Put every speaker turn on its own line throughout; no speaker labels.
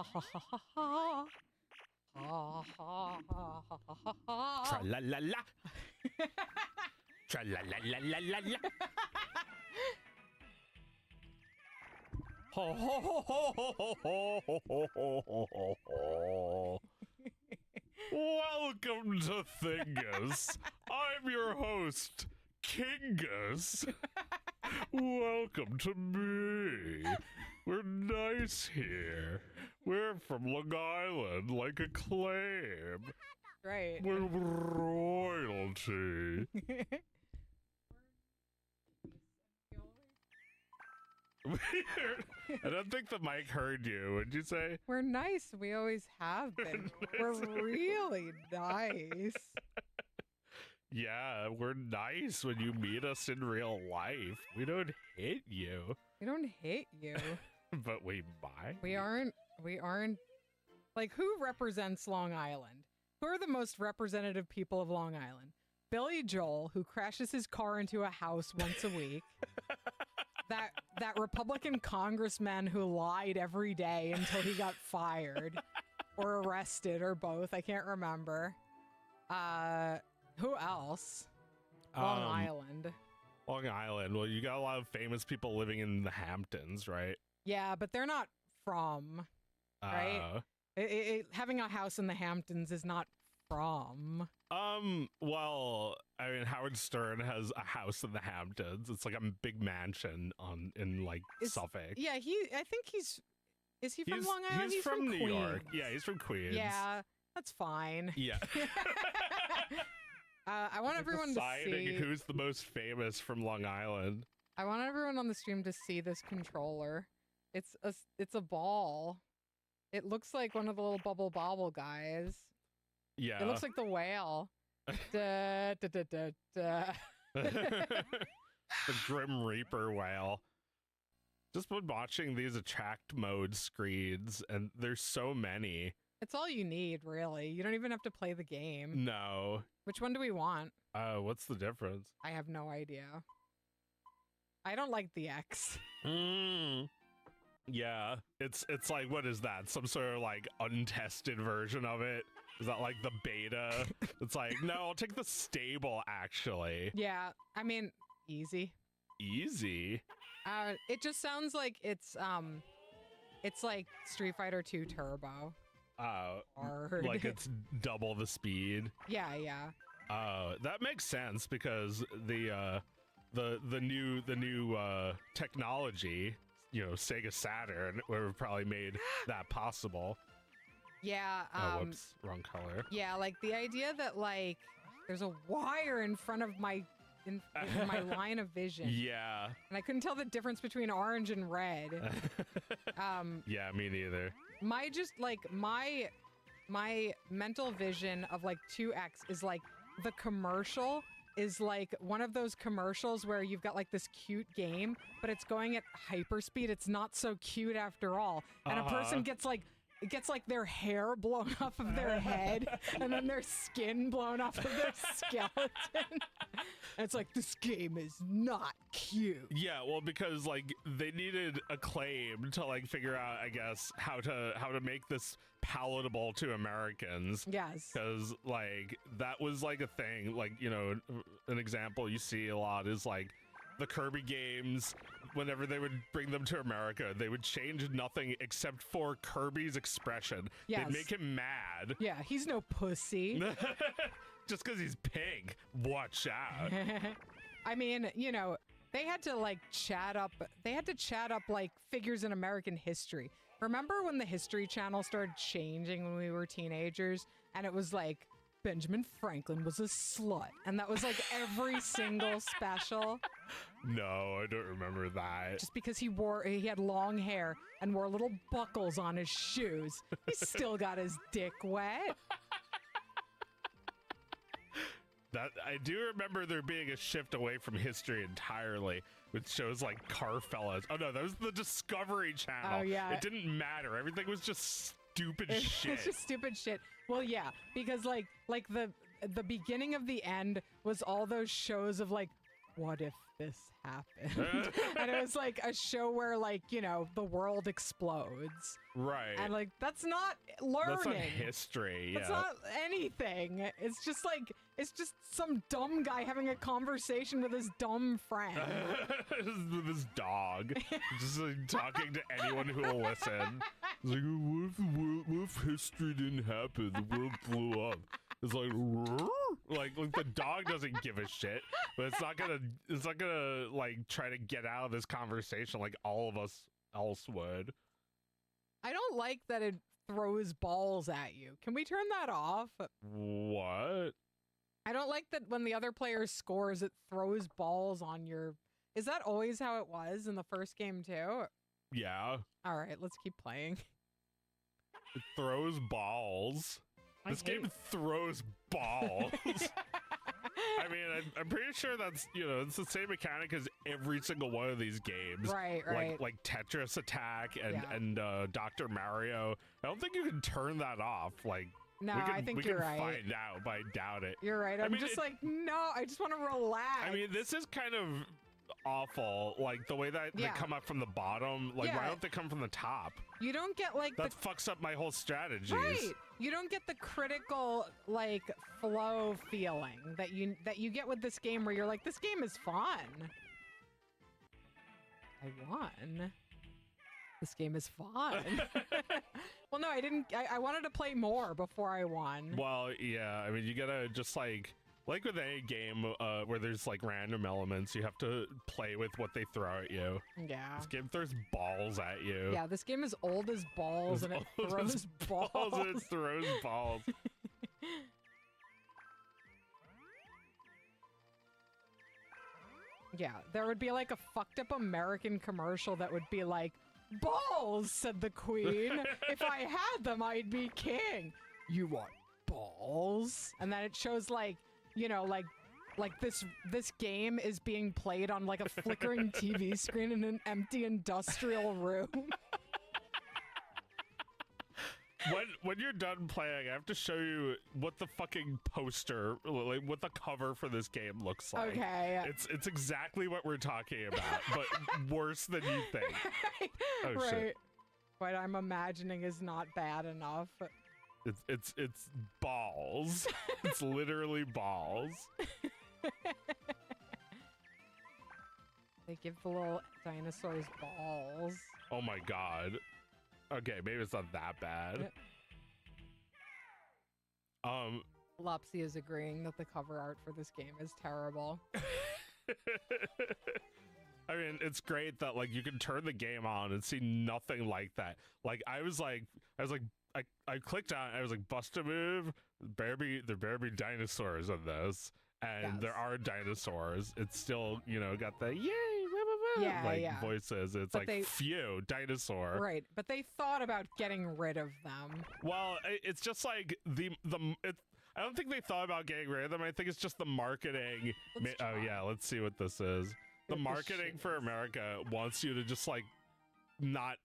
ha ha ha ha ha. Ha ha ha ha ha ha.
Tra-la-la-la. Tra-la-la-la-la-la-la. Ho ho ho ho ho ho ho ho ho ho ho. Welcome to Thingus. I'm your host, Thingus. Welcome to me. We're nice here. We're from Long Island, like a clam.
Right.
We're royalty. I don't think the mic heard you. What'd you say?
We're nice. We always have been. We're really nice.
Yeah, we're nice when you meet us in real life. We don't hit you.
We don't hate you.
But we might.
We aren't. Like, who represents Long Island? Who are the most representative people of Long Island? Billy Joel, who crashes his car into a house once a week. that Republican congressman who lied every day until he got fired or arrested or both. I can't remember. Who else? Long Island.
Long Island. Well, you got a lot of famous people living in the Hamptons, right?
Yeah, but they're not from, right? Having a house in the Hamptons is not from.
Well, I mean, Howard Stern has a house in the Hamptons. It's like a big mansion in Suffolk.
Yeah, I think is he from Long Island?
He's from New
Queens.
York. Yeah, he's from Queens.
Yeah, that's fine.
Yeah.
I want everyone to see
who's the most famous from Long Island.
I want everyone on the stream to see this controller. It's a ball. It looks like one of the little bubble bobble guys.
Yeah.
It looks like the whale. Da, da, da, da, da.
The Grim Reaper whale. Just been watching these attract mode screens, and there's so many.
It's all you need, really. You don't even have to play the game.
No.
Which one do we want?
What's the difference?
I have no idea. I don't like the X.
Yeah, it's like, what is that? Some sort of like untested version of it? Is that like the beta? It's like, no, I'll take the stable actually.
Yeah, I mean, easy.
Easy?
It just sounds like it's like Street Fighter 2 Turbo. Hard.
Like it's double the speed.
Yeah.
That makes sense because the new technology, Sega Saturn would have probably made that possible.
Yeah.
Whoops, wrong color.
Yeah, like the idea that like there's a wire in front of my in my line of vision.
Yeah.
And I couldn't tell the difference between orange and red.
Yeah, me neither.
My mental vision of like 2X is like the commercial is like one of those commercials where you've got like this cute game, but it's going at hyperspeed. It's not so cute after all. And a person gets like their hair blown off of their head and then their skin blown off of their skeleton. And it's like, this game is not cute.
Yeah, well, because like they needed Acclaim to like figure out, I guess, how to make this palatable to Americans.
Yes.
Because like that was like a thing. Like, an example you see a lot is like the Kirby games, whenever they would bring them to America, they would change nothing except for Kirby's expression.
Yes.
They'd make him mad.
Yeah, he's no pussy.
Just because he's pink. Watch out.
I mean, they had to chat up like figures in American history. Remember when the History Channel started changing when we were teenagers and it was like Benjamin Franklin was a slut and that was like every single special?
No, I don't remember that.
Just because he had long hair and wore little buckles on his shoes. He still got his dick wet.
That I do remember there being a shift away from history entirely with shows like Carfellas. Oh no, that was the Discovery Channel.
Oh yeah.
It didn't matter. Everything was just stupid shit.
It's just stupid shit. Well, yeah, because like the beginning of the end was all those shows of like what if this happened? And it was like a show where, like, you know, the world explodes.
Right.
And like, that's not learning.
That's not history.
That's
yeah.
not anything. It's just like, it's just some dumb guy having a conversation with his dumb friend.
With his dog. Just like talking to anyone who will listen. It's like, what if history didn't happen? The world blew up. It's like the dog doesn't give a shit, but it's not gonna like try to get out of this conversation like all of us else would.
I don't like that it throws balls at you. Can we turn that off?
What?
I don't like that when the other player scores, it throws balls on your... Is that always how it was in the first game too?
Yeah.
All right, let's keep playing.
It throws balls. This game throws balls. I mean, I'm pretty sure that's, you know, it's the same mechanic as every single one of these games.
Right, right.
Like Tetris Attack and Dr. Mario. I don't think you can turn that off. Like,
no, I think you're right.
We can find out, but I doubt it.
You're right. I'm just like, no, I just want to relax.
I mean, this is kind of awful. Like, the way that they come up from the bottom. Like, why don't they come from the top?
You don't get, like...
That fucks up my whole strategies.
Right. You don't get the critical, like, flow feeling that you get with this game where you're like, this game is fun. I won. This game is fun. Well, no, I didn't. I wanted to play more before I won.
Well, yeah. I mean, you gotta just, like with any game where there's, like, random elements, you have to play with what they throw at you.
Yeah.
This game throws balls at you.
Yeah, this game is old as balls, and it throws balls.
And it throws balls.
Yeah, there would be, like, a fucked up American commercial that would be like, balls, said the queen. If I had them, I'd be king. You want balls? And then it shows, like, you know, like this game is being played on, like, a flickering TV screen in an empty industrial room.
When you're done playing, I have to show you what the fucking poster, like what the cover for this game looks like.
Okay.
It's exactly what we're talking about, but worse than you think. Oh
right.
shit.
What I'm imagining is not bad enough.
It's balls. It's literally balls.
They give the little dinosaurs balls.
Oh my god. Okay, maybe it's not that bad.
Lopsy is agreeing that the cover art for this game is terrible.
I mean, it's great that, like, you can turn the game on and see nothing like that. Like, I clicked on it, I was like, bust a move, there better be dinosaurs in this. And there are dinosaurs. It's still, you know, got the yay, voices. It's like, phew, dinosaur.
Right, but they thought about getting rid of them.
Well, it's just like I don't think they thought about getting rid of them. I think it's just the marketing. Oh yeah, let's see what this is. The marketing for America wants you to just, like, not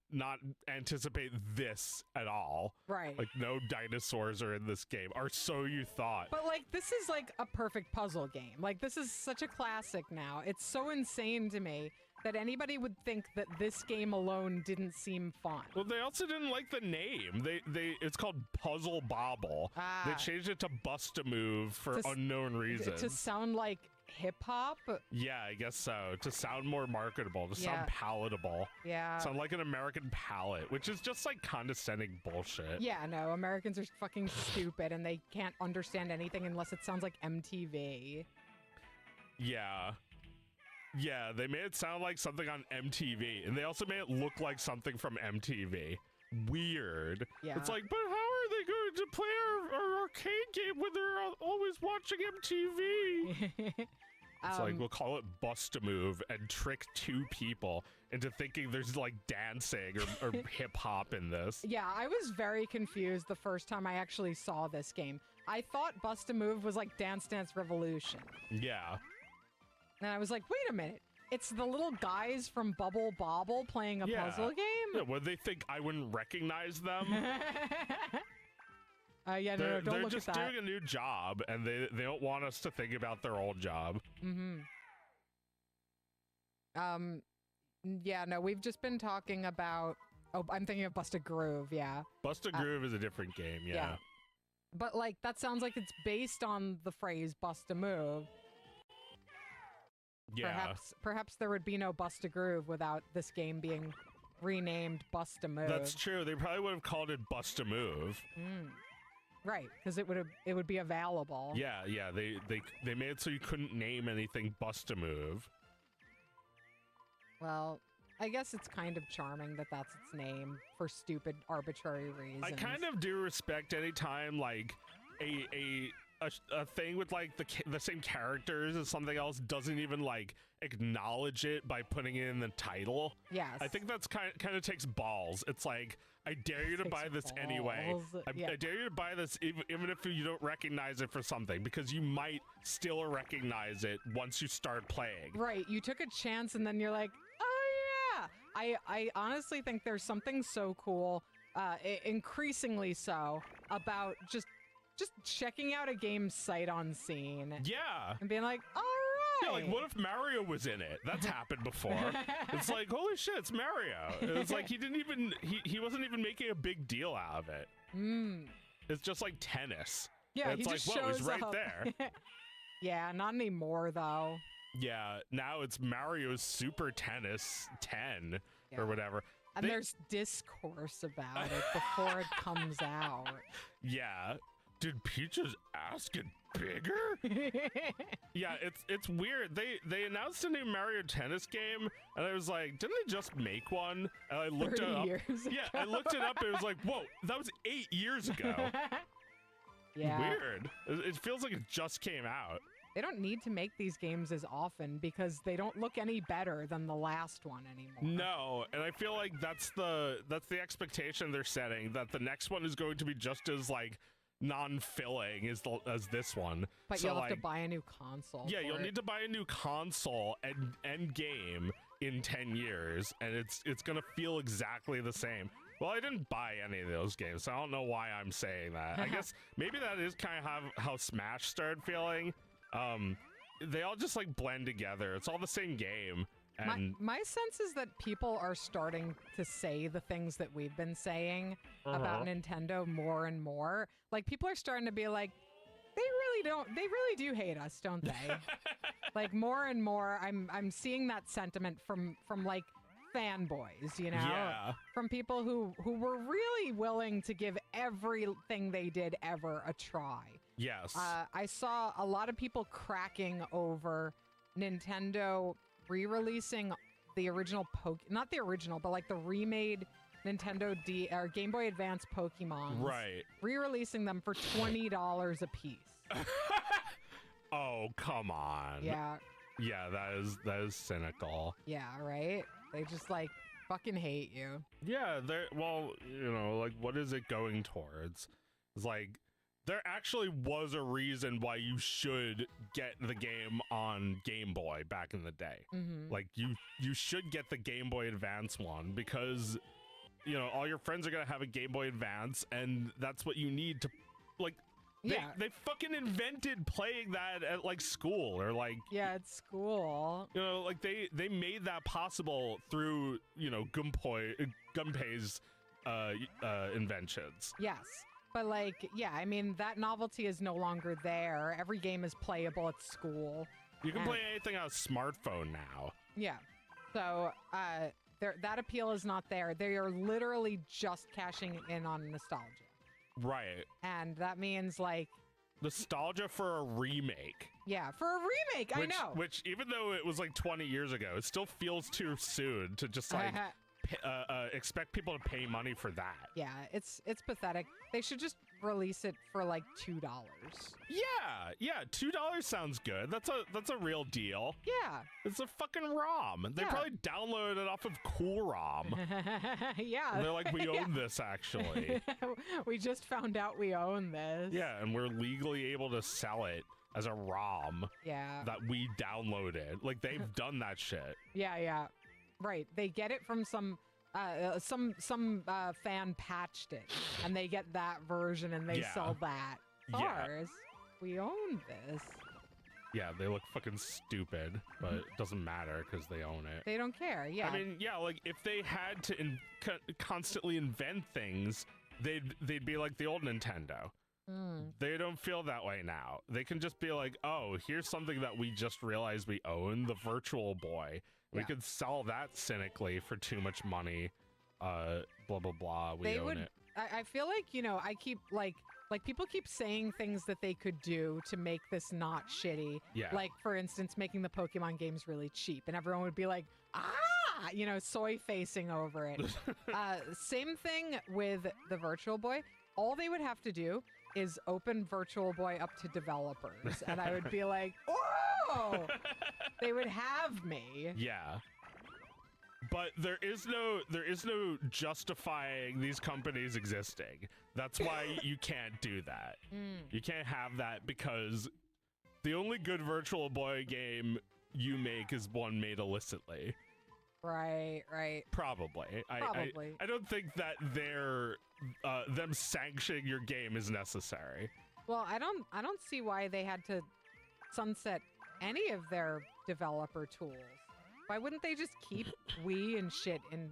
anticipate this at all.
Right.
Like, no dinosaurs are in this game, or so you thought.
But, like, this is like a perfect puzzle game. Like, this is such a classic now. It's so insane to me that anybody would think that this game alone didn't seem fun.
Well, they also didn't like the name. It's called Puzzle Bobble. They changed it to Bust a Move for unknown reasons.
To sound like hip-hop?
Yeah, I guess so. To sound more marketable, to sound palatable.
Yeah.
Sound like an American palate, which is just, like, condescending bullshit.
Yeah, no, Americans are fucking stupid, and they can't understand anything unless it sounds like MTV.
Yeah. Yeah, they made it sound like something on MTV, and they also made it look like something from MTV. Weird.
Yeah.
It's like, but how are they going to play our arcade game when they're always watching MTV? It's like, we'll call it Bust a Move and trick two people into thinking there's, like, dancing or hip-hop in this.
Yeah, I was very confused the first time I actually saw this game. I thought Bust a Move was like Dance Dance Revolution.
Yeah.
And I was like, wait a minute. It's the little guys from Bubble Bobble playing a puzzle game?
Yeah, would they think I wouldn't recognize them?
Yeah, no, don't look at that.
They're just doing a new job, and they don't want us to think about their old job.
Mm-hmm. Yeah, no, we've just been talking about. Oh, I'm thinking of Bust a Groove. Yeah.
Bust a Groove is a different game. Yeah.
But like that sounds like it's based on the phrase "bust a move."
Yeah.
Perhaps there would be no Bust a Groove without this game being renamed Bust a Move.
That's true. They probably would have called it Bust a Move.
Right, because it would be available.
Yeah, yeah. They made it so you couldn't name anything Bust a Move.
Well, I guess it's kind of charming that that's its name for stupid, arbitrary reasons.
I kind of do respect any time like a thing with like the same characters as something else doesn't even like acknowledge it by putting it in the title.
Yes.
I think that's kind of takes balls. It's like, I dare you to buy this anyway. I dare you to buy this even if you don't recognize it for something, because you might still recognize it once you start playing.
Right. You took a chance and then you're like, oh yeah. I honestly think there's something so cool, increasingly so, about just checking out a game's sight unseen.
Yeah.
And being like, all right.
Yeah, like, what if Mario was in it? That's happened before. It's like, holy shit, it's Mario. It's like he wasn't even making a big deal out of it. It's just like tennis.
Yeah,
it's
he
like,
just
whoa,
shows
he's right
up.
there.
Yeah, not anymore though.
Yeah, now it's Mario's Super Tennis 10 or whatever.
And there's discourse about it before it comes out.
Yeah. Did Peach's ass get bigger? Yeah, it's weird. They announced a new Mario Tennis game, and I was like, didn't they just make one? And I looked it up.
Years ago.
Yeah, I looked it up, and it was like, whoa, that was 8 years ago.
Yeah.
Weird. It feels like it just came out.
They don't need to make these games as often because they don't look any better than the last one anymore.
No, and I feel like that's the expectation they're setting, that the next one is going to be just as like non-filling as this one.
But
so,
you'll have
like,
to buy a new console.
Yeah, you'll need to buy a new console and game in 10 years, and it's gonna feel exactly the same. Well, I didn't buy any of those games, so I don't know why I'm saying that. I guess maybe that is kind of how Smash started feeling. They all just like blend together. It's all the same game. And
my sense is that people are starting to say the things that we've been saying about Nintendo more and more. Like, people are starting to be like, they really do hate us, don't they? Like, more and more, I'm seeing that sentiment from like fanboys, you know?
Yeah.
From people who were really willing to give everything they did ever a try.
Yes.
I saw a lot of people cracking over Nintendo re-releasing the original not the original, but like the remade Nintendo or Game Boy Advance Pokemon.
Right.
Re-releasing them for $20 a piece.
Oh, come on.
Yeah.
Yeah, that is cynical.
Yeah, right? They just like fucking hate you.
Yeah, well, you know, like, what is it going towards? It's like, there actually was a reason why you should get the game on Game Boy back in the day. Like, you should get the Game Boy Advance one, because, you know, all your friends are gonna have a Game Boy Advance, and that's what you need to, like, they fucking invented playing that at, like, school, or, like...
Yeah, at school.
You know, like, they made that possible through, you know, Gunpei's inventions.
Yes. But, like, yeah, I mean, that novelty is no longer there. Every game is playable at school.
You can play anything on a smartphone now.
Yeah. So, that appeal is not there. They are literally just cashing in on nostalgia.
Right.
And that means, like...
Nostalgia for a remake.
Yeah, for a remake, I know.
Which, even though it was, like, 20 years ago, it still feels too soon to just, like... expect people to pay money for that.
Yeah, it's pathetic. They should just release it for like $2.
Yeah, $2 sounds good. That's a real deal.
Yeah,
it's a fucking ROM. They probably downloaded it off of Cool ROM.
Yeah,
they're like, we own this actually.
We just found out we own this.
Yeah, and we're legally able to sell it as a ROM.
Yeah,
that we downloaded. Like, they've done that shit.
Yeah. Right, they get it from some fan patched it, and they get that version and they sell that. Ours, we own this.
Yeah, they look fucking stupid, but it doesn't matter because they own it.
They don't care. Yeah.
I mean, yeah, like if they had to constantly invent things, they'd be like the old Nintendo. They don't feel that way now. They can just be like, oh, here's something that we just realized we own, the Virtual Boy. We could sell that cynically for too much money. Blah blah blah. We own it.
I feel like, you know, I keep like people keep saying things that they could do to make this not shitty.
Yeah.
Like, for instance, making the Pokemon games really cheap, and everyone would be like, you know, soy facing over it. Same thing with the Virtual Boy. All they would have to do is open Virtual Boy up to developers, and I would be like, oh, they would have me.
Yeah. But there is no justifying these companies existing. That's why you can't do that. You can't have that because the only good Virtual Boy game you make is one made illicitly.
Right.
Probably. I don't think that them sanctioning your game is necessary.
Well, I don't see why they had to sunset any of their developer tools. Why wouldn't they just keep Wii and shit and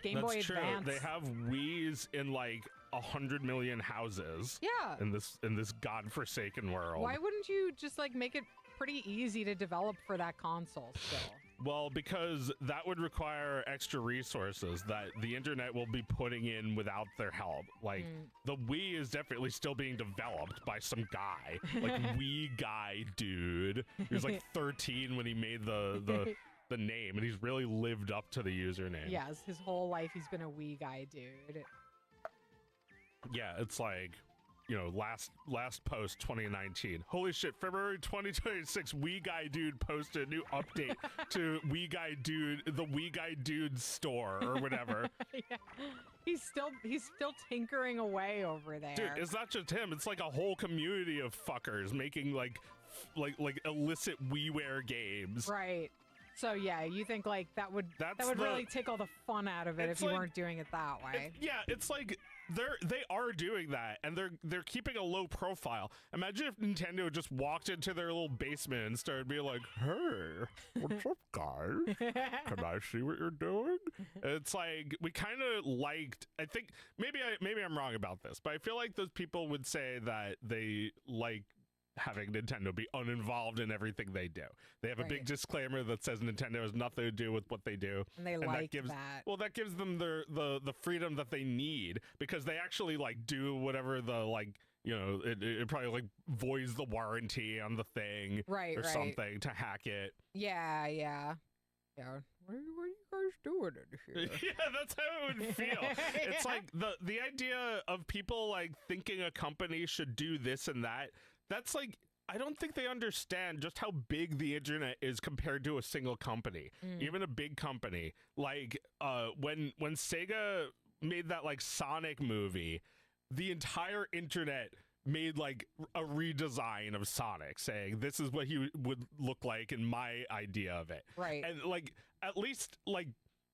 Game Boy Advance?
That's true. They have Wiis in like 100 million houses.
Yeah.
In this godforsaken world.
Why wouldn't you just like make it pretty easy to develop for that console still?
Well, because that would require extra resources that the internet will be putting in without their help. Like, the Wii is definitely still being developed by some guy. Like, Wii guy dude. He was like 13 when he made the name, and he's really lived up to the username.
Yes, his whole life he's been a Wii guy dude.
Yeah, it's like, you know, last post 2019. Holy shit, February 2026, Wii Guy Dude posted a new update to Wii Guy Dude, the Wii Guy Dude store or whatever.
Yeah. He's still tinkering away over there.
Dude, it's not just him. It's like a whole community of fuckers making like illicit WiiWare games.
Right. So yeah, you think like that would really take all the fun out of it if you weren't doing it that way.
It's like they are doing that, and they're keeping a low profile. Imagine if Nintendo just walked into their little basement and started being like, "Hey, what's up, guys? Can I see what you're doing?" It's like we kind of liked. I think maybe I'm wrong about this, but I feel like those people would say that they like having Nintendo be uninvolved in everything they do. They have a big disclaimer that says Nintendo has nothing to do with what they do.
And they like that.
Well, that gives them the freedom that they need, because they actually like do whatever the like, you know, it probably like voids the warranty on the thing or something to hack it.
Yeah. What are you guys doing in here?
Yeah, that's how it would feel. It's like the idea of people like thinking a company should do this and that. That's like, I don't think they understand just how big the internet is compared to a single company, even a big company. Like when Sega made that like Sonic movie, the entire internet made like a redesign of Sonic, saying this is what he would look like in my idea of it.
Right.
And like at least like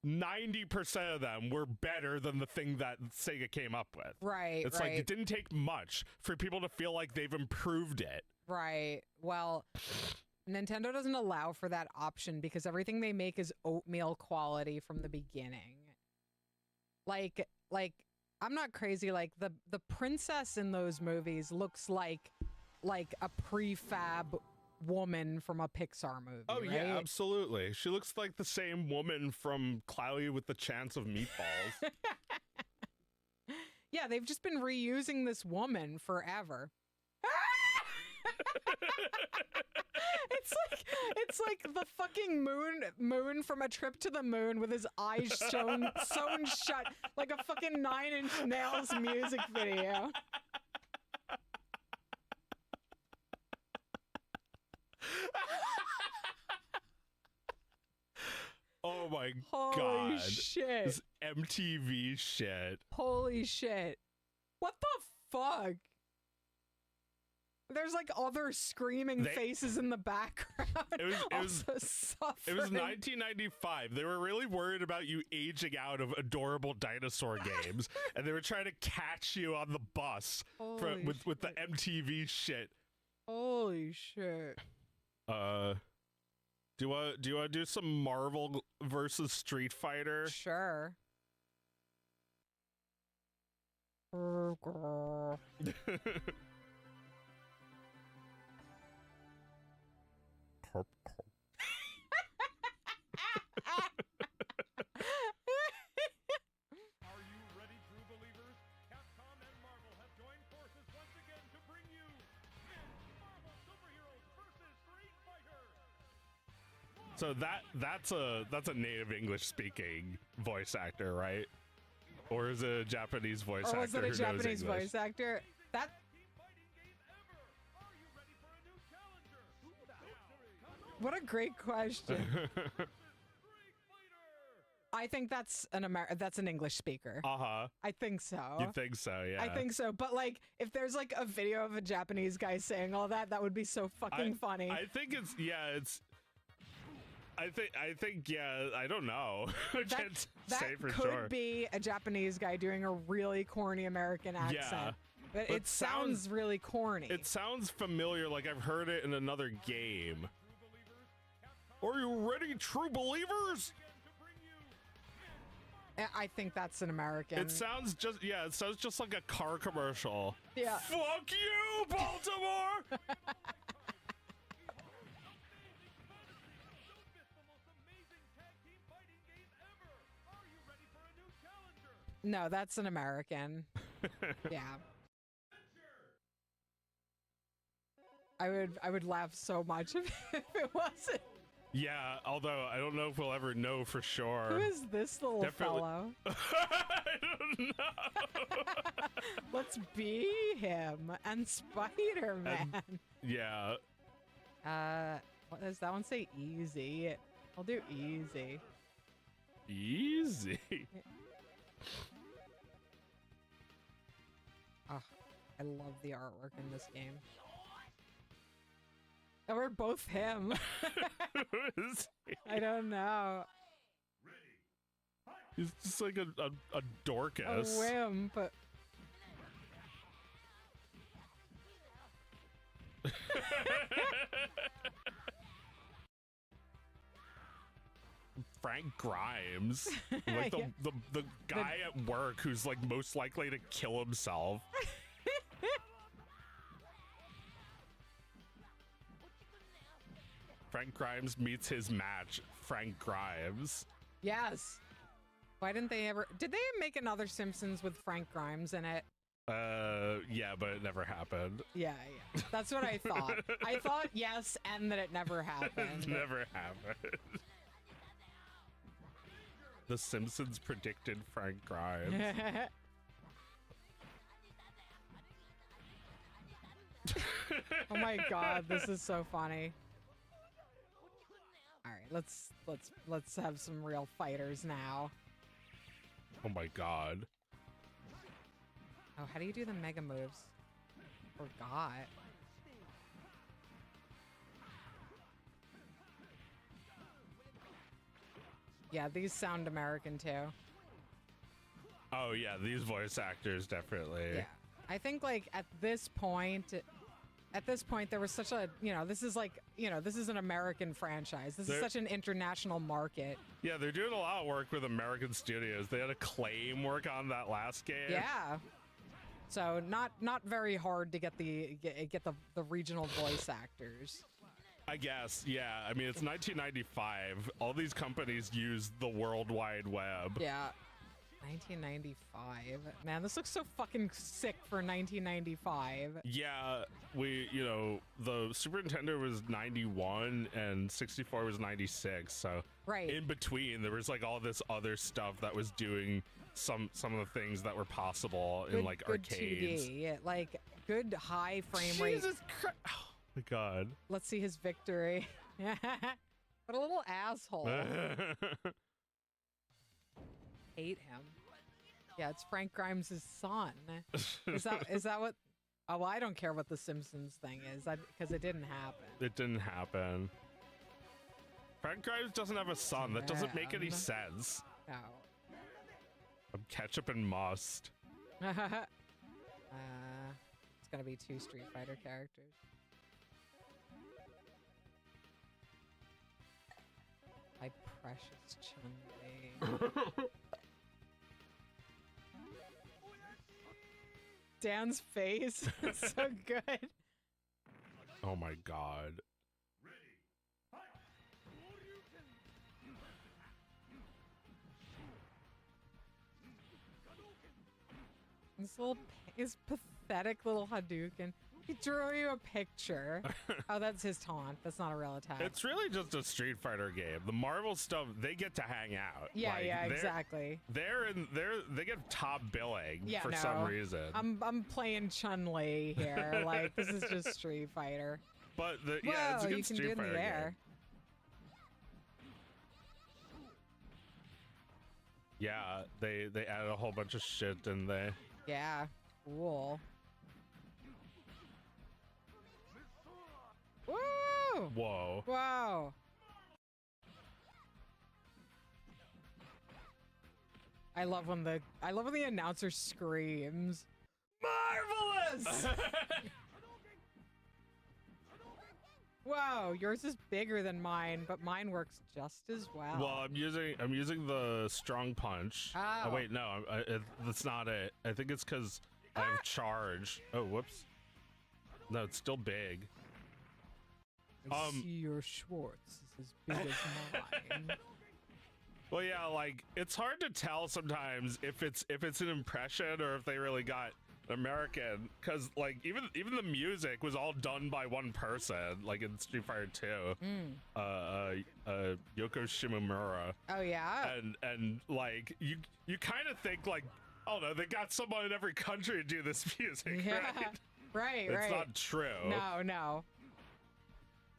90% of them were better than the thing that Sega came up with.
Right.
It's like it didn't take much for people to feel like they've improved it.
Right. Well, Nintendo doesn't allow for that option because everything they make is oatmeal quality from the beginning. Like I'm not crazy. Like the princess in those movies looks like a prefab woman from a Pixar movie.
Oh,
right?
yeah, absolutely. She looks like the same woman from Cloudy with the Chance of Meatballs.
Yeah, they've just been reusing this woman forever. It's like the fucking moon from A Trip to the Moon with his eyes sewn shut like a fucking 9 Inch Nails music video.
Oh my
god.
Holy
shit.
This MTV shit.
Holy shit. What the fuck? There's like other screaming faces in the background. It was
1995. They were really worried about you aging out of adorable dinosaur games, and they were trying to catch you on the bus with the MTV shit.
Holy shit.
Uh, do you want to do some Marvel versus Street Fighter?
Sure.
Are you ready, true believers? Capcom and Marvel have joined forces once again to bring you Marvel Superheroes versus Street Fighter.
So that's a native English speaking voice actor, right? Or is it a Japanese voice actor?
Or was it a
who knows
Japanese
English?
voice actor? That
Team fighting game ever. Are you ready for a new challenger?
what a great question.
Street Fighter.
I think that's an English speaker.
Uh-huh.
I think so.
You think so, yeah.
I think so. But like if there's like a video of a Japanese guy saying all that, that would be so fucking funny.
I think it's I think yeah, I don't know. I can't say for
could
sure.
be a Japanese guy doing a really corny American accent.
Yeah.
But
But
it sounds really corny.
It sounds familiar, like I've heard it in another game. Are you ready, true believers?
I think that's an American.
It sounds just like a car commercial.
Yeah.
Fuck you, Baltimore!
No, that's an American. Yeah. I would laugh so much if it wasn't.
Yeah, although I don't know if we'll ever know for sure.
Who is this little
Definitely-
fellow?
I don't know.
Let's be him and Spider-Man.
Yeah.
What does that one say? Easy. I'll do easy.
Easy.
Oh, I love the artwork in this game. And we're both him.
Who is he?
I don't know.
He's just like a
A
Dorcas.
whim, but
Frank Grimes, like
Yeah.
the guy at work who's like most likely to kill himself. Frank Grimes meets his match, Frank Grimes.
yes. Why didn't they ever? Did they make another Simpsons with Frank Grimes in it?
Yeah, but it never happened.
Yeah. That's what I thought. I thought yes, and that it never happened.
It never happened. The Simpsons predicted Frank Grimes.
Oh my god, this is so funny. All right, let's have some real fighters now.
Oh my god.
Oh, how do you do the mega moves? Forgot. Yeah, these sound American too.
Oh yeah, these voice actors definitely.
Yeah. I think like at this point there was such a, this is like, this is an American franchise. This is
There-
such an international market.
Yeah, they're doing a lot of work with American studios. They had Acclaim work on that last game.
Yeah. So not very hard to get the regional voice actors.
I guess, yeah. I mean, it's 1995. All these companies use the World Wide Web.
Yeah. 1995. Man, this looks so fucking sick for 1995.
Yeah, the Super Nintendo was 91 and 64 was 96. So
Right.
in between, there was like all this other stuff that was doing some of the things that were possible in like
good
arcades.
2D, like good high frame rate.
Jesus Christ. Oh my god.
Let's see his victory. What a little asshole. Hate him. Yeah, it's Frank Grimes' son. Is that what? Oh, well, I don't care what the Simpsons thing is, because it didn't happen.
It didn't happen. Frank Grimes doesn't have a son. That doesn't make any
Man.
sense.
No.
Ketchup and must.
It's gonna be 2 Street Fighter characters. Precious Chun-Li. Dan's face. It's so good.
Oh my god.
His pathetic little Hadouken. He drew you a picture. Oh, that's his taunt. That's not a real attack.
It's really just a Street Fighter game. The Marvel stuff, they get to hang out.
Yeah,
Like,
yeah, exactly.
They get top billing for
no.
some reason.
I'm playing Chun-Li here. Like, this is just Street Fighter.
But
Whoa,
it's a good
you can
Street
do it in
Fighter
the air.
game. Yeah, they added a whole bunch of shit in there.
Yeah, cool. Woo!
Whoa.
Whoa! I love when the announcer screams, "Marvelous!" Whoa, yours is bigger than mine, but mine works just as well.
Well, I'm using the strong punch.
Oh.
Wait, no, that's not it. I think it's because I have charge. Oh, whoops. No, it's still big.
I see your Schwartz is as big as mine.
Well, yeah, like it's hard to tell sometimes if it's an impression or if they really got American, because like even the music was all done by one person, like in Street Fighter 2. Yoko Shimomura.
Oh yeah.
And like you kind of think like, oh no, they got someone in every country to do this music,
Yeah.
right?
Right.
It's not true.
No.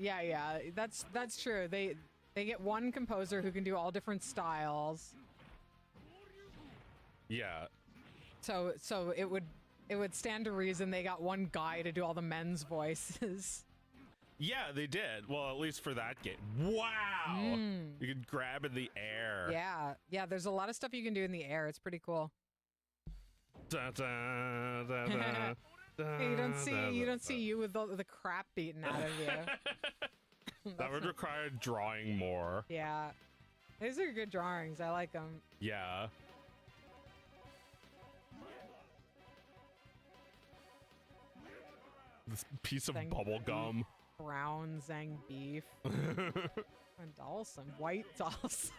Yeah. That's true. They get one composer who can do all different styles.
Yeah.
So it would stand to reason they got one guy to do all the men's voices.
Yeah, they did. Well, at least for that game. Wow. You could grab in the air.
Yeah. There's a lot of stuff you can do in the air. It's pretty cool.
Da, da, da, da,
Hey, you don't see you with the crap beaten out of you.
That would require drawing more.
Yeah. These are good drawings. I like them.
Yeah. This piece of
Zang
bubble gum.
Brown Zang beef. And Dawson. White Dawson.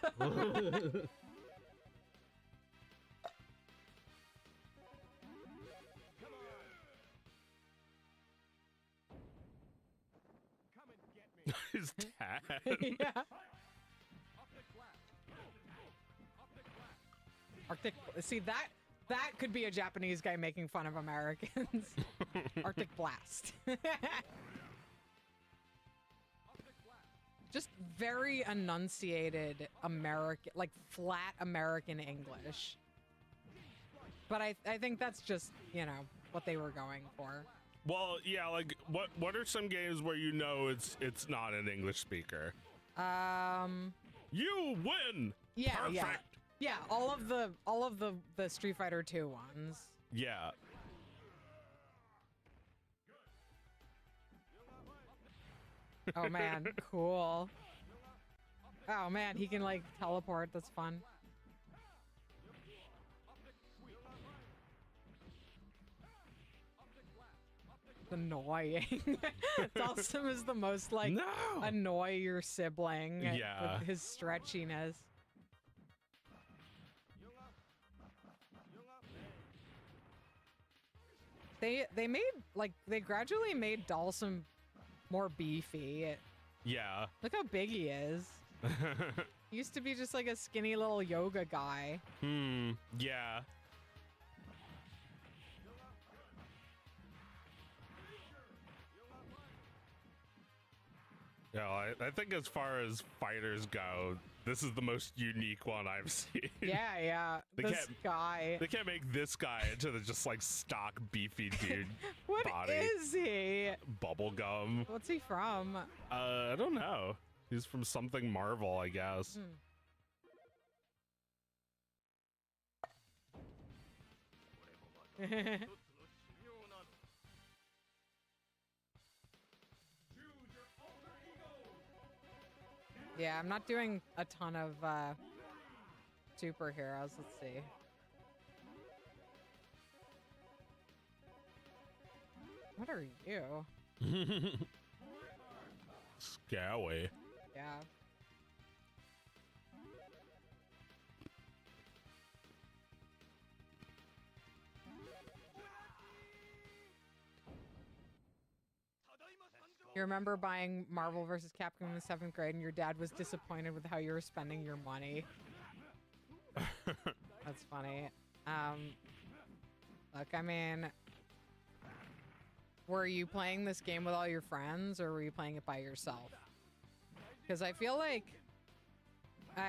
His dad.
Yeah. Arctic. See that could be a Japanese guy making fun of Americans. Arctic Blast. Just very enunciated American, like flat American English. But I think that's just, what they were going for.
Well, yeah, like what are some games where you know it's not an English speaker? You win.
Yeah,
Perfect.
yeah, all of the Street Fighter 2 ones.
Yeah.
Oh man, cool. Oh man, he can like teleport. That's fun. Annoying. Dawson is the most like annoy your sibling with his stretchiness. They gradually made Dawson more beefy.
Yeah.
Look how big he is. He used to be just like a skinny little yoga guy.
Yeah. Yeah, I think as far as fighters go, this is the most unique one I've seen.
Yeah. This guy.
They can't make this guy into the just like stock beefy dude.
What
body.
is he?
Bubblegum.
What's he from?
I don't know. He's from something Marvel, I guess.
Yeah, I'm not doing a ton of superheroes. Let's see. What are you?
Scary.
Yeah. You remember buying Marvel vs. Capcom in the 7th grade and your dad was disappointed with how you were spending your money. That's funny. Look, I mean, were you playing this game with all your friends or were you playing it by yourself? Because I feel like,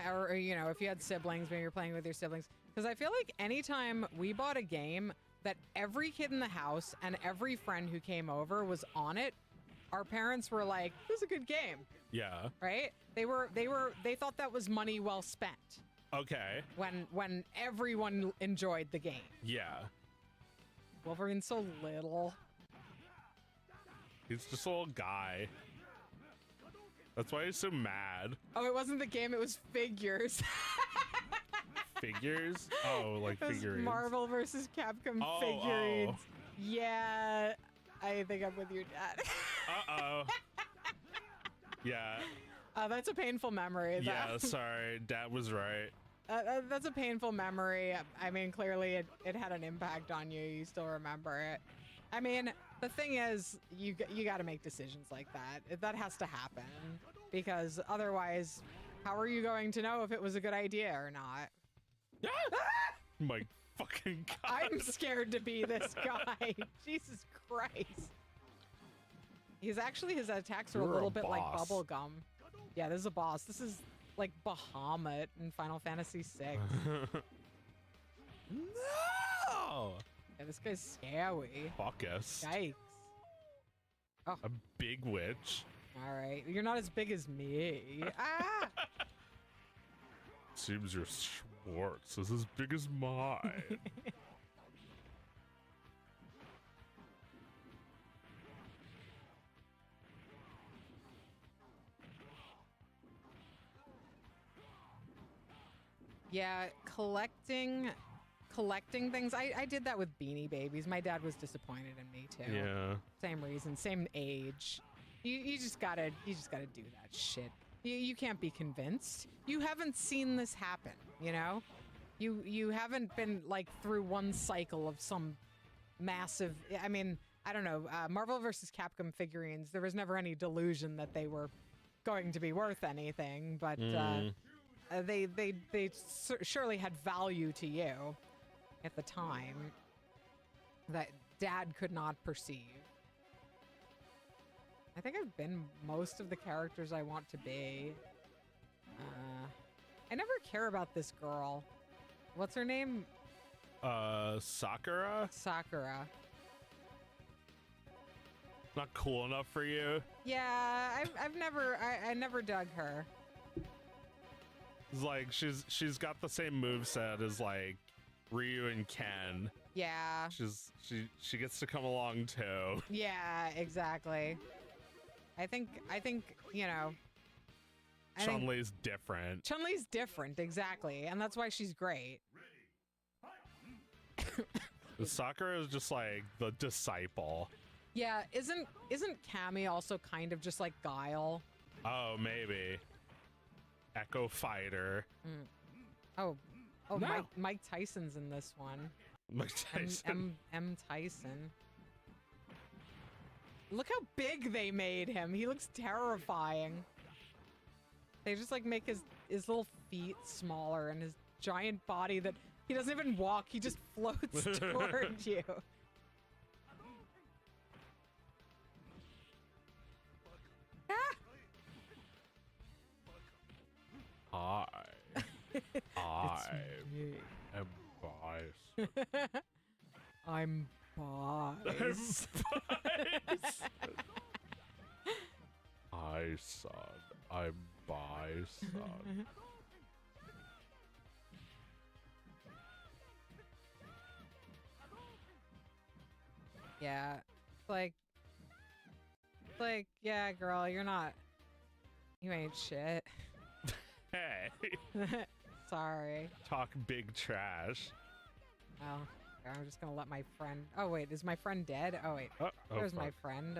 or you know, if you had siblings, maybe you're playing with your siblings. Because I feel like anytime we bought a game that every kid in the house and every friend who came over was on it, our parents were like, "This is a good game."
Yeah.
Right? They thought that was money well spent.
Okay.
When everyone enjoyed the game.
Yeah.
Wolverine's so little.
He's just a little guy. That's why he's so mad.
Oh, it wasn't the game, it was figures.
Figures? Oh, like
It was
figurines.
Marvel versus Capcom figurines. Yeah, I think I'm with your dad.
Uh-oh. Yeah.
That's a painful memory.
Yeah, sorry. Dad was right.
That's a painful memory. I mean, clearly it had an impact on you. You still remember it. I mean, the thing is, you got to make decisions like that. That has to happen. Because otherwise, how are you going to know if it was a good idea or not?
My fucking God.
I'm scared to be this guy. Jesus Christ. His attacks are a
You're
little
a
bit like
boss.
bubble gum. Yeah, this is a boss. This is like Bahamut in Final Fantasy VI.
No!
Yeah, this guy's scary.
Fuck us.
Yikes. Oh,
A big witch.
all right. You're not as big as me. Ah!
Seems your Schwartz is as big as mine.
Yeah, collecting things. I did that with Beanie Babies. My dad was disappointed in me too.
Yeah.
Same reason, same age. You just gotta do that shit. You can't be convinced. You haven't seen this happen, you know? You haven't been like through one cycle of some massive, I mean, I don't know, Marvel vs. Capcom figurines, there was never any delusion that they were going to be worth anything, but they surely had value to you at the time that Dad could not perceive. I think I've been most of the characters I want to be. I never care about this girl. What's her name?
Sakura?
Sakura.
Not cool enough for you?
Yeah, I never dug her.
It's like she's got the same moveset as like Ryu and Ken.
Yeah.
She gets to come along too.
Yeah, exactly. I think you know.
Chun-Li's different.
Chun-Li's different, exactly, and that's why she's great.
Sakura is just like the disciple.
Yeah, isn't Cammy also kind of just like Guile?
Oh, maybe. Echo Fighter.
Oh,
No.
Mike Tyson's in this one.
Mike Tyson.
M. Tyson. Look how big they made him. He looks terrifying. They just like make his little feet smaller and his giant body that he doesn't even walk. He just floats toward you.
Hi. I
Me.
am Bice.
I'm Bice.
Hi, son. I'm Bice, son.
Yeah. It's like, yeah, girl, you ain't shit.
way.
Sorry.
Talk big trash.
Well, I'm just gonna let my friend. Oh wait, is my friend dead? Oh wait, there's my friend.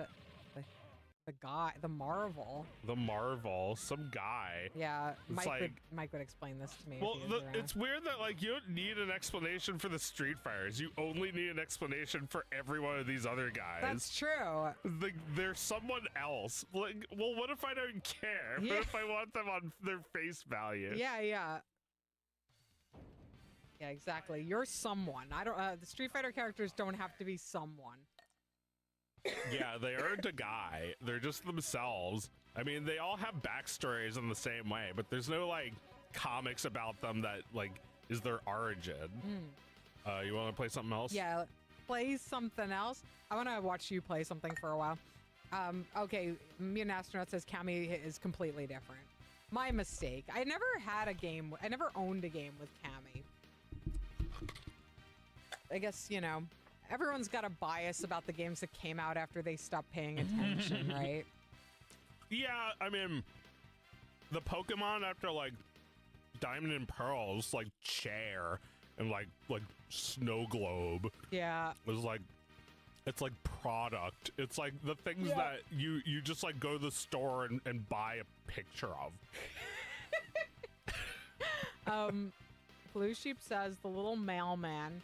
The guy, the Marvel.
The Marvel, some guy.
Yeah,
It's
Mike would explain this to me.
Well,
if he was around.
it's weird that like you don't need an explanation for the Street Fighters. You only need an explanation for every one of these other guys.
That's true.
Like they're someone else. Like, well, what if I don't care?
Yeah.
What if I want them on their face value?
Yeah, yeah. Yeah, exactly. You're someone. I don't. The Street Fighter characters don't have to be someone.
Yeah, they aren't a guy. They're just themselves. I mean, they all have backstories in the same way, but there's no like comics about them that like is their origin. You want to play something else?
Yeah, play something else. I want to watch you play something for a while. Okay, Mutant Astronaut says Cammy is completely different. My mistake. I never had a game. I never owned a game with Cammy. I guess, you know, everyone's got a bias about the games that came out after they stopped paying attention, right?
Yeah, I mean, the Pokemon after like Diamond and Pearls, like Chair and like Snow Globe,
Yeah.
was like, it's like product. It's like the things
Yeah.
that you just like go to the store and buy a picture of.
Blue Sheep says the little mailman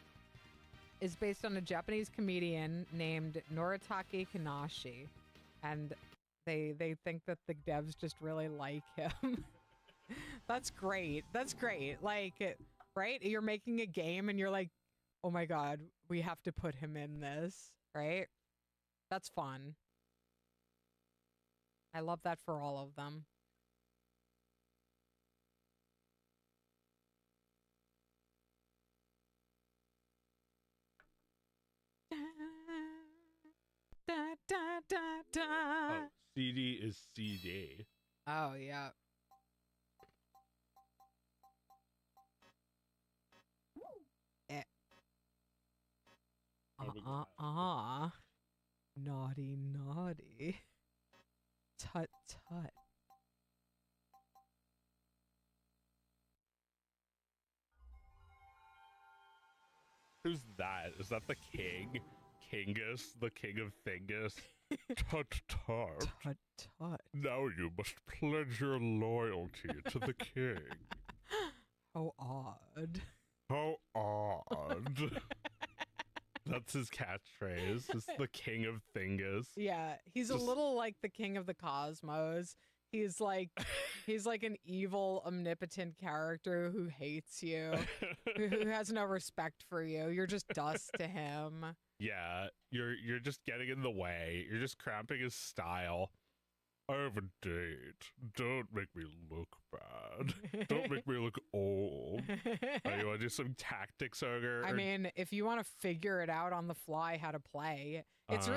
is based on a Japanese comedian named Noritake Kanashi, and they think that the devs just really like him. That's great. That's great. Like, right? You're making a game and you're like, oh my god, we have to put him in this, right? That's fun. I love that for all of them. Da, da, da, da.
Oh, CD is CD.
Oh, yeah. Eh. Naughty, naughty. Tut, tut.
Who's that? Is that the king? Thingus, the king of Thingus. Tut tut.
Tut, tut.
Now you must pledge your loyalty to the king.
How odd.
How odd. That's his catchphrase. It's the king of Thingus.
Yeah, he's
Just-
a little like the king of the cosmos. He's like an evil, omnipotent character who hates you, who has no respect for you. You're just dust to him.
Yeah, you're just getting in the way. You're just cramping his style. I have a date. Don't make me look bad. Don't make me look old. Oh, you want to do some tactics, Ogre?
I mean, if you want to figure it out on the fly how to play, it's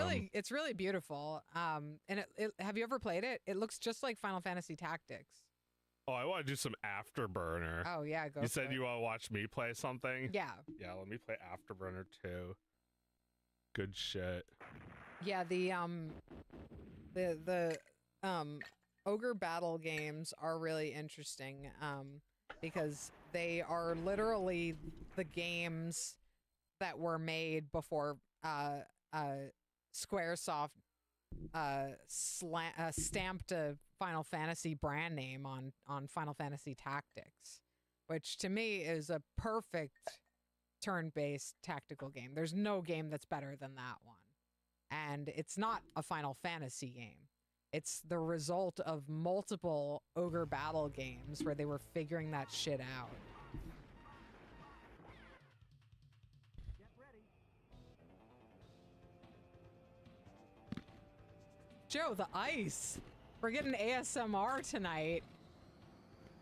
really beautiful. And it have you ever played it? It looks just like Final Fantasy Tactics.
Oh, I want to do some Afterburner.
Oh yeah, go.
You
for
said
it.
you want to watch me play something?
Yeah.
Yeah, let me play Afterburner too. Good shit.
Yeah, the ogre battle games are really interesting because they are literally the games that were made before Squaresoft stamped a Final Fantasy brand name on Final Fantasy Tactics, which to me is a perfect turn-based tactical game. There's no game that's better than that one. And it's not a Final Fantasy game. It's the result of multiple ogre battle games where they were figuring that shit out. Joe, the ice. We're getting ASMR tonight.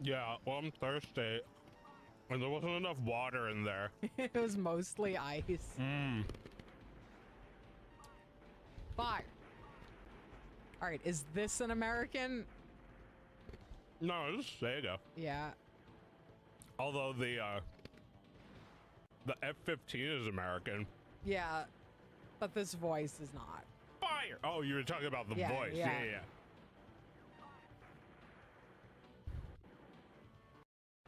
Yeah, well, I'm thirsty. And there wasn't enough water in there.
It was mostly ice. Fire. All right, is this an American?
No, this is Sega.
Yeah.
Although the F-15 is American.
Yeah, but this voice is not.
Fire! Oh, you were talking about the
Yeah,
voice.
yeah.
Yeah.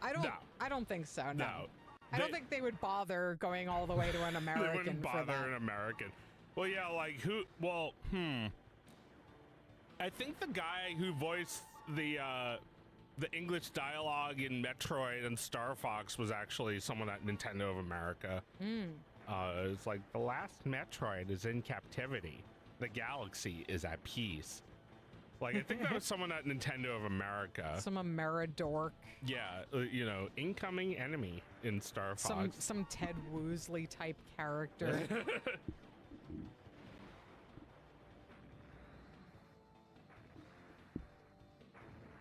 No.
I don't think so. No.
No.
I don't think they would bother going all the way to an American.
They wouldn't
for
bother
that.
an American. Well, yeah, like who? Well, I think the guy who voiced the English dialogue in Metroid and Star Fox was actually someone at Nintendo of America. It's like the last Metroid is in captivity. The galaxy is at peace. Like, I think that was someone at Nintendo of America.
Some Ameridork.
Yeah, you know, incoming enemy in Star Fox.
Some Ted Woosley type character.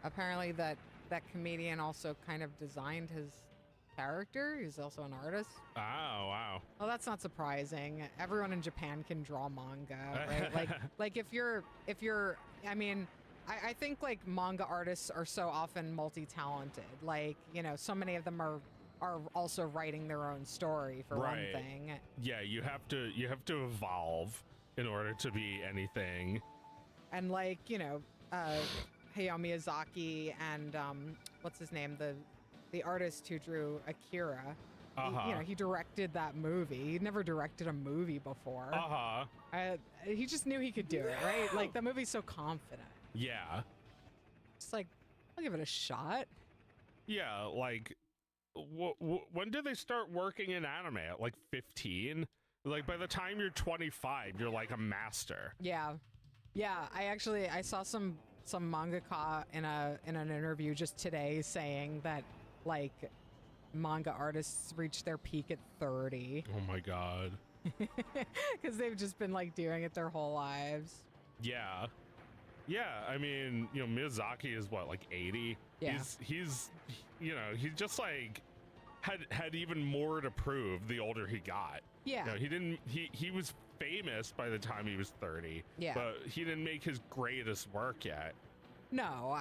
Apparently that comedian also kind of designed his character. He's also an artist.
Oh, wow.
Well, that's not surprising. Everyone in Japan can draw manga, right? like if you're, I mean, I think like manga artists are so often multi-talented. Like, you know, so many of them are also writing their own story for one thing.
Yeah, you have to evolve in order to be anything.
And like, you know, Hayao Miyazaki and what's his name, the artist who drew Akira. You know, he directed that movie. He'd never directed a movie before. He just knew he could do it, right? Like, the movie's so confident.
Yeah.
It's like, I'll give it a shot.
Yeah, like, when did they start working in anime? At like 15? Like, by the time you're 25, you're like a master.
Yeah. Yeah, I saw some mangaka in an interview just today saying that, like, manga artists reach their peak at 30.
Oh my god.
Because they've just been like doing it their whole lives.
Yeah. Yeah, I mean, you know, Miyazaki is what, like 80?
Yeah.
He's you know, he just like had even more to prove the older he got.
Yeah.
You know, he was famous by the time he was 30.
Yeah.
But he didn't make his greatest work yet.
No,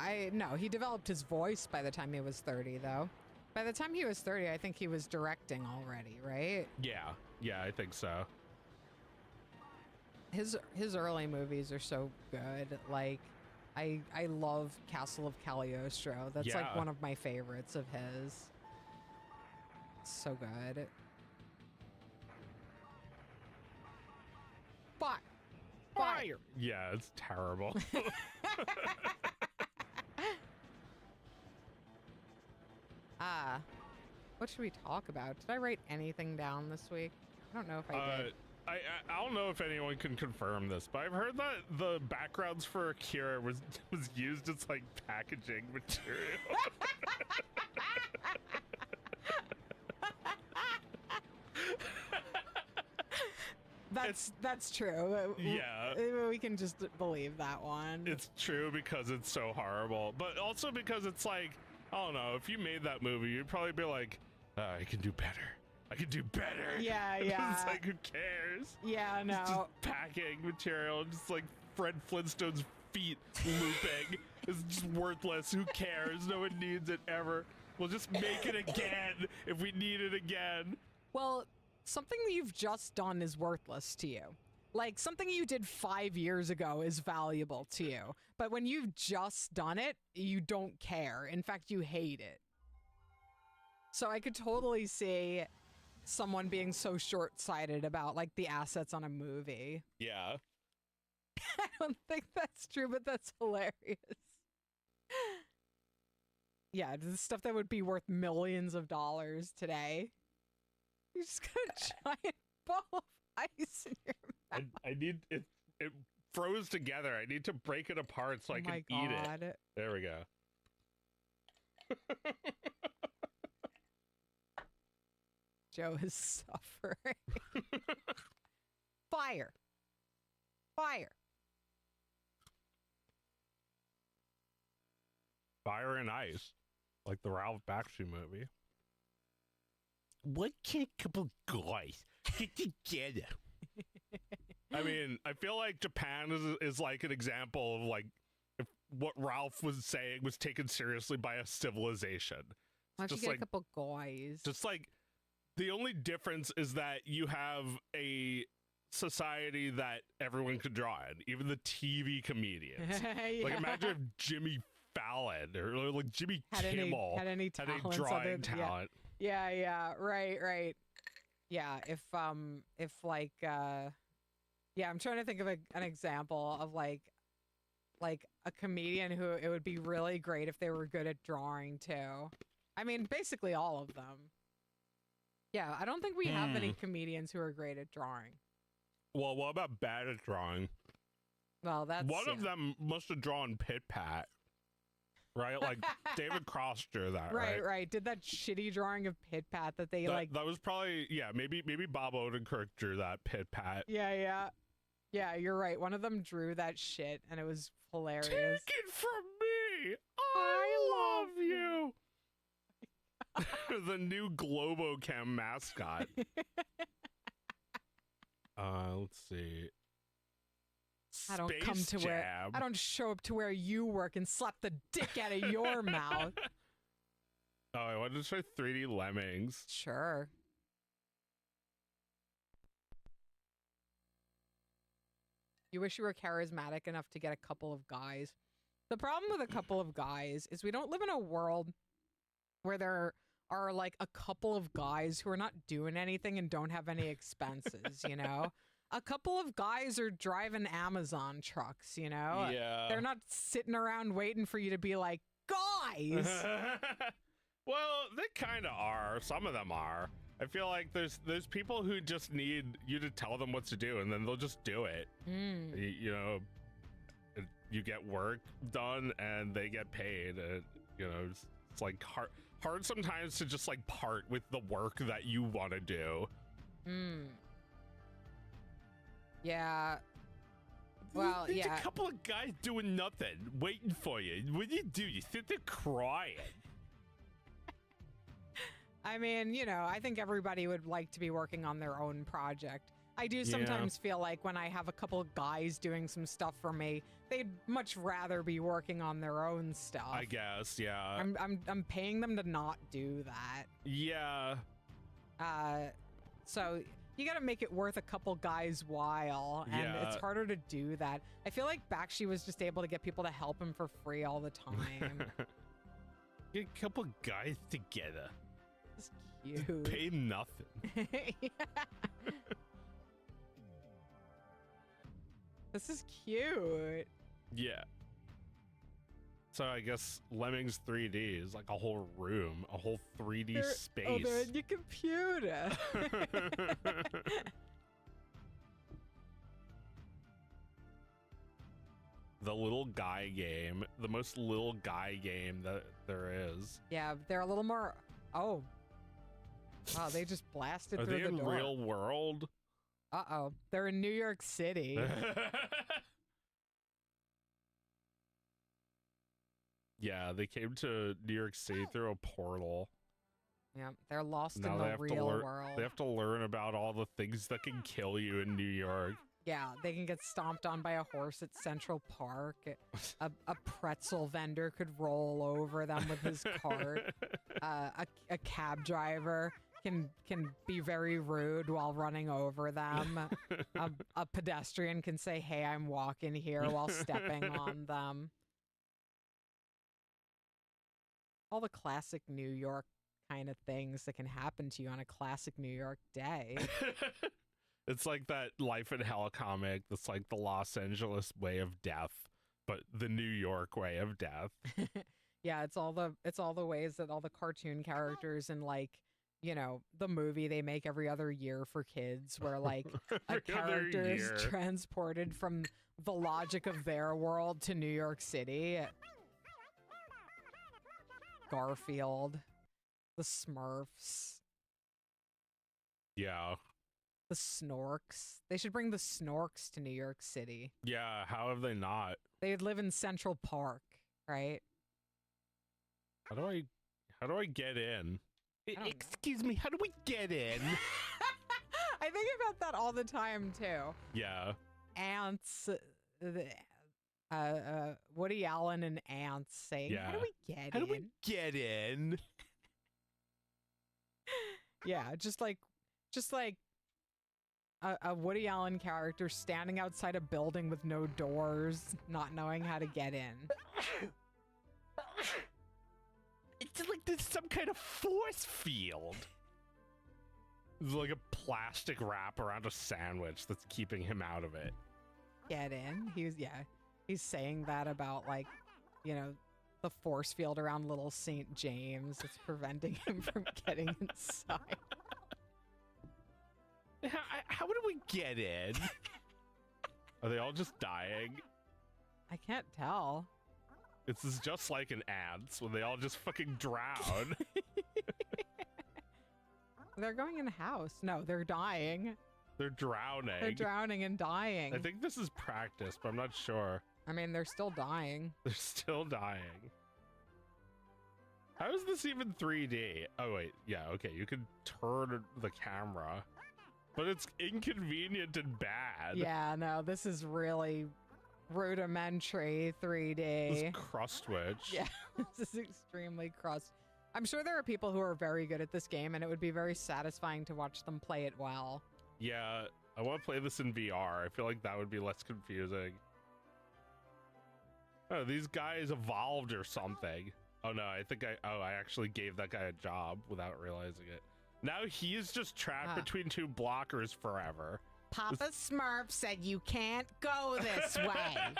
he developed his voice by the time he was 30 though. By the time he was 30, I think he was directing already, right?
Yeah. Yeah, I think so.
His early movies are so good. Like, I love Castle of Cagliostro. That's like one of my favorites of his. So good. Fire!
Yeah, it's terrible.
What should we talk about? Did I write anything down this week? I don't know if I did.
I don't know if anyone can confirm this, but I've heard that the backgrounds for Akira was used as like packaging material.
That's true.
Yeah.
We can just believe that one.
It's true because it's so horrible, but also because it's like, I don't know, if you made that movie, you'd probably be like, I can do better. I can do better.
Yeah.
It's like, who cares?
Yeah, no.
It's just packing material, just like Fred Flintstone's feet looping. It's just worthless. Who cares? No one needs it ever. We'll just make it again if we need it again.
Well, something that you've just done is worthless to you. Like, something you did 5 years ago is valuable to you. But when you've just done it, you don't care. In fact, you hate it. So I could totally see someone being so short-sighted about, like, the assets on a movie.
Yeah.
I don't think that's true, but that's hilarious. Yeah, the stuff that would be worth millions of dollars today. You just got a giant ball of ice in your mouth.
I need it. It froze together. I need to break it apart so I can eat it. There we go.
Joe is suffering. Fire.
Fire and ice, like the Ralph Bakshi movie. What can a couple guys get together? I mean, I feel like Japan is like an example of like if what Ralph was saying was taken seriously by a civilization.
Why don't you get a couple guys?
Just like the only difference is that you have a society that everyone could draw in, even the TV comedians.
Yeah.
Like imagine if Jimmy Fallon or like Jimmy
Had
Kimmel
any
had a
talents other
drawing
than-
talent.
Yeah, right. Yeah, if like yeah, I'm trying to think of an example of like a comedian who it would be really great if they were good at drawing too. I mean, basically all of them. Yeah, I don't think we have any comedians who are great at drawing.
Well, what about bad at drawing?
Well, that's
One of them must have drawn Pit Pat, right? Like David Cross drew that, right?
Right. Did that shitty drawing of Pit Pat that they
That was probably maybe Bob Odenkirk drew that Pit Pat.
Yeah, you're right. One of them drew that shit, and it was hilarious.
Take it from me, I love you. The new Globochem mascot. Let's see.
I don't
Space
come to
Jam.
where I don't show up to where you work and slap the dick out of your mouth.
Oh, I wanted to try 3D Lemmings.
Sure. You wish you were charismatic enough to get a couple of guys. The problem with a couple of guys is we don't live in a world where there are like a couple of guys who are not doing anything and don't have any expenses, you know? A couple of guys are driving Amazon trucks, you know?
Yeah.
They're not sitting around waiting for you to be like, guys!
Well, they kind of are. Some of them are. I feel like there's people who just need you to tell them what to do, and then they'll just do it. You know, you get work done, and they get paid. And, you know, it's like hard sometimes to just like part with the work that you want to do.
Yeah. Well,
There's
yeah.
a couple of guys doing nothing, waiting for you. What do? You sit there crying.
I mean, you know, I think everybody would like to be working on their own project. I do sometimes feel like when I have a couple of guys doing some stuff for me, they'd much rather be working on their own stuff.
I guess, yeah.
I'm paying them to not do that.
Yeah.
So you got to make it worth a couple guys' while, and it's harder to do that. I feel like Bakshi was just able to get people to help him for free all the time.
Get a couple of guys together.
It's cute.
Pay him nothing.
Yeah. This is cute.
Yeah. So I guess Lemmings 3D is like a whole room, a whole 3D space.
Oh, they're in your computer.
The little guy game, the most little guy game that there is.
Yeah, they're a little more. Oh. Wow, they just blasted
Are
through
they
the
in
door.
real world?
Uh-oh. They're in New York City.
Yeah, they came to New York City through a portal.
Yeah, they're lost
Now
in
they
the
have to
real
learn.
world.
They have to learn about all the things that can kill you in New York.
Yeah, they can get stomped on by a horse at Central Park. A pretzel vendor could roll over them with his cart. A cab driver can be very rude while running over them. A pedestrian can say, "Hey, I'm walking here," while stepping on them. All the classic New York kind of things that can happen to you on a classic New York day.
It's like that Life in Hell comic that's like the Los Angeles way of death, but the New York way of death.
Yeah, it's all the ways that all the cartoon characters in, like, you know, the movie they make every other year for kids, where like a character is transported from the logic of their world to New York City. Garfield, the Smurfs,
Yeah.
the Snorks. They should bring the Snorks to New York City.
Yeah, how have they not?
They'd live in Central Park, right?
How do I get in?
I don't know.
Excuse me, how do we get in?
I think about that all the time too.
Yeah.
Ants, Woody Allen and Ants saying,
Yeah.
"How do we get in?"
How do we get in?
Yeah, just like a Woody Allen character standing outside a building with no doors, not knowing how to get in.
It's like there's some kind of force field. There's like a plastic wrap around a sandwich that's keeping him out of it.
Get in. He's saying that about, like, you know, the force field around little St. James. It's preventing him from getting inside.
How do we get in? Are they all just dying?
I can't tell.
This is just like in ants when they all just fucking drown.
They're going in a house. No, they're dying.
They're drowning.
They're drowning and dying.
I think this is practice, but I'm not sure.
I mean, they're still dying.
They're still dying. How is this even 3D? Oh, wait. Yeah, okay. You can turn the camera, but it's inconvenient and bad.
Yeah, no, this is really rudimentary 3D.
This crust twitch.
Yeah, this is extremely crust. I'm sure there are people who are very good at this game, and it would be very satisfying to watch them play it well.
Yeah, I want to play this in VR. I feel like that would be less confusing. Oh, these guys evolved or something. Oh no, I think I actually gave that guy a job without realizing it. Now he's just trapped between two blockers forever.
Papa Smurf said you can't go this way.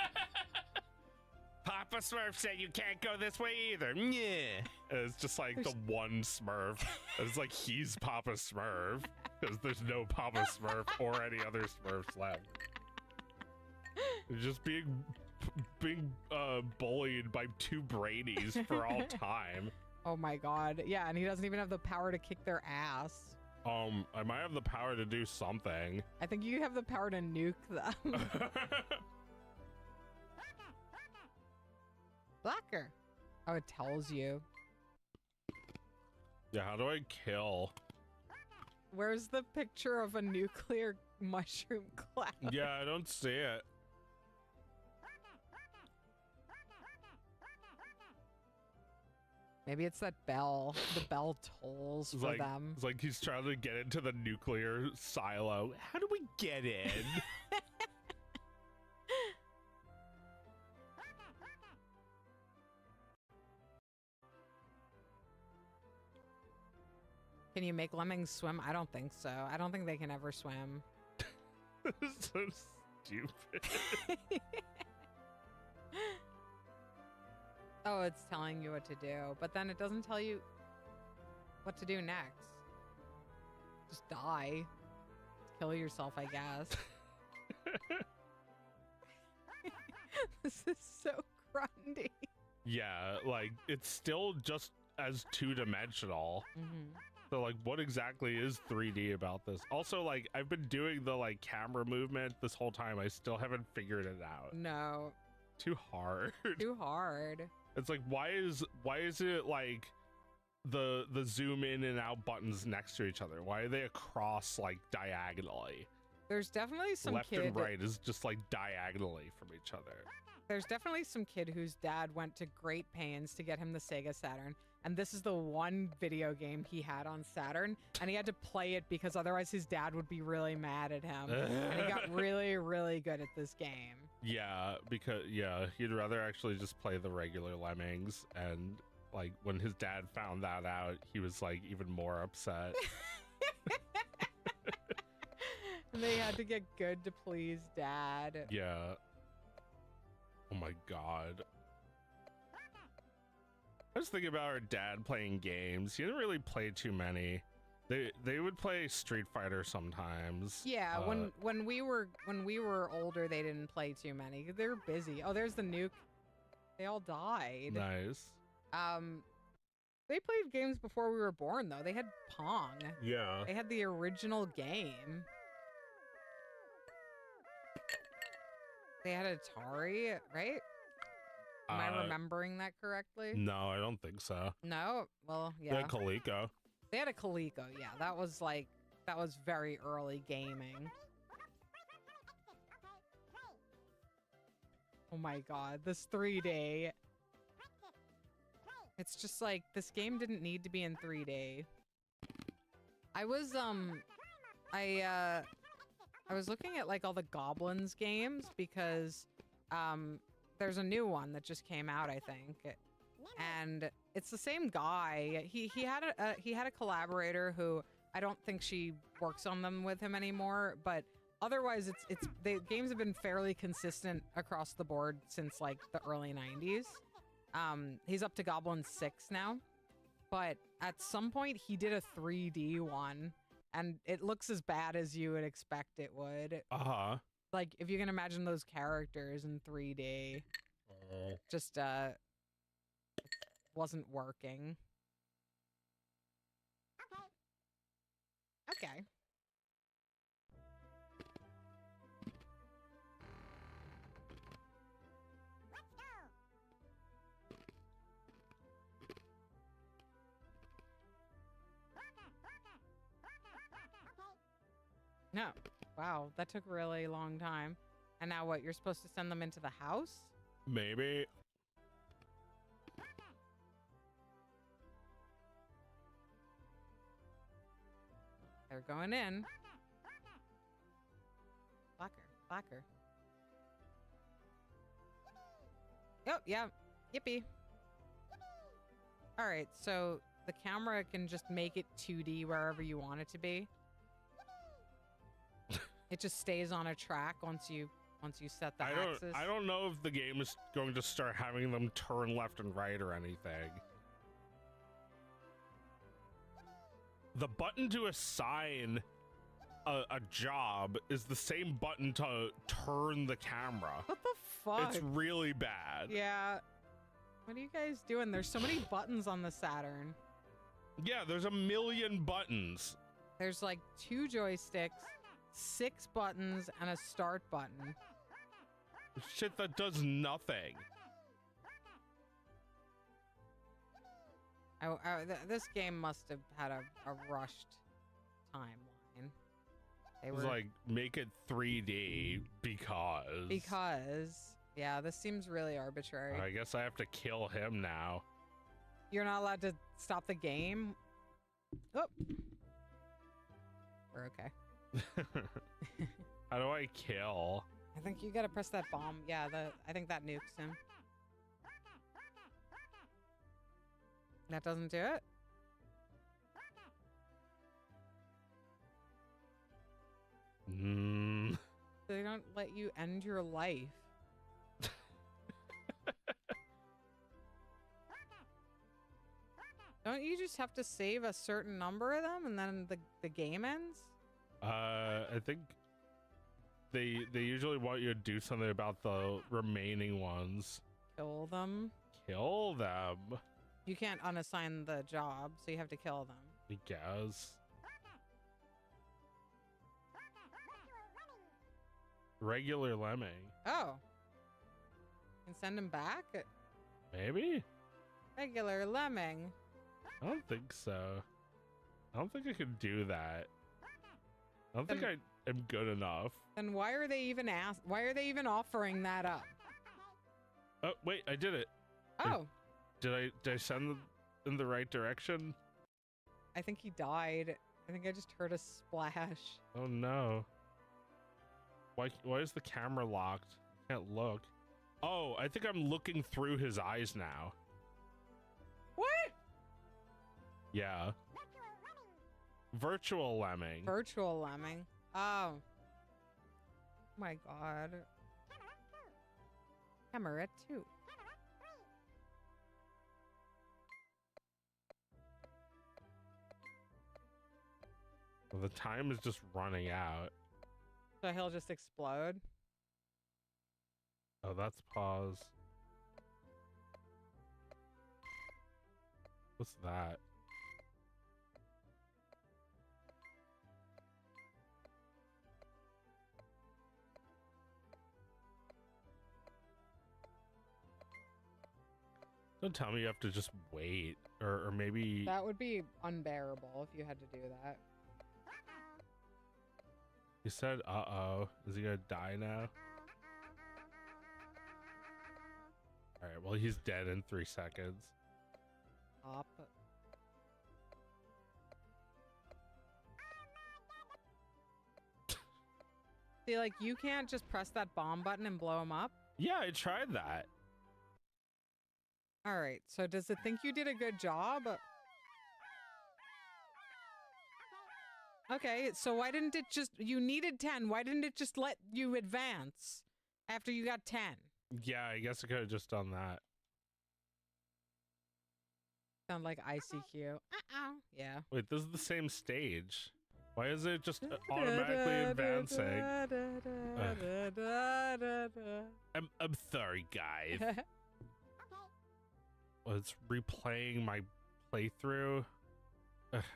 Papa Smurf said you can't go this way either. Yeah. It's just like the one Smurf. It's like he's Papa Smurf because there's no Papa Smurf or any other Smurfs left. It's just being bullied by two brainies for all time.
Oh my god. Yeah, and he doesn't even have the power to kick their ass.
I might have the power to do something.
I think you have the power to nuke them. Blocker. Oh, it tells you.
Yeah, how do I kill?
Where's the picture of a nuclear mushroom cloud?
Yeah, I don't see it.
Maybe it's that bell. The bell tolls for them.
It's like he's trying to get into the nuclear silo. How do we get in?
Can you make lemmings swim? I don't think so. I don't think they can ever swim.
This is so stupid.
Oh, it's telling you what to do, but then it doesn't tell you what to do next. Just die. Kill yourself, I guess. This is so grunty.
Yeah, like, it's still just as two-dimensional.
Mm-hmm.
So, like, what exactly is 3D about this? Also, like, I've been doing the, like, camera movement this whole time. I still haven't figured it out.
No.
Too hard.
Too hard.
It's like, why is it, like, the zoom in and out buttons next to each other? Why are they across, like, diagonally?
There's definitely some
Left
kid...
and right is just, like, diagonally from each other.
There's definitely some kid whose dad went to great pains to get him the Sega Saturn. And this is the one video game he had on Saturn. And he had to play it because otherwise his dad would be really mad at him. And he got really, really good at this game.
Yeah, because, yeah, he'd rather actually just play the regular Lemmings. And, like, when his dad found that out, he was, like, even more upset.
And they had to get good to please dad.
Yeah. Oh my god. I was thinking about our dad playing games. He didn't really play too many. They would play Street Fighter sometimes.
Yeah, when we were older, they didn't play too many. They're busy. Oh, there's the nuke. They all died.
Nice.
They played games before we were born, though. They had Pong.
Yeah.
They had the original game. They had Atari, right? Am I remembering that correctly?
No, I don't think so.
No? Well, yeah.
They had Coleco.
They had a Coleco, yeah. That was very early gaming. Oh my god, this 3D. It's just like, this game didn't need to be in 3D. I was looking at like all the Goblins games because there's a new one that just came out, I think. and it's the same guy. He had a collaborator who I don't think she works on them with him anymore, but otherwise the games have been fairly consistent across the board since like the early 90s. He's up to Goblin 6 now, but at some point he did a 3D one, and it looks as bad as you would expect it would.
Uh-huh.
Like, if you can imagine those characters in 3D, just wasn't working. Okay. No. Wow, that took a really long time. And now what? You're supposed to send them into the house?
Maybe.
They're going in. Blacker. Oh, yeah. Yippee. All right, so the camera can just make it 2D wherever you want it to be. It just stays on a track once you set the axis.
I don't know if the game is going to start having them turn left and right or anything. The button to assign a job is the same button to turn the camera.
What the fuck?
It's really bad.
Yeah. What are you guys doing? There's so many buttons on the Saturn.
Yeah, there's a million buttons.
There's like 2 joysticks, 6 buttons, and a start button.
Shit that does nothing.
This game must have had a rushed timeline.
It was like, make it 3D because...
Yeah, this seems really arbitrary.
I guess I have to kill him now.
You're not allowed to stop the game? Oh. We're okay.
How do I kill?
I think you gotta press that bomb. Yeah, I think that nukes him. That doesn't do it? They don't let you end your life. Don't you just have to save a certain number of them and then the game ends?
I think they usually want you to do something about the remaining ones.
Kill them?
Kill them?
You can't unassign the job, so you have to kill them.
I guess. Regular lemming.
Oh. Can send him back?
Maybe?
Regular lemming.
I don't think so. I don't think I could do that. I don't think I am good enough.
Then why are they even offering that up?
Oh, wait, I did it.
Oh.
Did I send them in the right direction?
I think he died. I think I just heard a splash.
Oh no. Why is the camera locked? I can't look. Oh, I think I'm looking through his eyes now.
What?
Yeah. Virtual lemming.
Virtual lemming. Oh. My god. Camera 2.
Well, the time is just running out.
So he'll just explode?
Oh, that's pause. What's that? Don't tell me you have to just wait, or maybe...
That would be unbearable if you had to do that.
He said, uh-oh. Is he gonna die now? Alright, well, he's dead in 3 seconds.
Up. See, like, you can't just press that bomb button and blow him up?
Yeah, I tried that.
All right. So does it think you did a good job? Okay. So why didn't it just, you needed 10. Why didn't it just let you advance after you got 10?
Yeah, I guess I could have just done that.
Sound like ICQ. Yeah.
Wait, this is the same stage. Why is it just automatically advancing? I'm sorry, guys. Well, it's replaying my playthrough.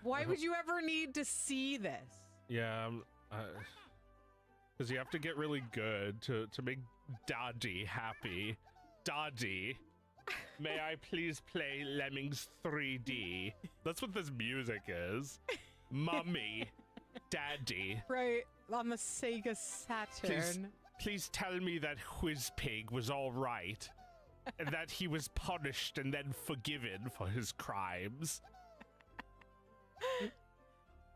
Why would you ever need to see this?
Yeah, because you have to get really good to make Daddy happy. Daddy, may I please play Lemmings 3D? That's what this music is. Mummy, Daddy.
Right, on the Sega Saturn.
Please tell me that Whizpig was all right, and that he was punished and then forgiven for his crimes.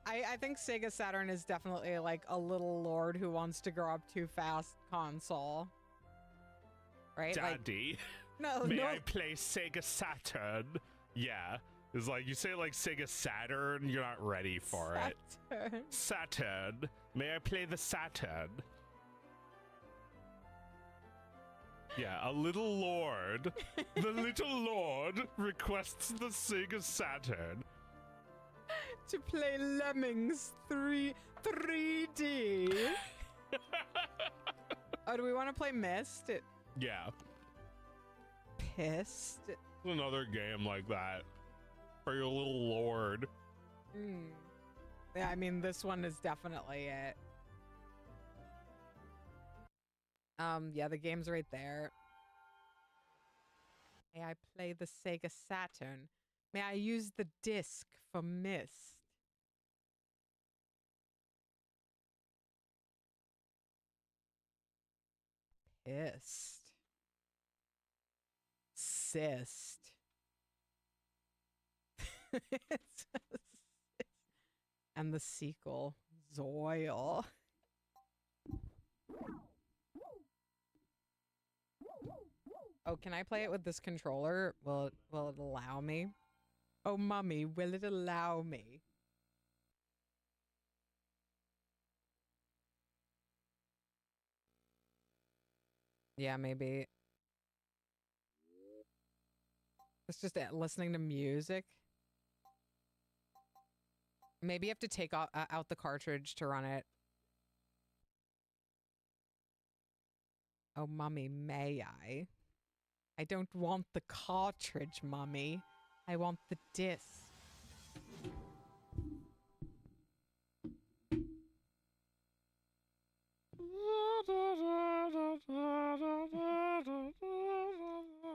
I think Sega Saturn is definitely like a little lord who wants to grow up too fast console. Right?
Daddy,
like,
may I play Sega Saturn? Yeah. It's like, you say like Sega Saturn, you're not ready for it. Saturn. May I play the Saturn? Yeah, a little lord. The little lord requests the Sega Saturn.
To play Lemmings 3D. Oh, do we want to play Myst?
Yeah.
Pissed.
Another game like that. For your little lord.
Yeah, I mean, this one is definitely it. Yeah, the game's right there. May I play the Sega Saturn? May I use the disc for Myst? Pissed. Cyst. And the sequel, Zoil. Oh, can I play it with this controller? Will it allow me? Oh, mummy, will it allow me? Yeah, maybe. It's just listening to music. Maybe you have to take out the cartridge to run it. Oh, mummy, may I? I don't want the cartridge, mummy. I want the disc.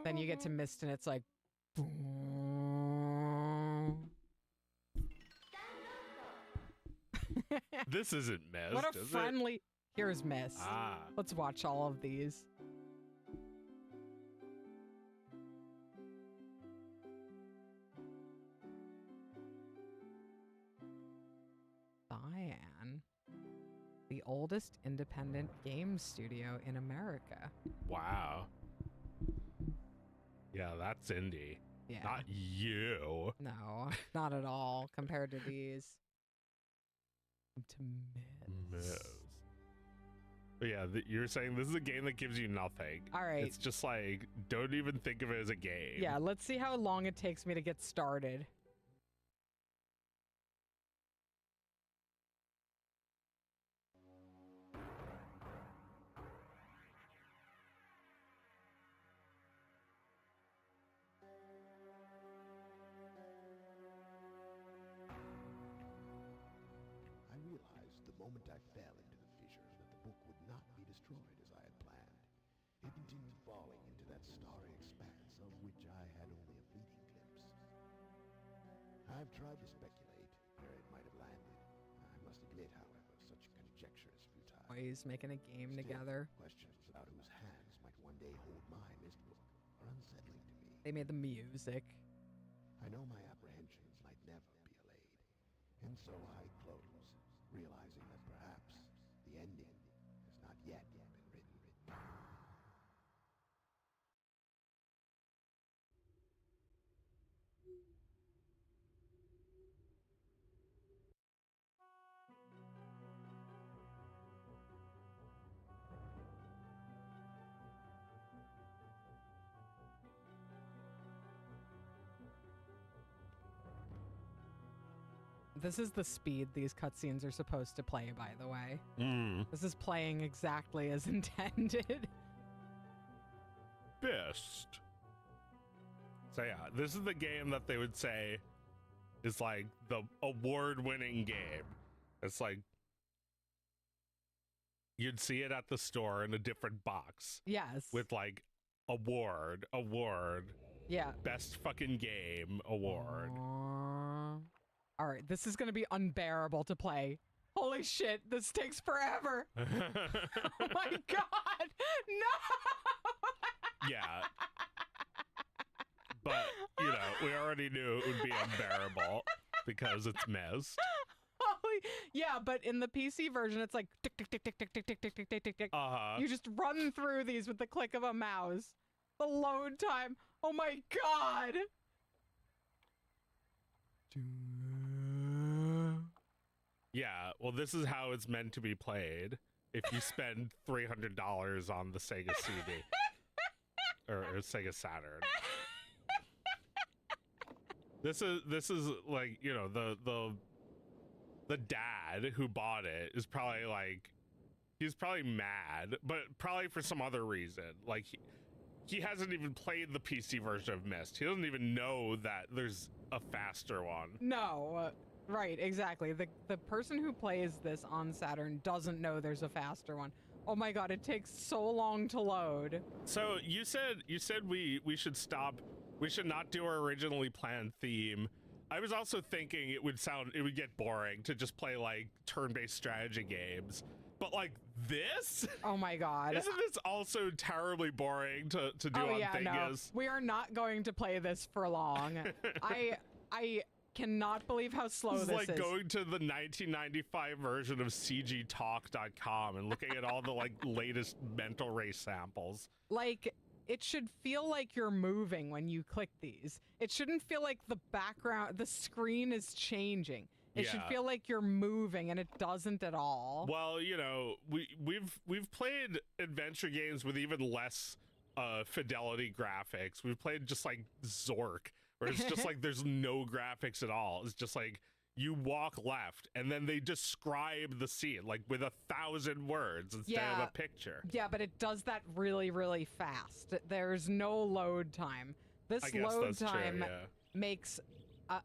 Then you get to Myst and it's like...
This isn't Myst,
What a
is
friendly... Here's Myst.
Ah.
Let's watch all of these. Cyan. The oldest independent game studio in America.
Wow. Yeah, that's indie.
Yeah.
Not you.
No, not at all compared to these. To Myst.
But yeah, you're saying this is a game that gives you nothing.
All right.
It's just like, don't even think of it as a game.
Yeah, let's see how long it takes me to get started.
I realized the moment I fell into the fissure that the book would not be destroyed as I had planned. It continued falling into that starry expanse of which I had only a fleeting glimpse. I've tried to speculate where it might have landed. I must admit, however, such conjecture is futile.
Boys making a game
Still,
together.
questions about whose hands might one day hold my Myst book are unsettling to me.
They made the music.
I know my apprehensions might never be allayed, and so I close, realizing that perhaps the ending has not yet been written.
this is the speed these cutscenes are supposed to play, by the way. This is playing exactly as intended.
Best. So yeah, this is the game that they would say is like the award-winning game. It's like you'd see it at the store in a different box
Yes.
with like award,
yeah.
best fucking game award.
All right, this is going to be unbearable to play. Holy shit, this takes forever. Oh my god. No.
Yeah. But, you know, we already knew it would be unbearable because it's missed.
Yeah, but in the PC version, it's like tick, tick, tick, tick, tick, tick, tick, tick, tick, tick, tick, tick. You just run through these with the click of a mouse. The load time. Oh my god.
Yeah, well, this is how it's meant to be played if you spend $300 on the Sega CD. or Sega Saturn. This is like, you know, the dad who bought it is probably like, he's probably mad, but probably for some other reason. Like he hasn't even played the PC version of Myst. He doesn't even know that there's a faster one.
No, right, exactly. The person who plays this on Saturn doesn't know there's a faster one. Oh my god, it takes so long to load.
So you said we should stop. We should not do our originally planned theme. I was also thinking it would get boring to just play like turn-based strategy games. But like this?
Oh my god.
Isn't this also terribly boring to do on Thingus?
No. We are not going to play this for long. I cannot believe how slow this is.
It's like going to the 1995 version of cgtalk.com and looking at all the like latest mental race samples.
Like, it should feel like you're moving when you click these. It shouldn't feel like the screen is changing. It should feel like you're moving, and it doesn't at all.
Well, you know, we've played adventure games with even less fidelity graphics. We've played just like Zork, where it's just like there's no graphics at all. It's just like you walk left, and then they describe the scene like with 1,000 words instead of a picture.
Yeah, but it does that really, really fast. There's no load time. This load time makes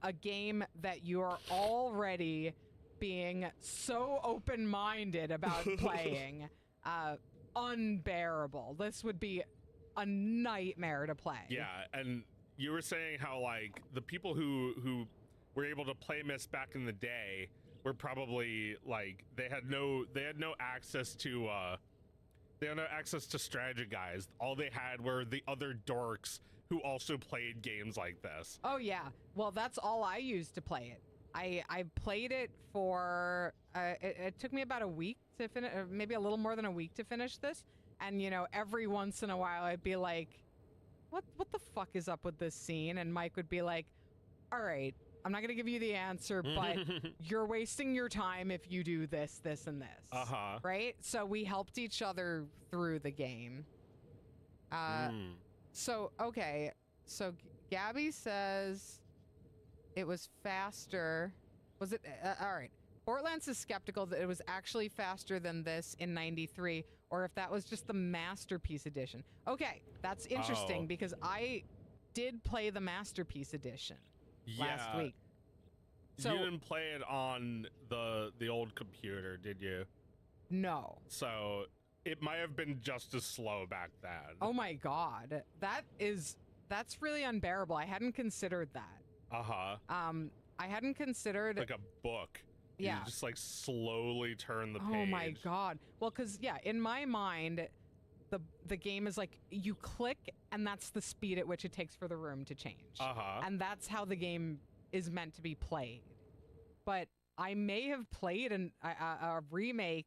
a game that you're already being so open-minded about playing unbearable. This would be a nightmare to play.
Yeah, and you were saying how like the people who were able to play Myst back in the day were probably like they had no access to strategy guides. All they had were the other dorks who also played games like this.
Oh yeah, well that's all I used to play it. I played it for it took me about a week to finish, maybe a little more than a week to finish this. And you know, every once in a while I'd be like, what the fuck is up with this scene? And Mike would be like, all right, I'm not gonna give you the answer, but you're wasting your time if you do this, this, and this. Right? So we helped each other through the game. So, okay. So Gabby says it was faster. Was it? All right. Bortlance is skeptical that it was actually faster than this in 93, or if that was just the Masterpiece Edition. Okay, that's interesting because I did play the Masterpiece Edition last week. So
you didn't play it on the old computer, did you?
No.
So it might have been just as slow back then.
Oh my god. That's really unbearable. I hadn't considered that. I hadn't considered
like a book.
Yeah.
You just like slowly turn the page.
Oh my god. Well, cuz yeah, in my mind the game is like you click and that's the speed at which it takes for the room to change. And that's how the game is meant to be played. But I may have played a remake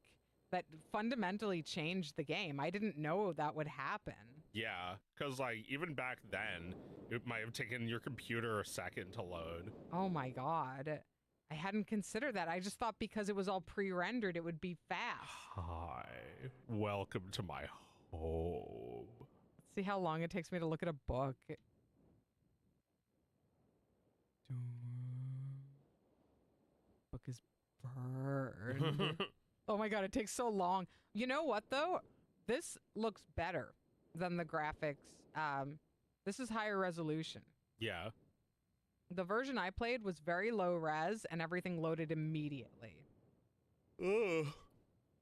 that fundamentally changed the game. I didn't know that would happen.
Yeah, because like even back then, it might have taken your computer a second to load.
Oh my god. I hadn't considered that. I just thought because it was all pre-rendered, it would be fast.
Hi, welcome to my home.
Let's see how long it takes me to look at a book. book is burned. Oh my god, it takes so long. You know what though? This looks better than the graphics. This is higher resolution.
Yeah.
The version I played was very low res and everything loaded immediately.
Ugh.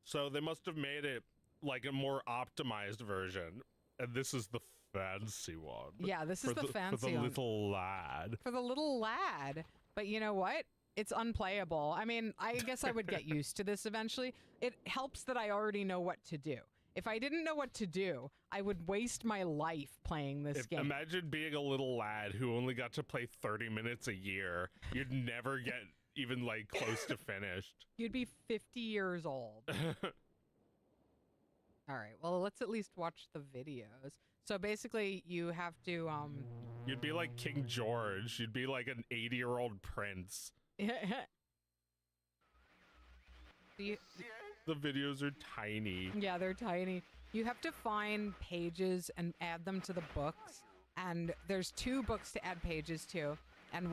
So they must have made it like a more optimized version, and this is the fancy one.
Yeah, this is the fancy
for the
one.
little lad.
For the little lad. But you know what? It's unplayable. I mean, I guess I would get used to this eventually. It helps that I already know what to do. If I didn't know what to do, I would waste my life playing this game.
Imagine being a little lad who only got to play 30 minutes a year. You'd never get even like close to finished.
You'd be 50 years old. All right, well, let's at least watch the videos. So basically, you have to,
You'd be like King George. You'd be like an 80-year-old prince. The videos are tiny.
Yeah, they're tiny. You have to find pages and add them to the books. And there's 2 books to add pages to. And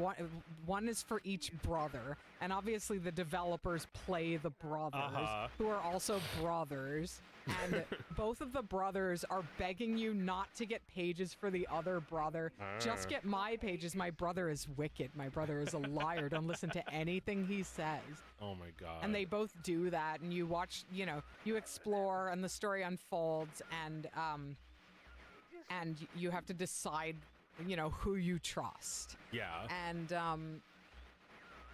one is for each brother. And obviously the developers play the brothers, who are also brothers. And both of the brothers are begging you not to get pages for the other brother. Just get my pages. My brother is wicked. My brother is a liar. Don't listen to anything he says.
Oh my god.
And they both do that. And you watch, you know, you explore and the story unfolds. And you have to decide, you know, who you trust.
Yeah.
And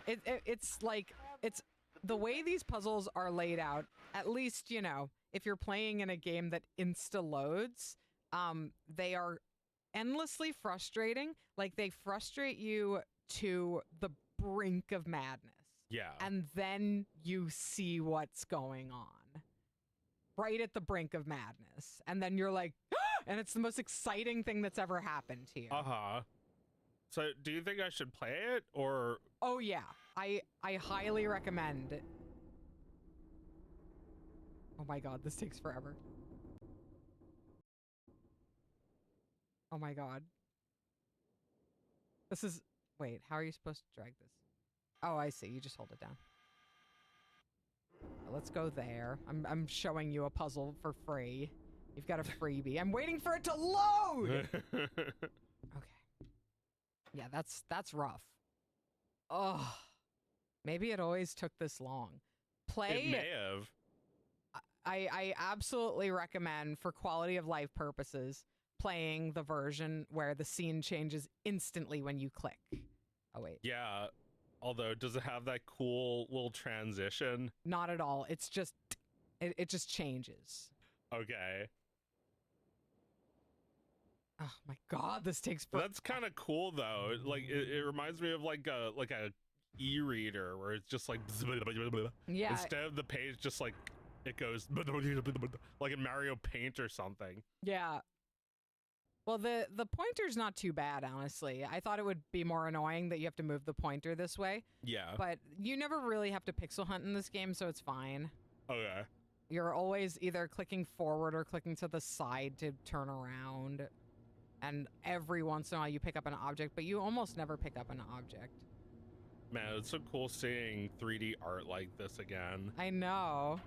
it's like, it's the way these puzzles are laid out, at least, you know, if you're playing in a game that insta-loads, they are endlessly frustrating. Like, they frustrate you to the brink of madness.
Yeah.
And then you see what's going on. Right at the brink of madness. And then you're like, and it's the most exciting thing that's ever happened to you.
So, do you think I should play it, or?
Oh yeah, I highly recommend it. Oh my god, this takes forever. Oh my god. This is, wait, how are you supposed to drag this? Oh, I see, you just hold it down. Let's go there. I'm showing you a puzzle for free. You've got a freebie. I'm waiting for it to load! Okay. Yeah, that's rough. Oh, maybe it always took this long.
It may have.
I absolutely recommend, for quality of life purposes, playing the version where the scene changes instantly when you click. Oh, wait.
Yeah. Although, does it have that cool little transition?
Not at all. It's just, it just changes.
Okay.
Oh my god, this takes forever.
That's kind of cool though. Like it reminds me of like a e-reader where it's just like
yeah.
Instead of the page just like it goes like in Mario Paint or something.
Yeah. Well, the pointer's not too bad, honestly. I thought it would be more annoying that you have to move the pointer this way.
Yeah.
But you never really have to pixel hunt in this game, so it's fine.
Okay.
You're always either clicking forward or clicking to the side to turn around. And every once in a while you pick up an object, but you almost never pick up an object.
Man, it's so cool seeing 3D art like this again.
I know.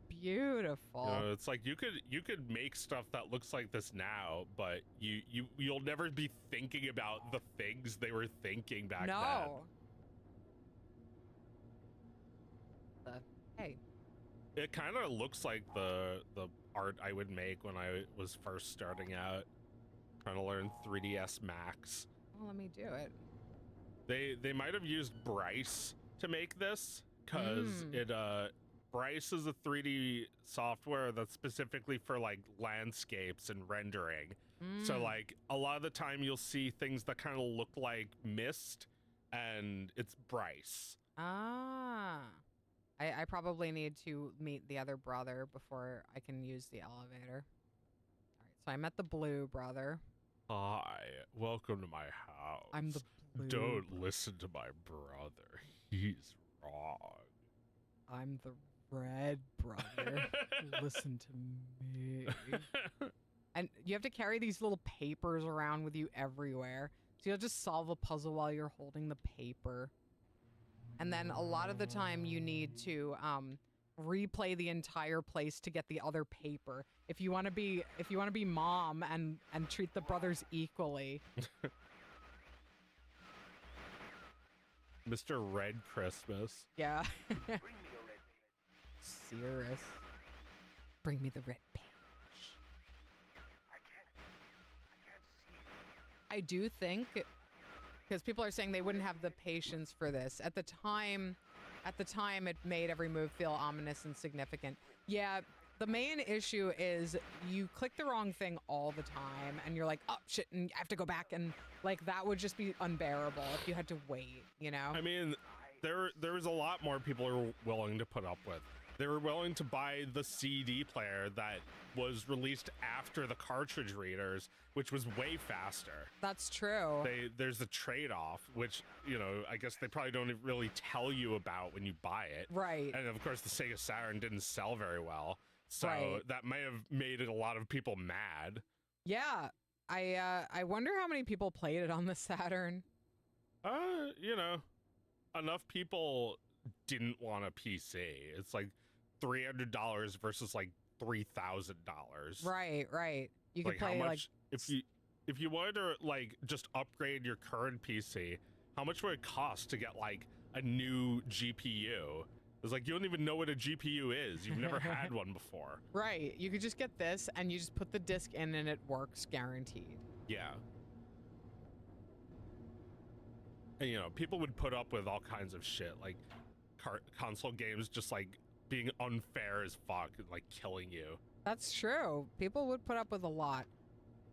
It's beautiful.
You know, it's like you could make stuff that looks like this now, but you'll never be thinking about the things they were thinking back then.
No. Hey.
It kind of looks like the art I would make when I was first starting out. Trying to learn 3ds Max.
Well, let me do it.
They might have used Bryce to make this, because Bryce is a 3D software that's specifically for like landscapes and rendering. So like a lot of the time you'll see things that kind of look like mist, and it's Bryce.
Ah. I probably need to meet the other brother before I can use the elevator. All right, so I met the blue brother.
Hi, welcome to my house.
I'm the blue.
Don't listen to my brother. He's wrong.
I'm the red brother. Listen to me. And you have to carry these little papers around with you everywhere. So you'll just solve a puzzle while you're holding the paper. and then a lot of the time you need to replay the entire place to get the other paper if you want to be mom and treat the brothers equally.
Mr. Red Christmas.
Yeah. Cirrus. Bring me the red page. I do think, because people are saying they wouldn't have the patience for this. At the time, it made every move feel ominous and significant. Yeah, the main issue is you click the wrong thing all the time, and you're like, oh, shit, and I have to go back, and, like, that would just be unbearable if you had to wait, you know?
I mean, there was a lot more people who were willing to put up with. They were willing to buy the CD player that was released after the cartridge readers, which was way faster.
That's true.
There's the trade-off, which, you know, I guess they probably don't really tell you about when you buy it.
Right.
And of course, the Sega Saturn didn't sell very well, so
Right.
that may have made a lot of people mad.
Yeah. I wonder how many people played it on the Saturn.
You know, enough people didn't want a PC. It's like $300 versus like $3,000.
Right. You could
Like
play
how
like
much if you wanted to like just upgrade your current PC, how much would it cost to get like a new GPU? It's like you don't even know what a GPU is. You've never had one before.
right. You could just get this and you just put the disc in and it works guaranteed.
Yeah. And you know, people would put up with all kinds of shit, like console games just like being unfair as fuck, and, like killing you.
That's true. People would put up with a lot.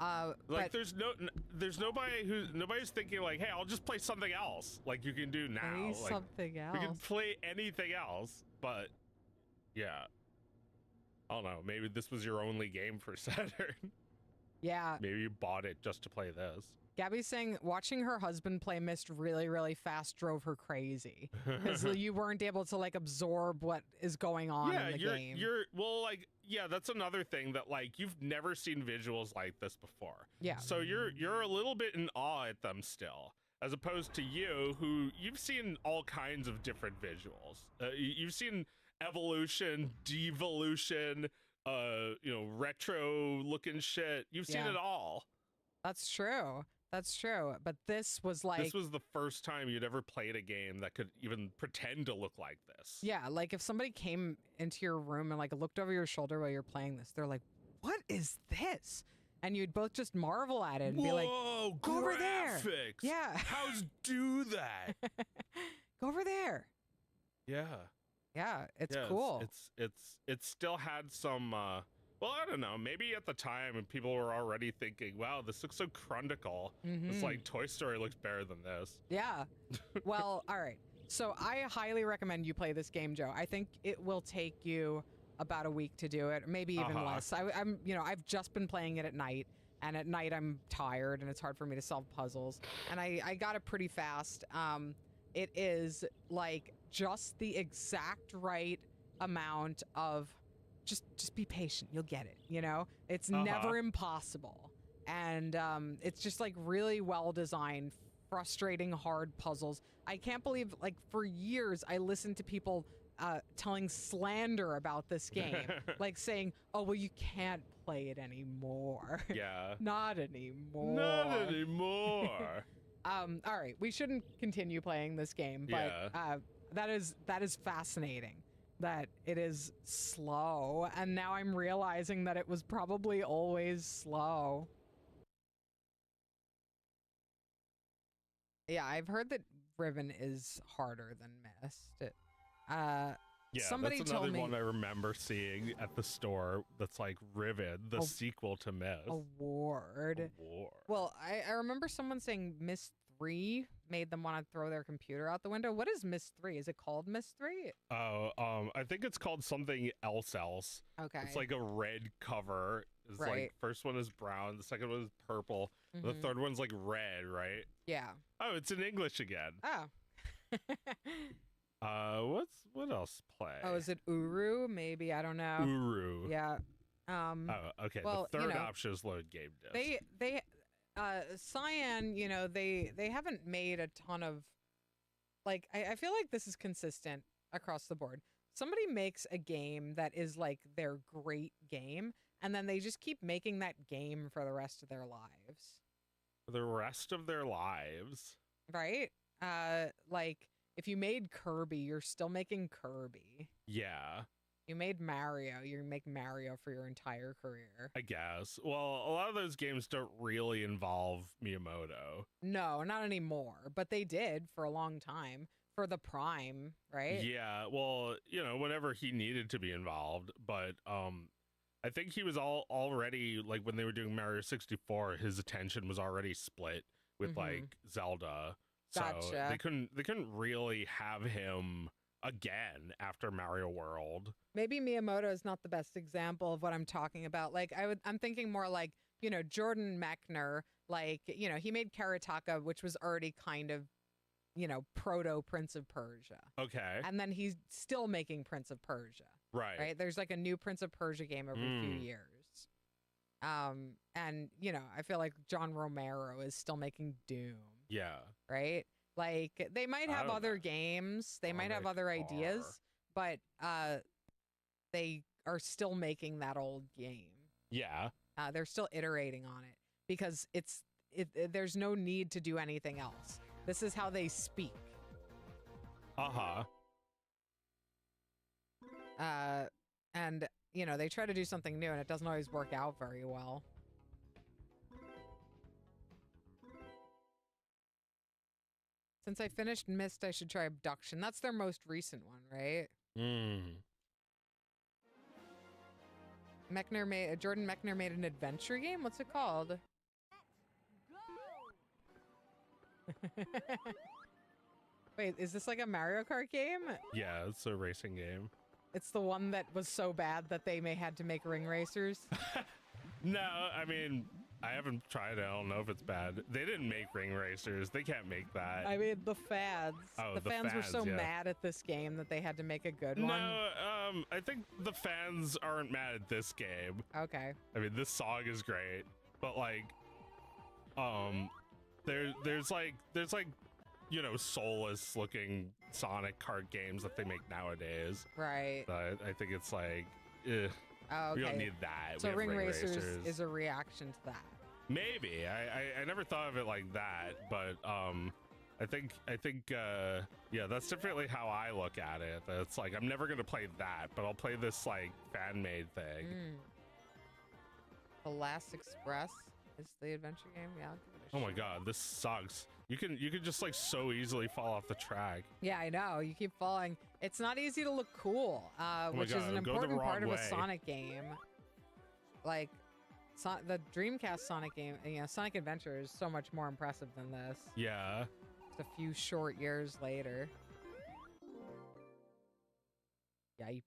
Like
But
there's nobody's thinking like, hey, I'll just play something else, like you can do now.
play
Like,
something else.
you can play anything else, but yeah. I don't know, maybe this was your only game for Saturn.
Yeah.
Maybe you bought it just to play this.
Gabby's saying watching her husband play Myst really, really fast drove her crazy because you weren't able to like absorb what is going on in the game.
Yeah, that's another thing that like you've never seen visuals like this before.
Yeah.
So you're a little bit in awe at them still, as opposed to you, who you've seen all kinds of different visuals. You've seen evolution, devolution, you know, retro looking shit. You've seen
Yeah.
it all.
That's true. That's true. But this was like,
This was the first time you'd ever played a game that could even pretend to look like this.
yeah, like if somebody came into your room and like looked over your shoulder while you're playing this, they're like, what is this? And you'd both just marvel at it and be like,
Whoa,
go over there.
graphics.
Yeah.
How's do that?
go over there.
Yeah.
Yeah, it's
Yeah,
cool.
It still had some well, I don't know, maybe at the time people were already thinking, wow, this looks so crundical. It's like Toy Story looks better than this.
Yeah. Well, all right. So I highly recommend you play this game, Joe. I think it will take you about a week to do it, maybe even less. I'm, you know, I've just been playing it at night, and at night I'm tired and it's hard for me to solve puzzles. And I got it pretty fast. It is like just the exact right amount of just be patient. You'll get it. You know, it's never impossible. And it's just like really well designed, frustrating, hard puzzles. I can't believe, like, for years I listened to people telling slander about this game, like saying, oh, well, you can't play it anymore.
Yeah.
Not anymore.
Not anymore.
All right, we shouldn't continue playing this game, but that is fascinating that it is slow, and now I'm realizing that it was probably always slow. Yeah, I've heard that Riven is harder than Myst.
Yeah,
somebody
that's
told
another
me
one I remember seeing at the store that's like Riven, the sequel to Myst.
Award. Well, I remember someone saying Myst 3 made them want to throw their computer out the window. What is Myst 3? Is it called Myst 3?
Oh, I think it's called something else.
Okay.
It's like a red cover. It's
Right.
like first one is brown, the second one is purple, the third one's like red, right?
Yeah.
Oh, it's in English again.
Oh.
What else play?
Oh, is it Uru? Maybe, I don't know.
Uru.
Yeah.
Oh, okay.
well,
the
you
third
know,
option is load game disc.
Cyan, you know, they haven't made a ton of like I feel like this is consistent across the board. Somebody makes a game that is like their great game, and then they just keep making that game for the rest of their lives.
For the rest of their lives.
Right? Like if you made Kirby, you're still making Kirby.
Yeah.
You made Mario, you make Mario for your entire career.
I guess. Well, a lot of those games don't really involve Miyamoto.
No, not anymore, but they did for a long time for the Prime, right?
Yeah, well, whenever he needed to be involved, but I think he was already like when they were doing Mario 64, his attention was already split with like Zelda. So
Gotcha.
they couldn't really have him again after Mario World.
Maybe Miyamoto is not the best example of what I'm talking about. Like I'm thinking more like, Jordan Mechner, like, he made Karataka, which was already kind of, proto Prince of Persia.
Okay.
And then he's still making Prince of Persia.
Right.
There's like a new Prince of Persia game every few years. And, I feel like John Romero is still making Doom.
Yeah.
Right? Like they might have other games, they might have other ideas, but they are still making that old game.
Yeah.
They're still iterating on it because there's no need to do anything else. This is how they speak. And they try to do something new and it doesn't always work out very well. Since I finished Myst, I should try Abduction. That's their most recent one, right? Jordan Mechner made an adventure game? What's it called? Wait, is this like a Mario Kart game?
Yeah, it's a racing game.
It's the one that was so bad that they had to make ring racers?
No, I mean, I haven't tried it. I don't know if it's bad. They didn't make ring racers. They can't make that.
I mean, the fads.
Oh,
the fans were so
yeah.
mad at this game that they had to make a good one.
No, I think the fans aren't mad at this game.
Okay.
I mean, this song is great, but like, there's like soulless looking Sonic kart games that they make nowadays.
Right.
But I think it's like, we don't need that.
So
we have
ring racers is a reaction to that.
Maybe. I never thought of it like that, but I think yeah, that's definitely how I look at it. It's like I'm never gonna play that, but I'll play this like fan made thing.
The Last Express is the adventure game. Yeah, I'll give it a
Oh my
shot.
god, this sucks. You can just like so easily fall off the track.
Yeah, I know. You keep falling. It's not easy to look cool, which
God,
is an
go the
important part
wrong
of a
way.
Sonic game. Like, the Dreamcast Sonic game, Sonic Adventure is so much more impressive than this.
Yeah.
Just a few short years later. Yipes.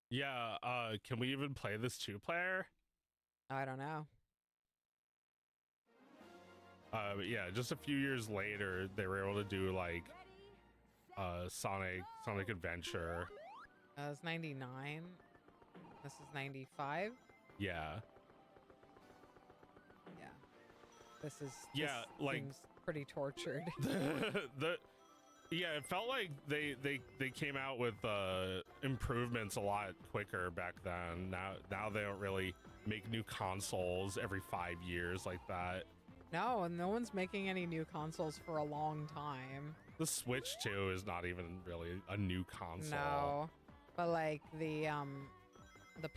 Yeah, can we even play this 2-player?
I don't know.
But yeah, just a few years later, they were able to do like Sonic Adventure.
That was 99. This is 95.
Yeah.
Yeah. This
like
seems pretty tortured.
Yeah, it felt like they came out with improvements a lot quicker back then. Now they don't really make new consoles every 5 years like that.
No, and no one's making any new consoles for a long time.
The Switch 2 is not even really a new console.
No, but like the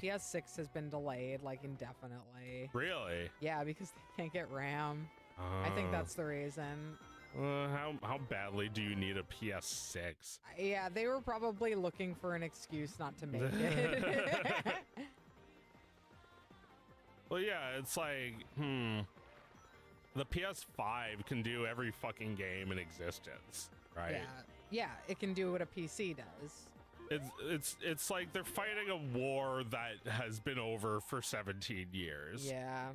PS6 has been delayed like indefinitely.
Really?
Yeah, because they can't get RAM. I think that's the reason.
How badly do you need a PS6?
Yeah, they were probably looking for an excuse not to make it.
Well, yeah, it's like, the PS5 can do every fucking game in existence, right?
Yeah, it can do what a PC does.
It's like they're fighting a war that has been over for 17 years.
Yeah.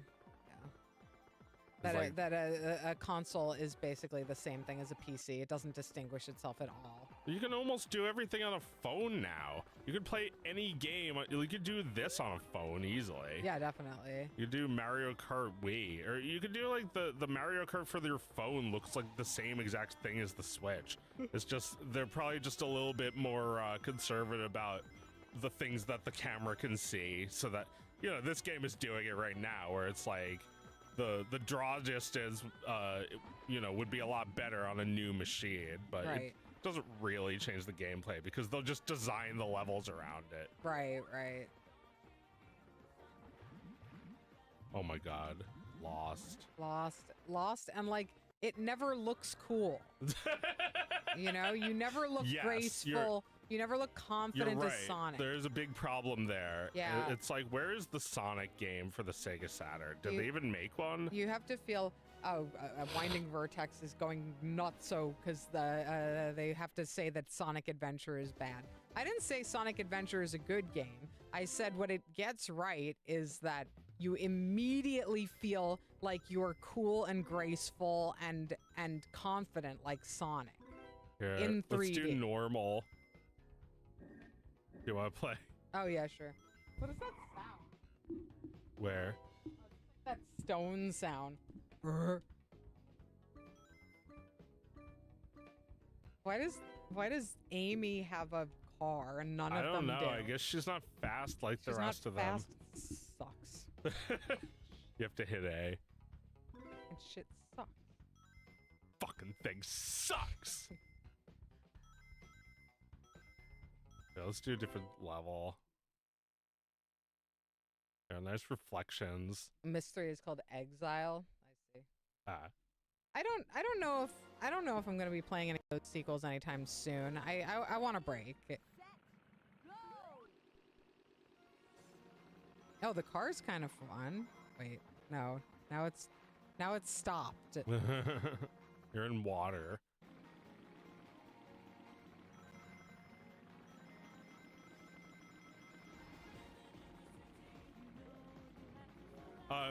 It's
That a console is basically the same thing as a PC. It doesn't distinguish itself at all.
You can almost do everything on a phone now. You could play any game. You could do this on a phone easily.
Yeah, definitely.
You do Mario Kart Wii, or you could do like the Mario Kart for your phone looks like the same exact thing as the Switch. It's just, they're probably just a little bit more conservative about the things that the camera can see, so that, you know, this game is doing it right now where it's like the draw distance, you know, would be a lot better on a new machine, but it doesn't really change the gameplay because they'll just design the levels around it.
Right.
Oh my god.
Lost, and like, it never looks cool. You know, you never look graceful. You never look confident as Sonic.
There's a big problem there.
Yeah.
It's like, where is the Sonic game for the Sega Saturn? Did they even make one?
You have to feel, Winding Vertex is going nuts, so because they have to say that Sonic Adventure is bad. I didn't say Sonic Adventure is a good game. I said what it gets right is that you immediately feel like you're cool and graceful and confident like Sonic.
Yeah,
in 3D.
Let's do normal. You want to play?
Oh yeah, sure. What is that sound?
Where?
That stone sound. Why does Amy have a car and none of them do?
I don't know. I guess she's not fast like the rest of them.
Fast. Sucks.
You have to hit A.
And shit sucks.
Fucking thing sucks. Yeah, let's do a different level. Yeah, nice reflections.
Mystery is called Exile. I see.
Ah.
I don't know if I'm gonna be playing any of those sequels anytime soon. I want a break. Oh, the car's kind of fun. Wait, no. Now it's stopped.
You're in water.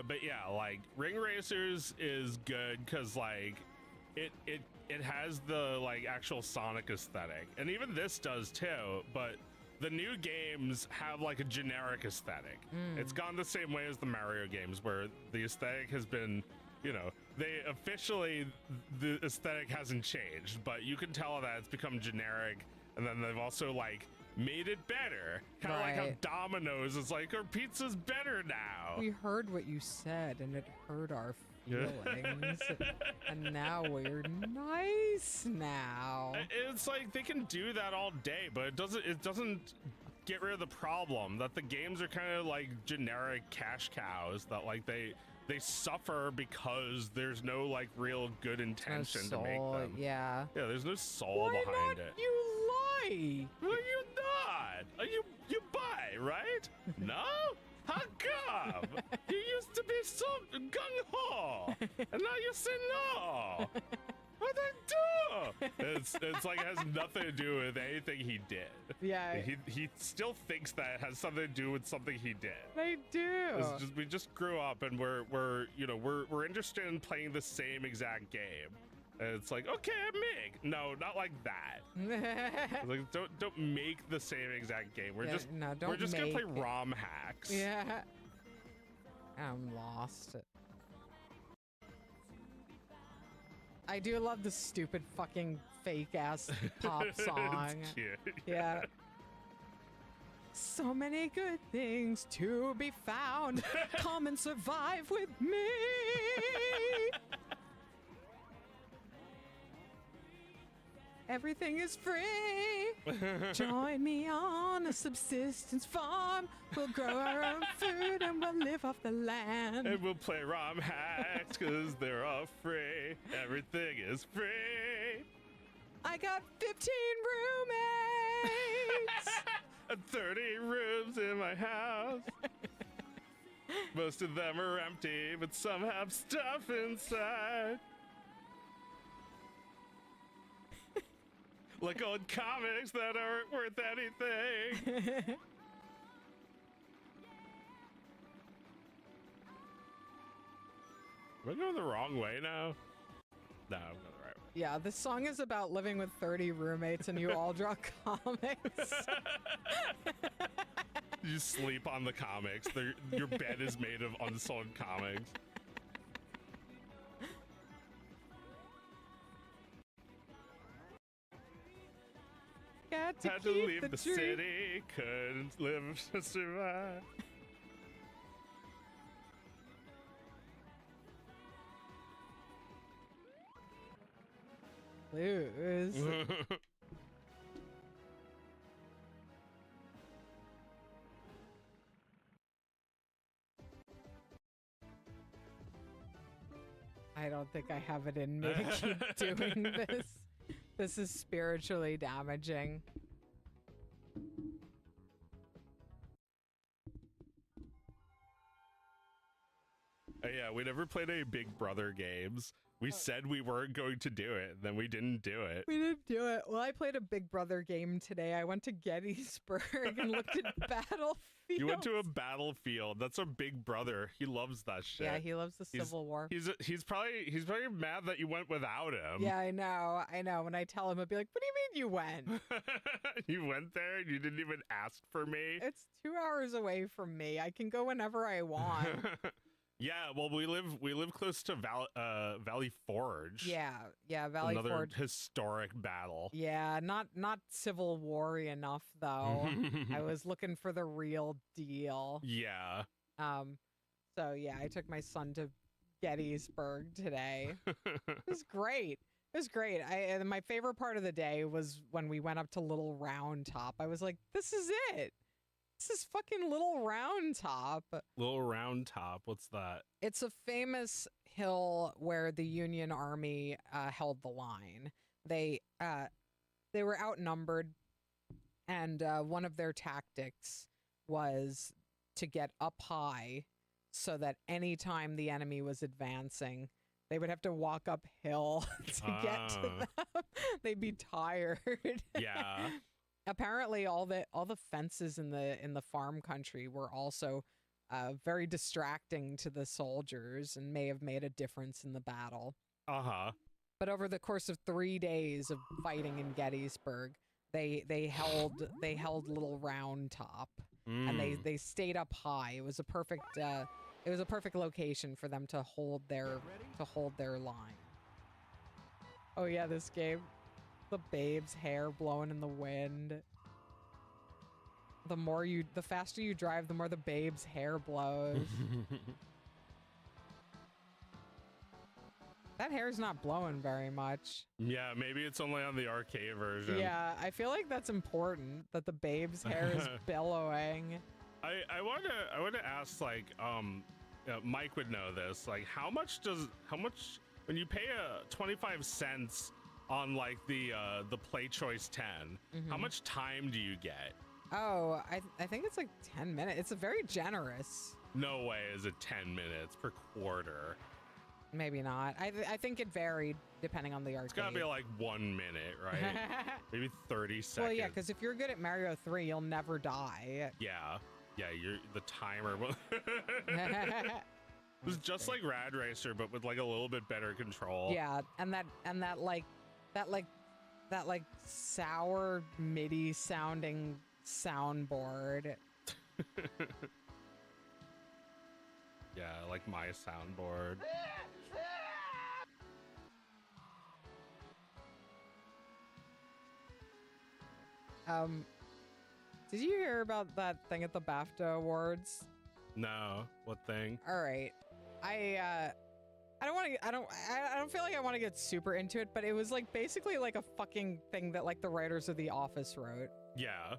But yeah, like Ring Racers is good because like it has the like actual Sonic aesthetic, and even this does too, but the new games have like a generic aesthetic. It's gone the same way as the Mario games, where the aesthetic has been, you know, they officially, the aesthetic hasn't changed, but you can tell that it's become generic, and then they've also like made it better. Kind of like how Domino's is like, our pizza's better now.
We heard what you said, and it hurt our feelings. And now we're nice now.
It's like they can do that all day, but it doesn't get rid of the problem that the games are kind of like generic cash cows that like they suffer because there's no like real good intention to make them.
Yeah,
there's no soul
Why
behind
not
it.
You lie.
Well, you not. You buy, right? No? How come? You used to be so gung-ho, and now you say no. What'd I do? It's like it has nothing to do with anything he did.
Yeah.
He still thinks that it has something to do with something he did.
They do.
It's just, we just grew up and we're interested in playing the same exact game. And it's like, okay, Mig. No, not like that. It's like, don't make the same exact game. We're just gonna play ROM hacks.
Yeah. I'm lost. I do love the stupid fucking fake ass pop song.
It's cute.
Yeah. So many good things to be found. Come and survive with me. Everything is free. Join me on a subsistence farm. We'll grow our own food and we'll live off the land.
And we'll play ROM hacks because they're all free. Everything is free.
I got 15 roommates.
30 rooms in my house. Most of them are empty, but some have stuff inside. Like old comics that aren't worth anything. Am I going the wrong way now? No, I'm going the right way.
Yeah, this song is about living with 30 roommates and you all draw comics.
You sleep on the comics. Your bed is made of unsold comics.
Got to
Had to
keep
leave the
dream.
city, couldn't live to survive.
Lose. I don't think I have it in me to keep doing this. This is spiritually damaging.
Yeah, we never played any Big Brother games. We said we weren't going to do it, then we didn't do it.
We didn't do it. Well, I played a Big Brother game today. I went to Gettysburg and looked at battlefields.
You went to a battlefield. That's a Big Brother. He loves that shit.
Yeah, he loves the Civil War.
He's probably mad that you went without him.
Yeah, I know. When I tell him, I'll be like, "What do you mean you went?
You went there and you didn't even ask for me.
It's 2 hours away from me. I can go whenever I want."
Yeah, well, we live close to Valley Forge.
Yeah, Valley
Another
Forge.
historic battle.
Yeah, not Civil War-y enough though. I was looking for the real deal.
Yeah.
So yeah, I took my son to Gettysburg today. It was great. It was great. And my favorite part of the day was when we went up to Little Round Top. I was like, this is it. This is fucking Little Round Top.
Little Round Top. What's that?
It's a famous hill where the Union Army held the line. They were outnumbered, and one of their tactics was to get up high so that any time the enemy was advancing, they would have to walk uphill to get to them. They'd be tired.
Yeah.
Apparently, all the fences in the farm country were also very distracting to the soldiers and may have made a difference in the battle. But over the course of 3 days of fighting in Gettysburg, they held Little Round Top, and they stayed up high. It was a perfect location for them to hold their line. Oh yeah, this game. The babe's hair blowing in the wind. The faster you drive, the more the babe's hair blows. That hair's not blowing very much.
Yeah, maybe it's only on the arcade version.
Yeah, I feel like that's important that the babe's hair is billowing.
I want to ask, like, Mike would know this. Like, how much when you pay 25 cents on like the Play Choice 10, how much time do you get?
Oh, I think it's like 10 minutes. It's a very generous.
No way is it 10 minutes per quarter.
Maybe not. I think it varied depending on the arcade.
It's gotta be like 1 minute, right? Maybe 30 seconds.
Well, yeah, because if you're good at Mario 3, you'll never die.
Yeah, the timer will. It was just like Rad Racer, but with like a little bit better control.
Yeah, and that sour MIDI sounding soundboard.
Yeah, like my soundboard.
Did you hear about that thing at the BAFTA Awards?
No, what thing?
All right, I don't feel like I want to get super into it, but it was like basically like a fucking thing that like the writers of The Office wrote.
Yeah.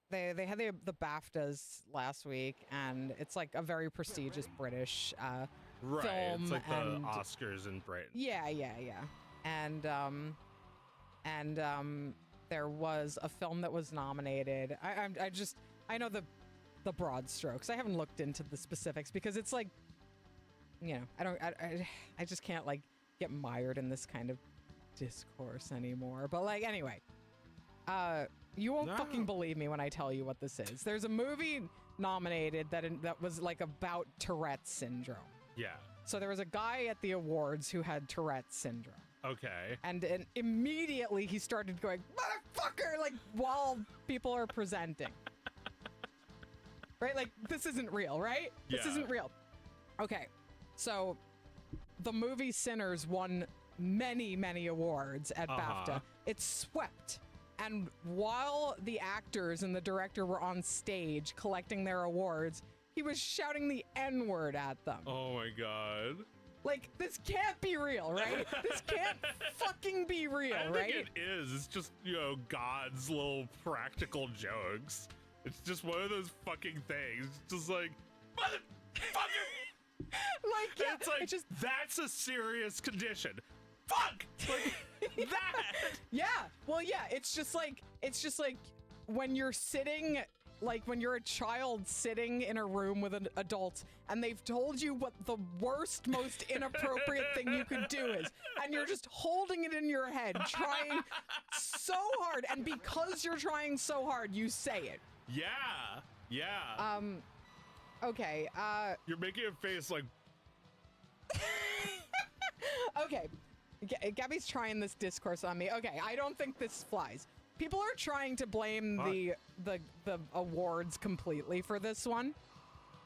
They had the BAFTAs last week, and it's like a very prestigious British
right.
film.
It's like
and
the Oscars in Britain.
Yeah. And there was a film that was nominated. I know the broad strokes. I haven't looked into the specifics because it's like, you know, I just can't like get mired in this kind of discourse anymore. But like, anyway, you won't fucking believe me when I tell you what this is. There's a movie nominated that was like about Tourette's syndrome.
Yeah.
So there was a guy at the awards who had Tourette's syndrome.
Okay.
And immediately he started going, motherfucker, like while people are presenting. Right? Like, this isn't real, right? This
Yeah.
isn't real. Okay. So the movie Sinners won many, many awards at BAFTA. It swept. And while the actors and the director were on stage collecting their awards, he was shouting the N-word at them.
Oh my god.
Like, this can't be real, right? This can't fucking be real,
I
right?
think it is. It's just, God's little practical jokes. It's just one of those fucking things. It's just like, motherfucker!
Like, yeah,
It's like,
it's just,
that's a serious condition. Fuck! Like, that!
yeah. Well, yeah, it's just like when you're sitting, like when you're a child sitting in a room with an adult and they've told you what the worst, most inappropriate thing you could do is, and you're just holding it in your head, trying so hard, and because you're trying so hard, you say it.
Yeah.
Okay,
You're making a face like,
okay. Gabby's trying this discourse on me. Okay, I don't think this flies. People are trying to blame the awards completely for this one.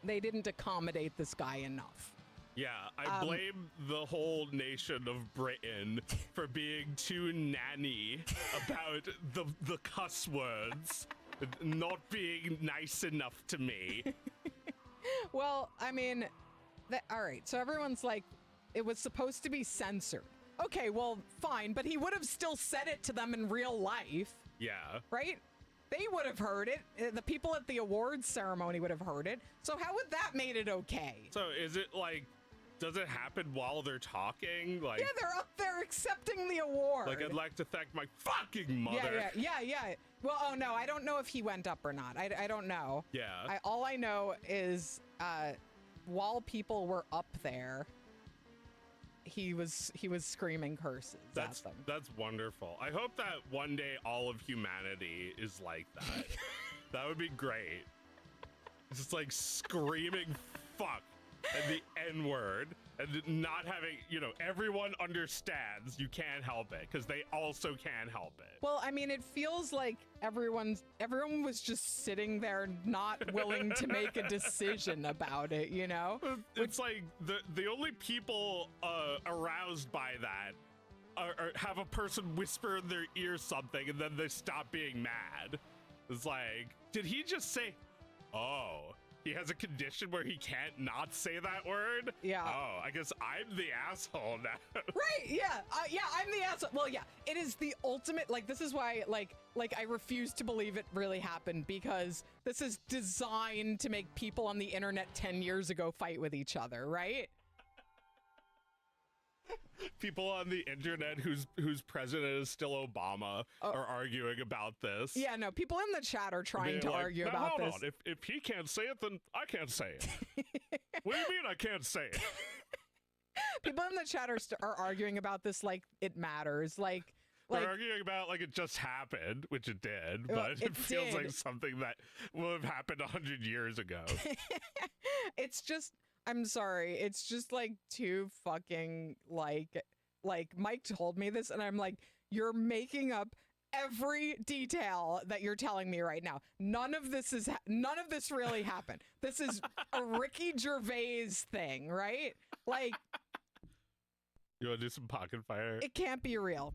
They didn't accommodate this guy enough.
yeah, I blame the whole nation of Britain for being too nanny about the cuss words, not being nice enough to me.
Well, I mean, all right, so everyone's like, it was supposed to be censored. Okay, well, fine, but he would have still said it to them in real life.
Yeah.
Right? They would have heard it. The people at the awards ceremony would have heard it. So how would that made it okay?
So is it like, does it happen while they're talking? Like,
Yeah, they're up there accepting the award.
like, I'd like to thank my fucking mother.
Yeah. Well, oh no, I don't know if he went up or not. I don't know.
Yeah.
All I know is while people were up there, he was screaming curses at them.
That's wonderful. I hope that one day all of humanity is like that. That would be great. Just like screaming fuck and the N-word and not having, everyone understands you can't help it because they also can't help it.
Well, I mean, it feels like everyone was just sitting there not willing to make a decision about it, you know?
It's like the only people aroused by that are have a person whisper in their ear something and then they stop being mad. It's like, did he just say, oh, he has a condition where he can't not say that word?
Yeah.
Oh, I guess I'm the asshole now.
Right, yeah. I'm the asshole. Well, yeah, it is the ultimate, like, this is why, like I refuse to believe it really happened, because this is designed to make people on the internet 10 years ago fight with each other, right?
People on the internet whose president is still Obama are arguing about this.
Yeah, no, people in the chat are trying to argue
"Now,
about
hold
this.
on. If he can't say it, then I can't say it. What do you mean I can't say it?
People in the chat are arguing about this like it matters. Like
They're arguing about like it just happened, which it did, but it feels
did.
like something that will have happened 100 years ago.
It's just, I'm sorry, it's just like too fucking like Mike told me this and I'm like, you're making up every detail that you're telling me right now. None of this really happened. This is a Ricky Gervais thing, right? Like,
You want to do some pocket fire?
it can't be real.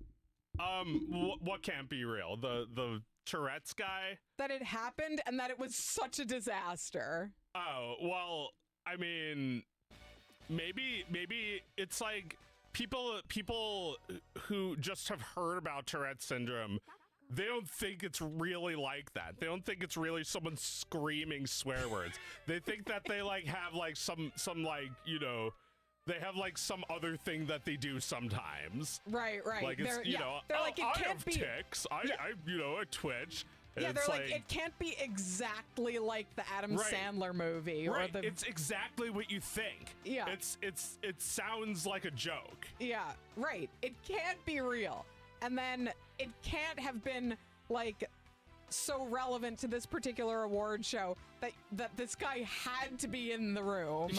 What can't be real? The Tourette's guy?
That it happened and that it was such a disaster.
Oh, well, I mean, maybe it's like people who just have heard about Tourette's syndrome, they don't think it's really like that. They don't think it's really someone screaming swear words. They think that they like have like some like, they have like some other thing that they do sometimes.
Right.
Like it's,
they're like, it
I
can't
have
be
tics. I twitch.
Yeah,
It's
they're like, it can't be exactly like the Adam
Right.
Sandler movie
right.
or the
It's exactly what you think.
Yeah.
It sounds like a joke.
Yeah, right. It can't be real. And then it can't have been like so relevant to this particular award show that this guy had to be in the room.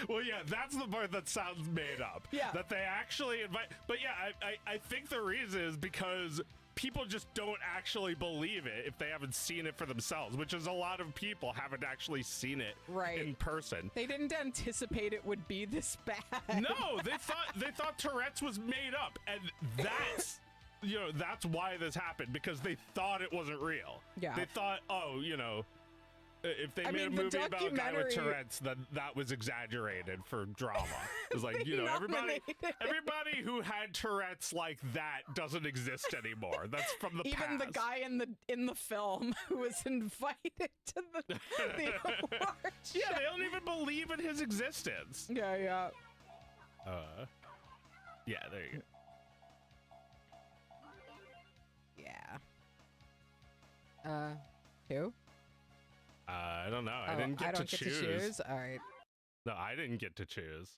Well, yeah, that's the part that sounds made up.
Yeah.
That they actually invite. But yeah, I think the reason is because people just don't actually believe it if they haven't seen it for themselves, which is a lot of people haven't actually seen it
Right.
in person.
They didn't anticipate it would be this bad.
No, they thought Tourette's was made up, and that's that's why this happened, because they thought it wasn't real.
Yeah.
They thought, if they made a
mean, the
movie about a guy with
documentary-
Tourette's, then that was exaggerated for drama. It's like,
They
everybody
nominated it.
who had Tourette's like that doesn't exist anymore. That's from the
Even
past.
the guy in the film who was invited to the award show.
Yeah, they don't even believe in his existence.
Yeah, yeah.
Yeah, there you go.
Yeah. Who?
I don't know. I
Oh,
didn't get,
don't
to,
get
choose.
to choose. All right.
No, I didn't get to choose.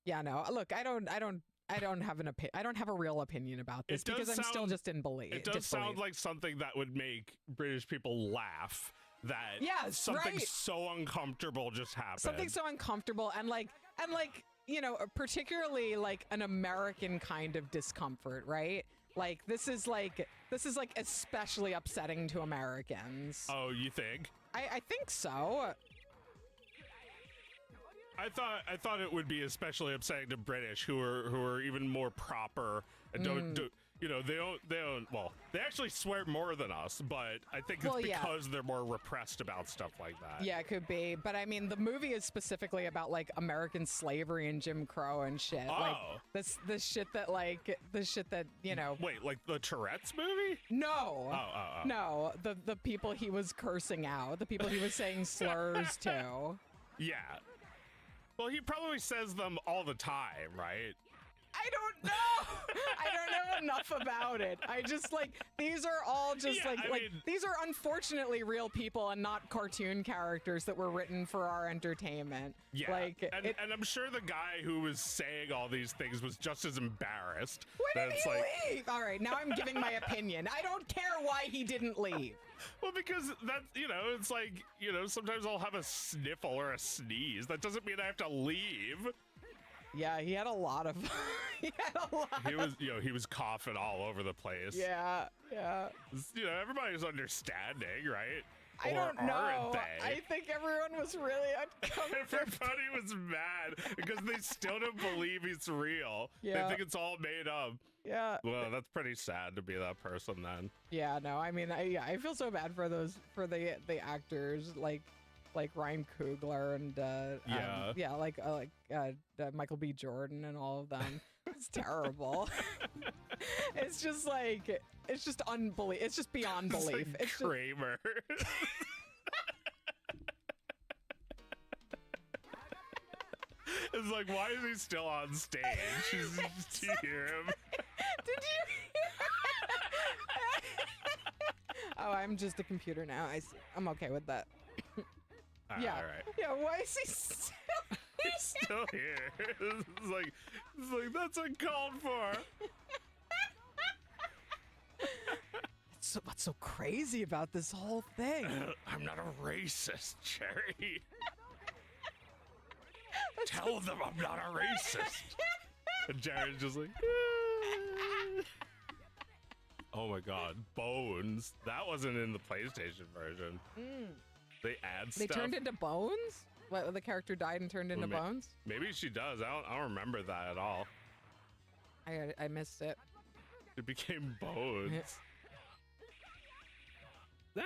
Yeah, no. Look, I don't have an opinion. I don't have a real opinion about this
It does
because I'm still
sound-
just in belief.
It does sound like something that would make British people laugh. That
Yes,
something
right.
so uncomfortable just happened.
something so uncomfortable and particularly like an American kind of discomfort, right? Like this is like especially upsetting to Americans.
Oh, you think?
I think so.
I thought it would be especially upsetting to British who are even more proper and don't do. They actually swear more than us, but I think it's
Well, yeah.
because they're more repressed about stuff like that.
Yeah, it could be. But I mean, the movie is specifically about like American slavery and Jim Crow and shit. Like
Oh.
this shit that Wait,
like the Tourette's movie?
no.
Oh.
No, the people he was cursing out, the people he was saying slurs to.
Yeah. Well, he probably says them all the time, right?
I don't know. I don't know enough about it. I just these are all just
Yeah, I mean-
these are unfortunately real people and not cartoon characters that were written for our entertainment.
Yeah.
Like
and I'm sure the guy who was saying all these things was just as embarrassed.
when
that
did
it's
he leave? All right, now I'm giving my opinion. I don't care why he didn't leave.
Well, because that's, it's like, sometimes I'll have a sniffle or a sneeze. That doesn't mean I have to leave.
Yeah, he had a lot of. He had a lot.
He was coughing all over the place.
Yeah.
Everybody's understanding, right?
I don't know.
Aren't they?
I think everyone was really uncomfortable.
Everybody was mad because they still don't believe he's real.
Yeah.
They think it's all made up.
Yeah.
Well, that's pretty sad to be that person then.
Yeah, no, I mean, I feel so bad for the actors like Ryan Coogler and Michael B. Jordan and all of them. It's terrible. It's just unbelievable. It's just beyond
It's
belief.
like
It's just,
Kramer. It's like, why is he still on stage? Do you hear him?
did you? Oh, I'm just a computer now. I see. I'm okay with that. Yeah.
All right.
Yeah. Why is he still?
He's still here. It's like that's uncalled for.
What's so crazy about this whole thing?
I'm not a racist, Cherry. Tell them I'm not a racist. And Jared's just like, oh my god, Bones. That wasn't in the PlayStation version. They add
They
stuff.
turned into bones? What, the character died and turned into bones?
Maybe she does. I don't remember that at all.
I missed it.
It became Bones. No.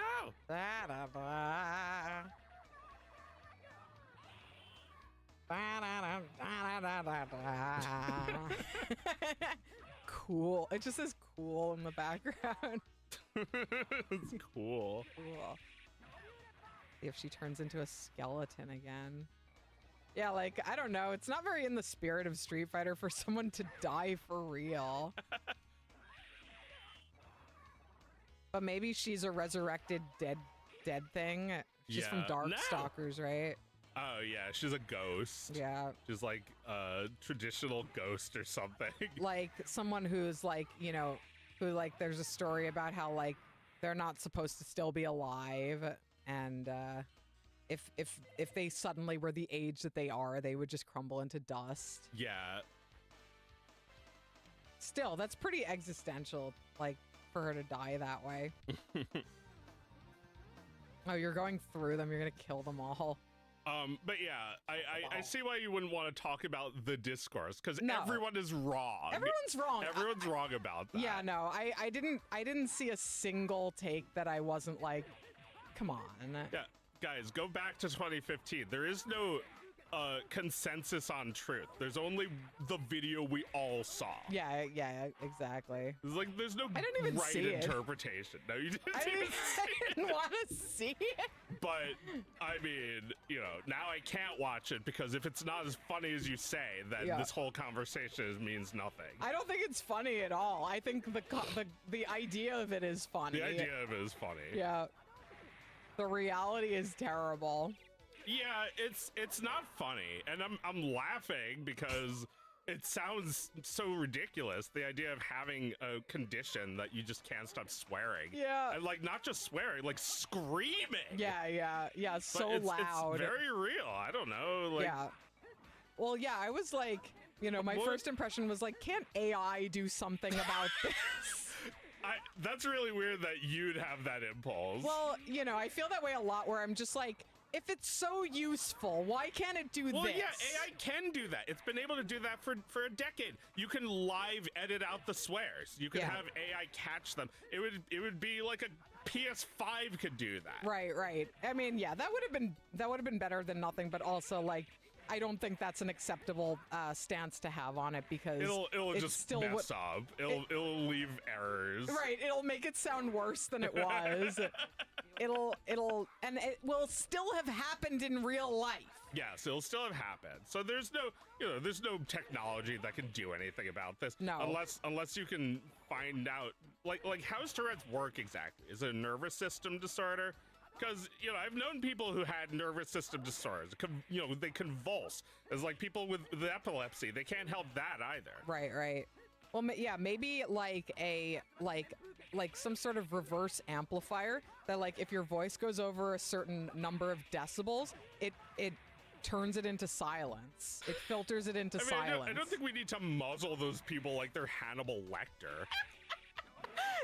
Cool. It just says cool in the background.
It's cool.
Cool. See if she turns into a skeleton again. Yeah, like, I don't know. It's not very in the spirit of Street Fighter for someone to die for real. But maybe she's a resurrected dead thing. She's from
Yeah. No.
Darkstalkers, right?
Oh yeah, she's a ghost.
Yeah.
She's like a traditional ghost or something.
Like someone who's like, who like there's a story about how like they're not supposed to still be alive and if they suddenly were the age that they are, they would just crumble into dust.
Yeah.
Still, that's pretty existential, like, for her to die that way. Oh, you're going through them. You're gonna kill them all.
But yeah, I see why you wouldn't want to talk about the discourse, because
No.
everyone is wrong.
Everyone's wrong.
Everyone's wrong about that.
Yeah, no, I didn't see a single take that I wasn't like, come on.
Yeah, guys, go back to 2015. There is no consensus on truth. There's only the video we all saw.
Yeah, exactly.
It's like there's no
I didn't even
right
see it.
interpretation. No, you didn't.
I didn't want to see it.
But I mean, you know, now I can't watch it because if it's not as funny as you say, then
Yeah.
this whole conversation means nothing.
I don't think it's funny at all. I think the idea of it is funny.
The idea of it is funny.
Yeah. The reality is terrible.
Yeah, it's not funny, and I'm laughing because it sounds so ridiculous. The idea of having a condition that you just can't stop swearing.
Yeah.
And like not just swearing, like screaming.
Yeah.
But
So
it's
loud.
very real. I don't know. Like,
Yeah. Well, yeah, I was like, you know, my
What?
first impression was like, can't AI do something about this?
that's really weird that you'd have that impulse.
Well, you know, I feel that way a lot where I'm just like, if it's so useful, why can't it do
Well,
this?
yeah, AI can do that. It's been able to do that for a decade. You can live edit out the swears. You can
Yeah.
have AI catch them. It would be like a PS5 could do that.
Right. I mean, yeah, that would have been better than nothing, but also like I don't think that's an acceptable stance to have on it because
It'll
it's
just
still
mess up. It'll leave errors.
Right, it'll make it sound worse than it was. And it will still have happened in real life.
Yes, it'll still have happened. So there's no technology that can do anything about this.
No.
Unless you can find out like how's Tourette's work exactly? Is it a nervous system disorder? Because, you know, I've known people who had nervous system disorders. They convulse. It's like people with epilepsy. They can't help that either.
Right. Well, yeah, maybe like some sort of reverse amplifier that like if your voice goes over a certain number of decibels, it turns it into silence. It filters it into silence.
I don't think we need to muzzle those people like they're Hannibal Lecter.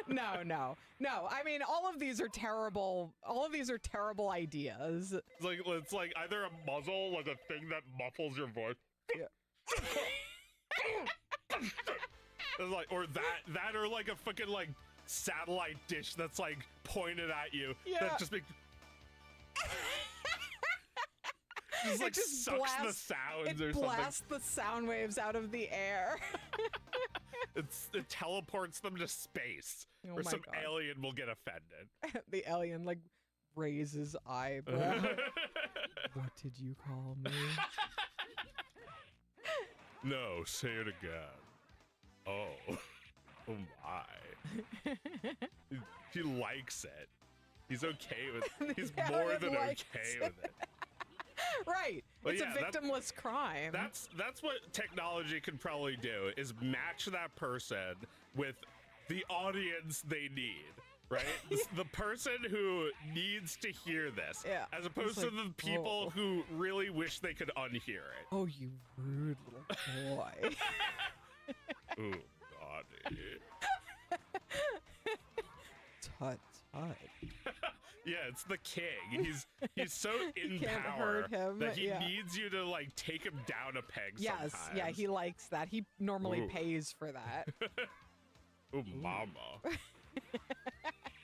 No. I mean, all of these are terrible. All of these are terrible ideas.
It's like either a muzzle, like a thing that muffles your voice.
Yeah.
It's like, or that, or like a fucking like satellite dish that's like pointed at you.
Yeah.
That just makes. Just like
just
sucks
blasts-
the sounds
It
or something.
blasts the sound waves out of the air.
It teleports them to space,
Oh
where
my
some
God.
alien will get offended.
The alien like raises eyebrow. What did you call me?
No, say it again. Oh my. He likes it. He's okay with. He's
The
more
alien
than
likes
okay
it.
with it.
Right.
Well,
It's
yeah,
a victimless crime.
That's what technology can probably do, is match that person with the audience they need, right? The person who needs to hear this,
Yeah.
as opposed
It's
to
like,
the people
oh.
who really wish they could unhear it.
Oh, you rude little boy.
Ooh, naughty.
Tut.
Yeah, it's the king. He's so in
You can't
power
hurt him,
that he
yeah.
needs you to like take him down a peg
Yes,
sometimes.
yeah, he likes that. He normally
Ooh.
pays for that.
Ooh, mama.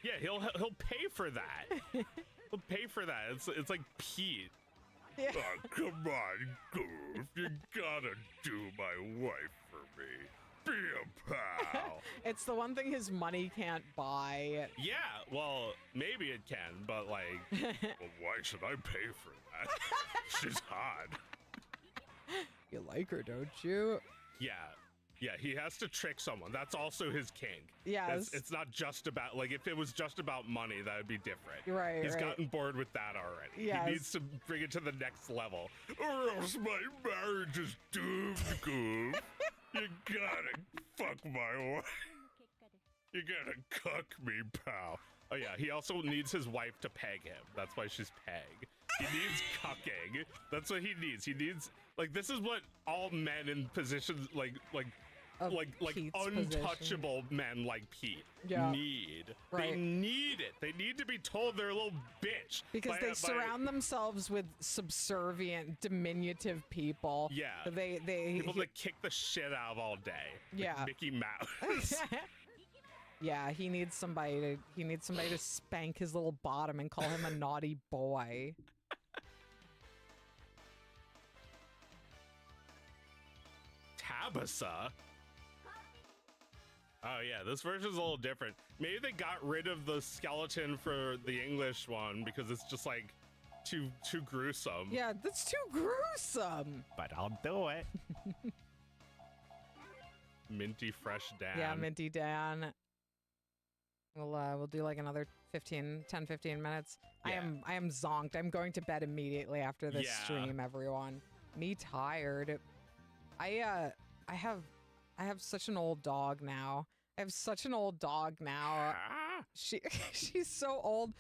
Yeah, he'll pay for that. He'll pay for that. It's like Pete.
Yeah.
Oh, come on, Goof. You gotta do my wife for me. Be a pal.
It's the one thing his money can't buy.
Yeah, well, maybe it can, but like, well, why should I pay for that? She's hot.
You like her, don't you?
Yeah, he has to trick someone. That's also his kink.
Yes.
It's not just about, like, if it was just about money, that would be different.
Right,
He's
right.
gotten bored with that already.
Yes.
He needs to bring it to the next level, or else my marriage is doomed, Goof. You gotta fuck my wife. You gotta cuck me, pal. Oh yeah, he also needs his wife to peg him. That's why she's peg. He needs cucking. That's what he needs. He needs like this is what all men in positions like
Pete's
untouchable men like Pete need.
Right.
They need it. They need to be told they're a little bitch.
Because they surround themselves with subservient, diminutive people.
Yeah. People that kick the shit out of all day.
Yeah.
Like Mickey Mouse.
Yeah, he needs somebody to spank his little bottom and call him a naughty boy.
Tabasa? Oh yeah, this version's a little different. Maybe they got rid of the skeleton for the English one because it's just like too gruesome.
Yeah, that's too gruesome.
But I'll do it. Minty Fresh Dan.
Yeah, Minty Dan. We'll do like another 10, 15 minutes.
Yeah.
I am zonked. I'm going to bed immediately after this
Yeah.
stream, everyone. Me tired. I have such an old dog now. I have such an old dog now. She's so old.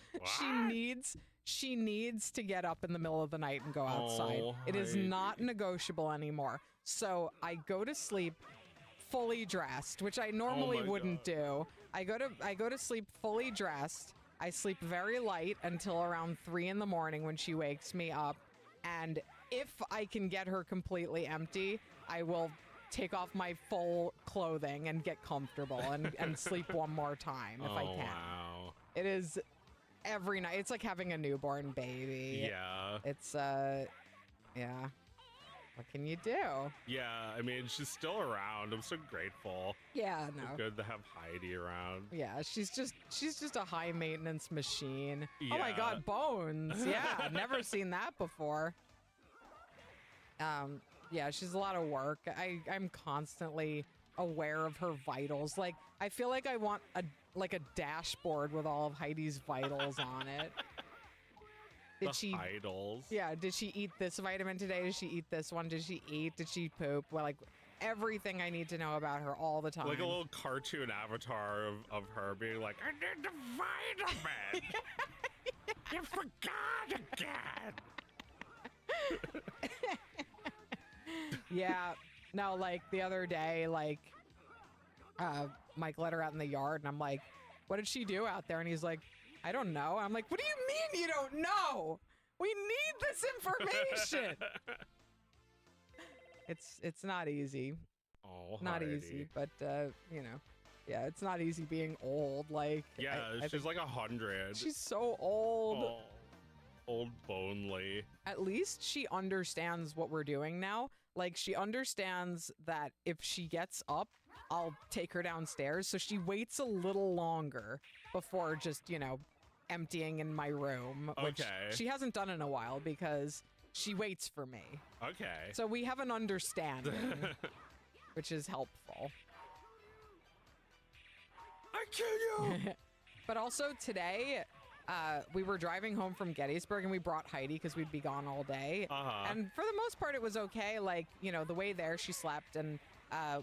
She needs to get up in the middle of the night and go outside.
Oh,
It is
Heidi.
not negotiable anymore. So I go to sleep fully dressed, which I normally
my
wouldn't do. I go to sleep fully dressed. I sleep very light until around 3 in the morning when she wakes me up. And if I can get her completely empty, I will take off my full clothing and get comfortable and sleep one more time if I can.
Wow.
It is every night. It's like having a newborn baby.
Yeah.
It's yeah. What can you do?
Yeah, I mean, she's still around. I'm so grateful.
Yeah, no.
It's good to have Heidi around.
Yeah, she's just a high maintenance machine. Oh my
Yeah.
god, bones. Yeah, never seen that before. Yeah, she's a lot of work. I'm constantly aware of her vitals. Like, I feel like I want a dashboard with all of Heidi's vitals on it.
Vitals.
Yeah, did she eat this vitamin today? Did she eat this one? Did she eat? Did she poop? Well, like everything I need to know about her all the time.
Like a little cartoon avatar of her being like, I need the vitamin. You forgot again.
Yeah. No, like the other day, like Mike let her out in the yard and I'm like, what did she do out there? And he's like, I don't know. I'm like, what do you mean you don't know? We need this information. It's not easy.
Oh,
Not
Heidi.
easy, but you know, yeah, it's not easy being old. Like,
Yeah,
I
she's
think
like 100.
she's so old.
Oh, old bonely.
At least she understands what we're doing now. Like, she understands that if she gets up, I'll take her downstairs. So she waits a little longer before just, you know, emptying in my room, which
Okay.
she hasn't done in a while because she waits for me.
Okay.
So we have an understanding, which is helpful.
I kill you.
But also today, we were driving home from Gettysburg and we brought Heidi because we'd be gone all day.
Uh-huh.
And for the most part, it was okay. Like, you know, the way there, she slept. And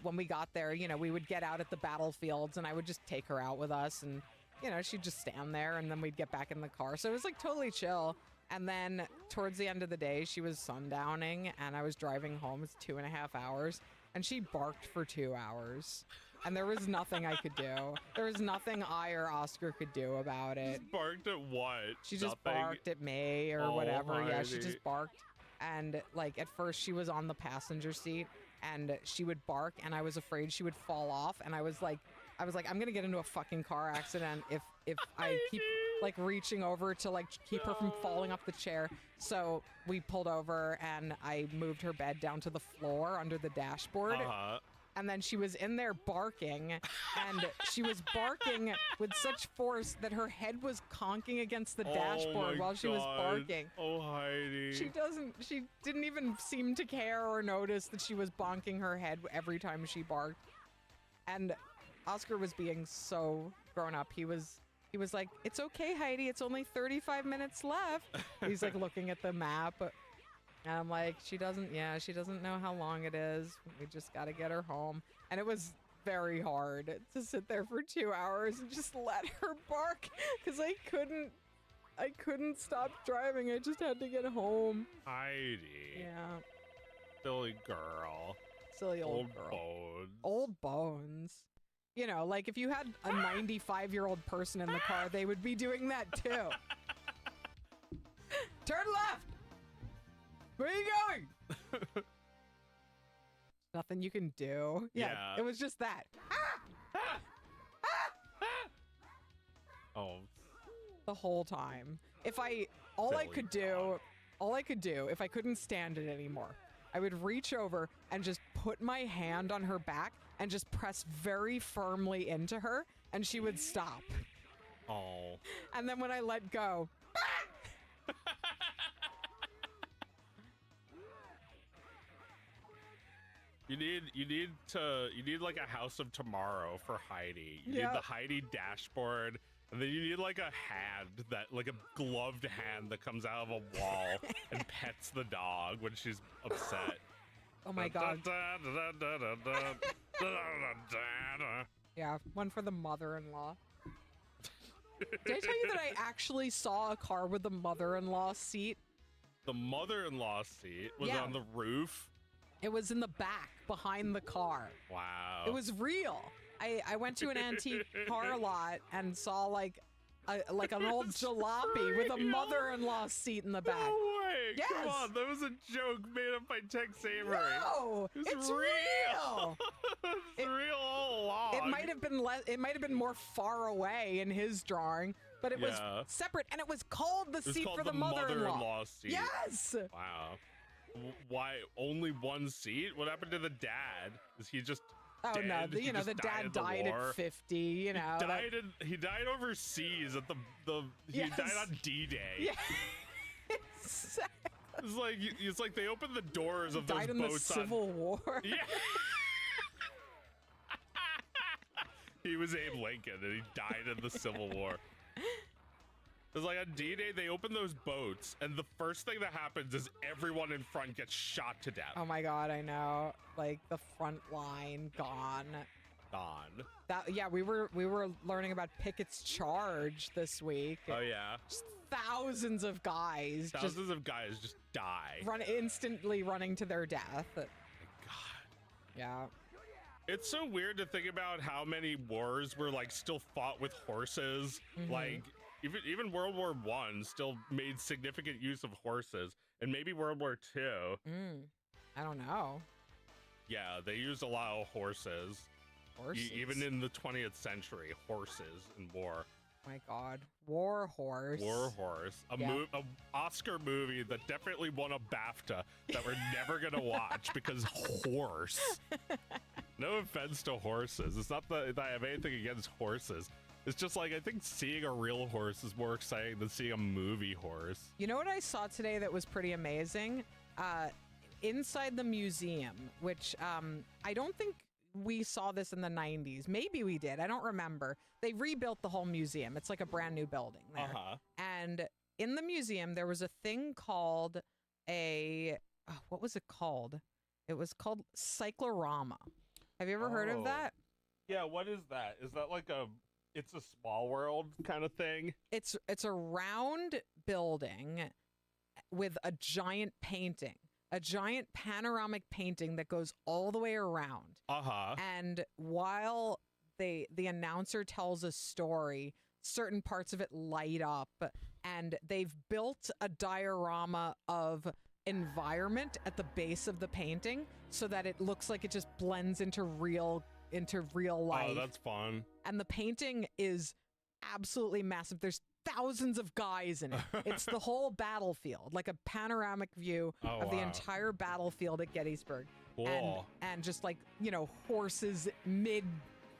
when we got there, you know, we would get out at the battlefields and I would just take her out with us. And, you know, she'd just stand there and then we'd get back in the car. So it was like totally chill. And then towards the end of the day, she was sundowning and I was driving home. It's 2.5 hours. And she barked for 2 hours. And there was nothing I could do. There was nothing I or Oscar could do about it.
Just barked at what?
She just
Nothing?
barked at me or
Oh,
whatever. Yeah, she
Heidi.
just barked. And like at first she was on the passenger seat and she would bark and I was afraid she would fall off. And I was like, I'm gonna get into a fucking car accident if I keep like reaching over to like keep her from falling off the chair. So we pulled over and I moved her bed down to the floor under the dashboard.
Uh-huh.
And then she was in there barking, and she was barking with such force that her head was conking against the dashboard
my
while she was
God.
barking.
Oh, Heidi.
She didn't even seem to care or notice that she was bonking her head every time she barked. And Oscar was being so grown up. He was like, "It's okay, Heidi. It's only 35 minutes left." He's like looking at the map. And I'm like, she doesn't know how long it is. We just got to get her home. And it was very hard to sit there for 2 hours and just let her bark because I couldn't stop driving. I just had to get home.
Heidi.
Yeah.
Silly girl.
Silly old girl.
bones.
Old bones. You know, like if you had a 95-year-old person in the car, they would be doing that too. Turn left! Where are you going? Nothing you can do. Yeah, it was just that.
Oh.
The whole time. All I could do, if I couldn't stand it anymore, I would reach over and just put my hand on her back and just press very firmly into her, and she would stop.
Oh.
And then when I let go,
You need like a House of Tomorrow for Heidi. You need the Heidi dashboard, and then you need like a hand like a gloved hand that comes out of a wall and pets the dog when she's upset.
oh my god. Yeah, one for the mother-in-law. Did I tell you that I actually saw a car with the mother-in-law seat?
The mother-in-law seat was on the roof.
It was in the back, behind the car.
Wow.
It was real. I went to an antique car lot and saw like an old jalopy with a mother-in-law seat in the back.
No way!
Yes.
Come on, that was a joke made up by Tex Avery.
No, it's real.
It's real all along.
It might have been It might have been more far away in his drawing, but it was separate, and it was called the seat for the mother-in-law
seat.
Yes.
Wow. Why only one seat? What happened to the dad? Is he just dead?
No, the dad died at 50. You know,
he died overseas at he died on D-Day.
Yeah. Exactly.
It's like they opened the doors of those
died in
boats
the Civil War.
Yeah. He was Abe Lincoln, and he died in the Civil War. It's like on D-Day, they open those boats, and the first thing that happens is everyone in front gets shot to death.
Oh my god, I know. Like the front line gone. We were learning about Pickett's charge this week.
Oh yeah.
Just thousands of guys just die. Instantly running to their death.
Oh my god.
Yeah.
It's so weird to think about how many wars were like still fought with horses.
Mm-hmm.
Like even World War I still made significant use of horses, and maybe World War II.
I don't know.
Yeah, they used a lot of horses. Even in the 20th century, horses in war.
My God, War Horse.
War Horse, a Oscar movie that definitely won a BAFTA that we're never gonna watch because horse. No offense to horses. It's not that I have anything against horses. It's just like, I think seeing a real horse is more exciting than seeing a movie horse.
You know what I saw today that was pretty amazing? Inside the museum, which I don't think we saw this in the 90s. Maybe we did. I don't remember. They rebuilt the whole museum. It's like a brand new building there. And in the museum, there was a thing called what was it called? It was called Cyclorama. Have you ever heard of that?
Yeah, what is that? Is that like It's a Small World kind of thing?
It's a round building with a giant painting. A giant panoramic painting that goes all the way around. And while the announcer tells a story, certain parts of it light up, and they've built a diorama of environment at the base of the painting so that it looks like it just blends into real life.
Oh, that's fun.
And the painting is absolutely massive. There's thousands of guys in it. It's the whole battlefield, like a panoramic view of the entire battlefield at Gettysburg.
Cool.
And just like, horses mid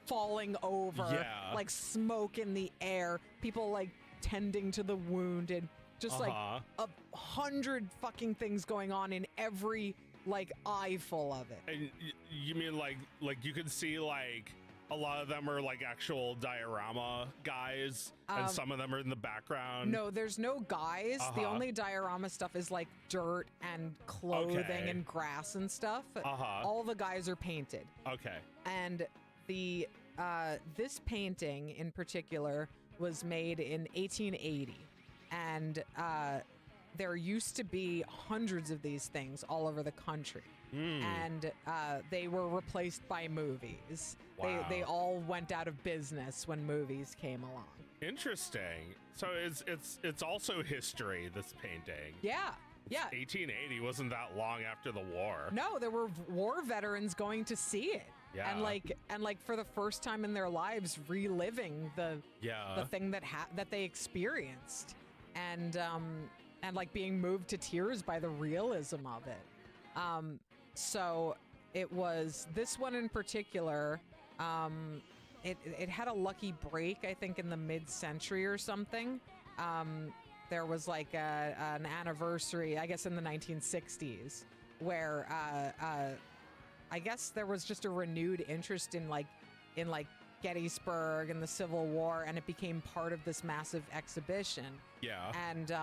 falling over, like smoke in the air, people like tending to the wounded, just like 100 fucking things going on in every like eyeful of it.
And you mean like you can see like a lot of them are like actual diorama guys, and some of them are in the background?
No, there's no guys. The only diorama stuff is like dirt and clothing and grass and stuff. All the guys are painted.
Okay.
And the this painting in particular was made in 1880, and there used to be hundreds of these things all over the country. And they were replaced by movies.
Wow.
They all went out of business when movies came along.
Interesting. So it's also history, this painting.
Yeah. Yeah.
1880 wasn't that long after the war.
No, there were war veterans going to see it.
Yeah.
And like for the first time in their lives reliving the thing that they experienced, and like being moved to tears by the realism of it. So it was this one in particular. It had a lucky break, I think, in the mid-century or something. There was like an anniversary, I guess, in the 1960s, where I guess there was just a renewed interest in Gettysburg and the Civil War, and it became part of this massive exhibition.
Yeah.
And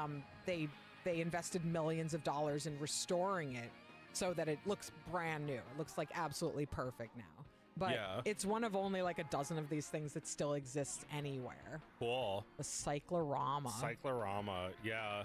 they invested millions of dollars in restoring it so that it looks brand new. It looks like absolutely perfect now. But it's one of only like a dozen of these things that still exists anywhere.
Cool.
The cyclorama.
Cyclorama, yeah.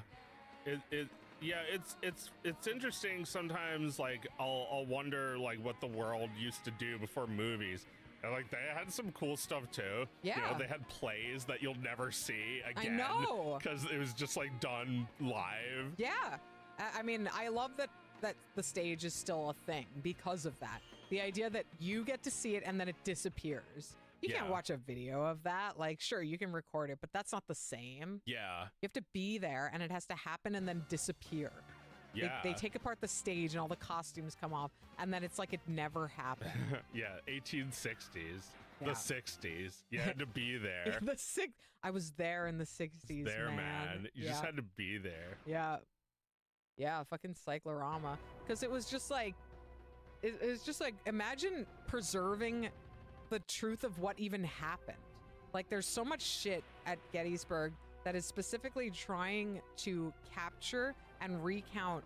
It's interesting sometimes. Like I'll wonder like what the world used to do before movies. And, like they had some cool stuff too.
Yeah.
You know, they had plays that you'll never see again.
I know.
Because it was just like done live.
Yeah. I mean, I love that the stage is still a thing because of that. The idea that you get to see it and then it disappears. You can't watch a video of that. Like, sure, you can record it, but that's not the same.
Yeah.
You have to be there, and it has to happen and then disappear.
Yeah.
They take apart the stage and all the costumes come off, and then it's like it never happened.
Yeah, 1860s,
Yeah.
the 60s. You had to be there.
I was there in the 60s,
there, man. You just had to be there.
Yeah. Yeah, fucking cyclorama. Because it was just like, it was just like, imagine preserving the truth of what even happened. Like, there's so much shit at Gettysburg that is specifically trying to capture and recount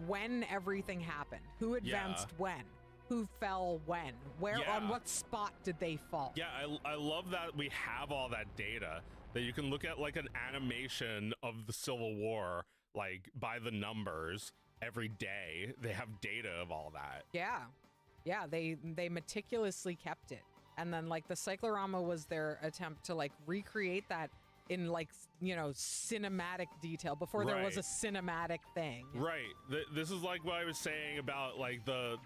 when everything happened, who advanced when, who fell when, where, on what spot did they fall.
Yeah, I love that we have all that data, that you can look at like an animation of the Civil War, like by the numbers every day. They have data of all that. Yeah, they meticulously kept it. And then like the cyclorama was their attempt to like recreate that in like, you know, cinematic detail before there was a cinematic thing. Right. This is like what I was saying about like the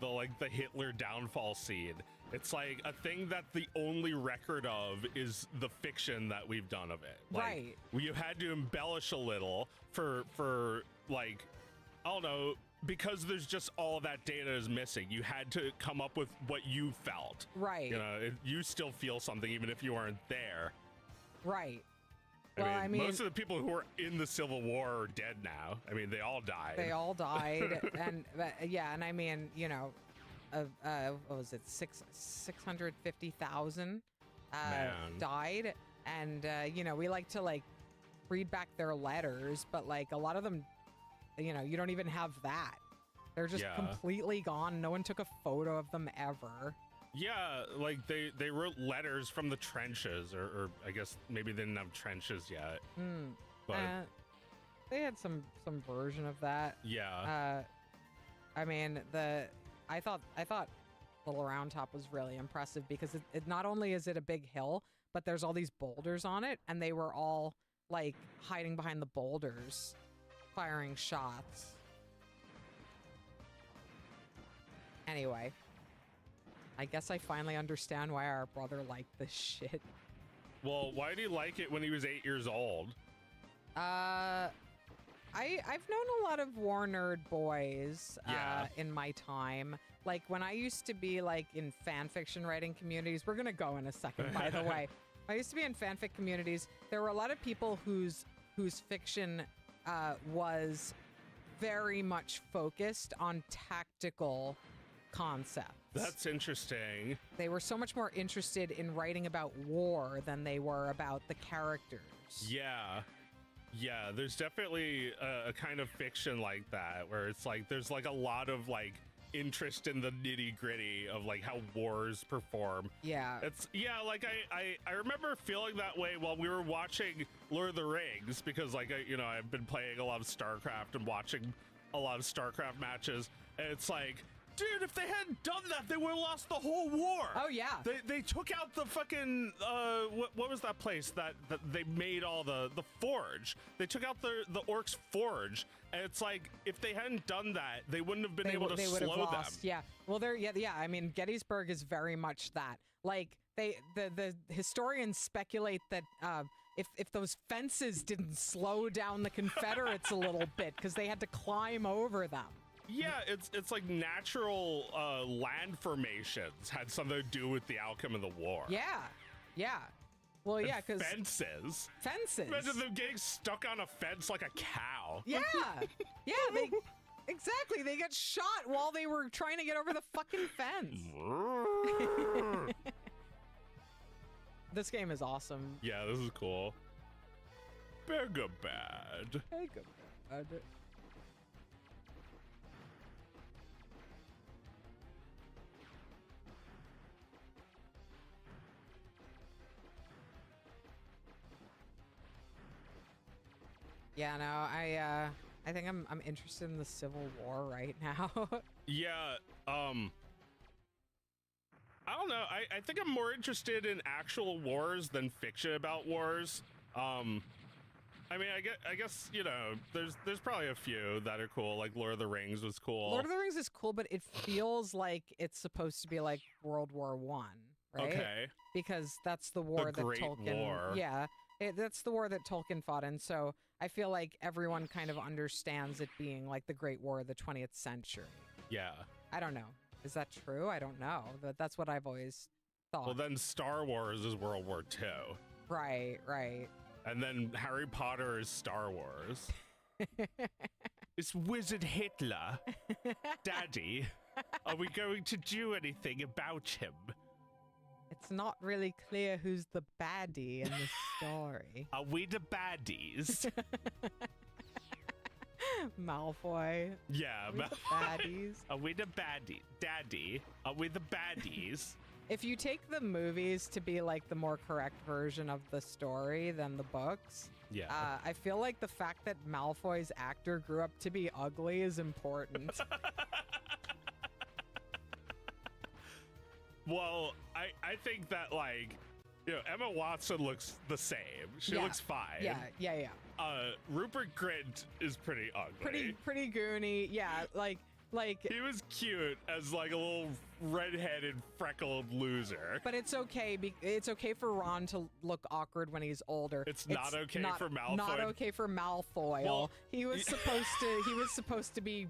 Hitler downfall scene. It's like a thing that the only record of is the fiction that we've done of it. Like,
right.
You had to embellish a little for like, I don't know, because there's just all of that data is missing. You had to come up with what you felt.
Right.
You know, you still feel something even if you weren't there.
Right.
Well,
I mean,
most of the people who were in the Civil War are dead now. I mean, they all died.
They all died. And yeah, and I mean, you know, what was it, 650,000 died. And, you know, we like to like read back their letters, but like a lot of them, you know, you don't even have that. They're just completely gone. No one took a photo of them ever.
Yeah, like they wrote letters from the trenches, or I guess maybe they didn't have trenches yet. But
they had some version of that.
Yeah.
I mean, I thought Little Round Top was really impressive because it not only is it a big hill, but there's all these boulders on it, and they were all like hiding behind the boulders, firing shots. Anyway, I guess I finally understand why our brother liked this shit.
Well, why did he like it when he was 8 years old?
I've known a lot of war nerd boys in my time. Like when I used to be like in fan fiction writing communities, we're gonna go in a second, by the way. I used to be in fanfic communities. There were a lot of people whose fiction was very much focused on tactical concepts.
That's interesting.
They were so much more interested in writing about war than they were about the characters.
Yeah, there's definitely a kind of fiction like that where it's like there's like a lot of like interest in the nitty gritty of like how wars perform.
Yeah.
It's like I remember feeling that way while we were watching Lord of the Rings, because like I've been playing a lot of StarCraft and watching a lot of StarCraft matches, and it's like, dude, if they hadn't done that, they would have lost the whole war.
Oh yeah.
They took out the fucking what was that place that they made all the forge? They took out the orcs' forge, and it's like if they hadn't done that, they wouldn't have been able to slow them.
Yeah. Well, yeah. I mean, Gettysburg is very much that. Like the historians speculate that if those fences didn't slow down the Confederates a little bit because they had to climb over them.
Yeah, it's like natural land formations had something to do with the outcome of the war.
Yeah. Well, yeah, because
fences.
Fences.
Imagine them getting stuck on a fence like a cow.
Yeah, exactly. They got shot while they were trying to get over the fucking fence. This game is awesome.
Yeah, this is cool. Begabad.
Yeah, no, I think I'm interested in the Civil War right now.
Yeah, I don't know. I think I'm more interested in actual wars than fiction about wars. I mean, I guess there's probably a few that are cool. Like Lord of the Rings was cool.
Lord of the Rings is cool, but it feels like it's supposed to be like World War I, right?
Okay.
Because that's the war that
Great
Tolkien.
War.
Yeah, that's the war that Tolkien fought in. So I feel like everyone kind of understands it being like the Great War of the 20th century.
Yeah.
I don't know. Is that true? I don't know. That's what I've always thought.
Well, then Star Wars is World War II.
Right.
And then Harry Potter is Star Wars. It's Wizard Hitler. Daddy, are we going to do anything about him?
It's not really clear who's the baddie in the story.
Are we the baddies?
Malfoy.
Yeah.
Are we the baddies?
Are we the baddie? Daddy, are we the baddies?
If you take the movies to be like the more correct version of the story than the books,
Yeah.
I feel like the fact that Malfoy's actor grew up to be ugly is important.
Well, I think that, like, Emma Watson looks the same. She looks fine.
Yeah.
Rupert Grint is pretty ugly.
Pretty goony. Yeah, like
he was cute as like a little redheaded freckled loser.
But it's okay. It's okay for Ron to look awkward when he's older.
It's not okay for Malfoy.
Not okay for Malfoy.
Well,
he was supposed to be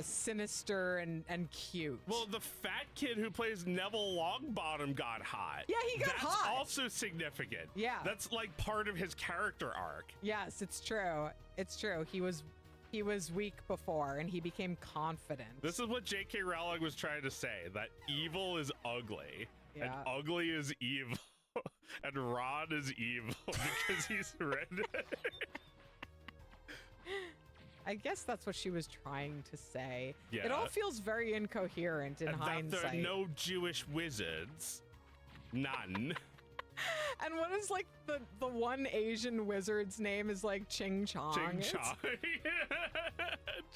sinister and cute.
Well, the fat kid who plays Neville Longbottom got hot.
Yeah, he got hot.
That's also significant.
Yeah.
That's like part of his character arc.
Yes, it's true. It's true. He was weak before, and he became confident.
This is what J.K. Rowling was trying to say, that evil is ugly, and
Yeah.
ugly is evil, and Ron is evil because he's red.
I guess that's what she was trying to say.
Yeah.
It all feels very incoherent in
And that
hindsight.
there are no Jewish wizards. None.
And what is like the one Asian wizard's name is like Ching Chong.
Ching
It's-
Chong.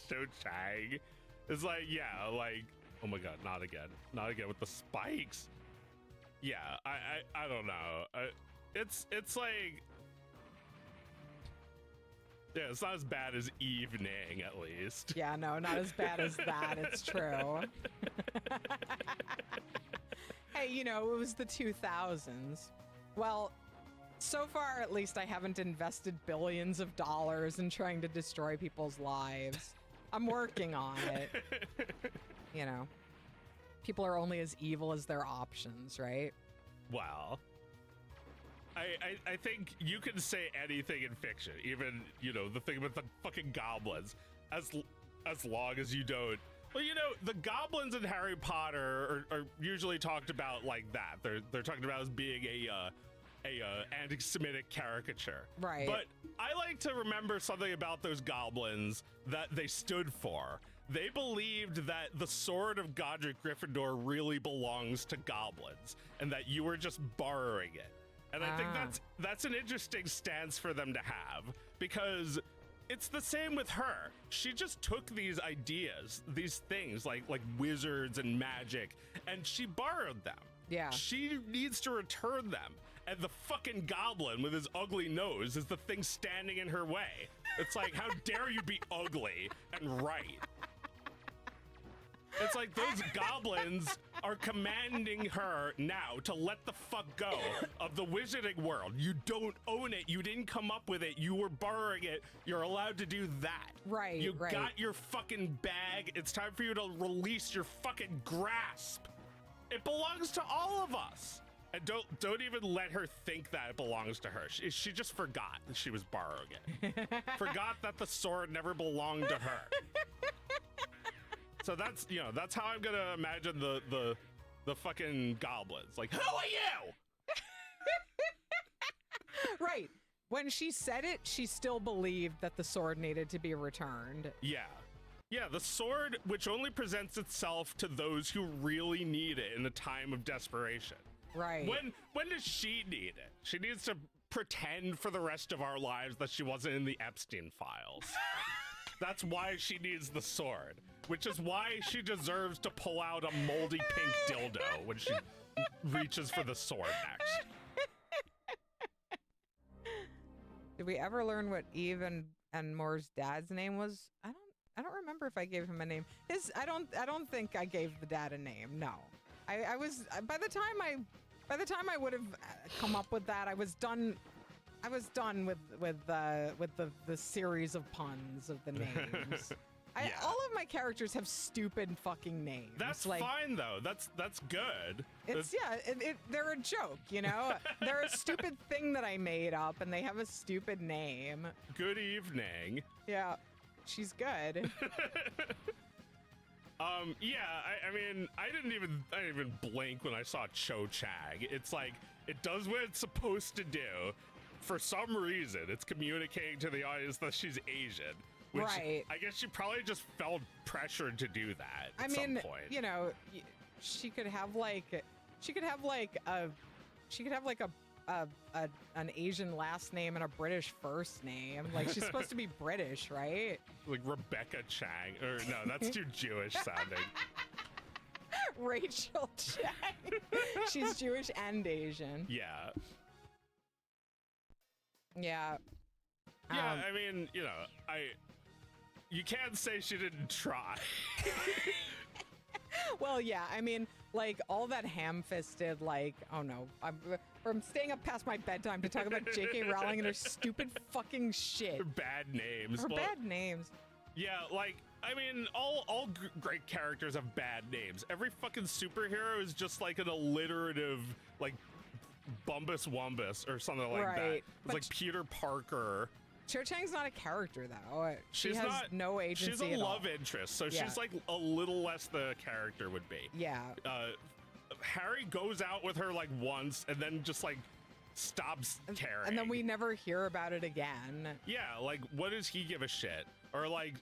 Cho Chang. It's like, yeah, like, oh my god, not again. Not again with the spikes. Yeah, I don't know. It's like, yeah, it's not as bad as Evening, at least.
Yeah, no, not as bad as that. It's true. Hey, it was the 2000s. Well, so far, at least, I haven't invested billions of dollars in trying to destroy people's lives. I'm working on it. People are only as evil as their options, right?
Well, I think you can say anything in fiction, even, the thing with the fucking goblins, as long as you don't. Well, the goblins in Harry Potter are usually talked about like that. They're talked about as being a anti-Semitic caricature.
Right.
But I like to remember something about those goblins that they stood for. they believed that the sword of Godric Gryffindor really belongs to goblins, and that you were just borrowing it. And I think that's an interesting stance for them to have, because it's the same with her. She just took these ideas, these things like wizards and magic, and she borrowed them.
Yeah.
She needs to return them. And the fucking goblin with his ugly nose is the thing standing in her way. It's like, how dare you be ugly and right? It's like those goblins are commanding her now to let the fuck go of the wizarding world. You don't own it. You didn't come up with it. You were borrowing it. You're allowed to do that.
Right,
You
right.
got your fucking bag. It's time for you to release your fucking grasp. It belongs to all of us. And don't even let her think that it belongs to her. She just forgot that she was borrowing it. Forgot that the sword never belonged to her. So that's, you know, that's how I'm gonna imagine the fucking goblins. Like, who are you?
Right. When she said it, she still believed that the sword needed to be returned.
Yeah. Yeah, the sword, which only presents itself to those who really need it in a time of desperation.
Right.
When does she need it? She needs to pretend for the rest of our lives that she wasn't in the Epstein files. That's why she needs the sword, which is why she deserves to pull out a moldy pink dildo when she reaches for the sword next.
Did we ever learn what Eve and Moore's dad's name was? I don't remember if I gave him a name. I don't think I gave the dad a name. No. I was by the time I would have come up with that, I was done with the series of puns of the names.
Yeah.
All of my characters have stupid fucking names.
That's
like,
fine though. That's good.
It's they're a joke, you know. They're a stupid thing that I made up, and they have a stupid name.
Good evening.
Yeah, she's good.
Yeah, I mean, I didn't even blink when I saw Cho Chang. It's like, it does what it's supposed to do. For some reason, it's communicating to the audience that she's Asian. Which
Right.
I guess she probably just felt pressured to do that at some point.
You know, she could have an Asian last name and a British first name. Like, she's supposed to be British, right?
Like Rebecca Chang. Or no, that's too Jewish sounding.
Rachel Chang. She's Jewish and Asian.
Yeah.
Yeah.
Yeah, I mean, you know, you can't say she didn't try.
Well, yeah, I mean, like, all that ham-fisted, like, oh no, I'm staying up past my bedtime to talk about J.K. Rowling and her stupid fucking shit.
Her bad names.
Her
Well,
bad names.
Yeah, like, I mean, all great characters have bad names. Every fucking superhero is just like an alliterative, like, Bumbus Wumbus or something like that.
Right,
It's
but
like Peter Parker.
Cho Chang's not a character, though. She
She's
has
not,
no agency
She's a
at all.
love interest, so
Yeah.
she's like a little less the character would be.
Yeah.
Harry goes out with her like once and then just like stops caring.
And then we never hear about it again.
Yeah, like, what does he give a shit? Or like,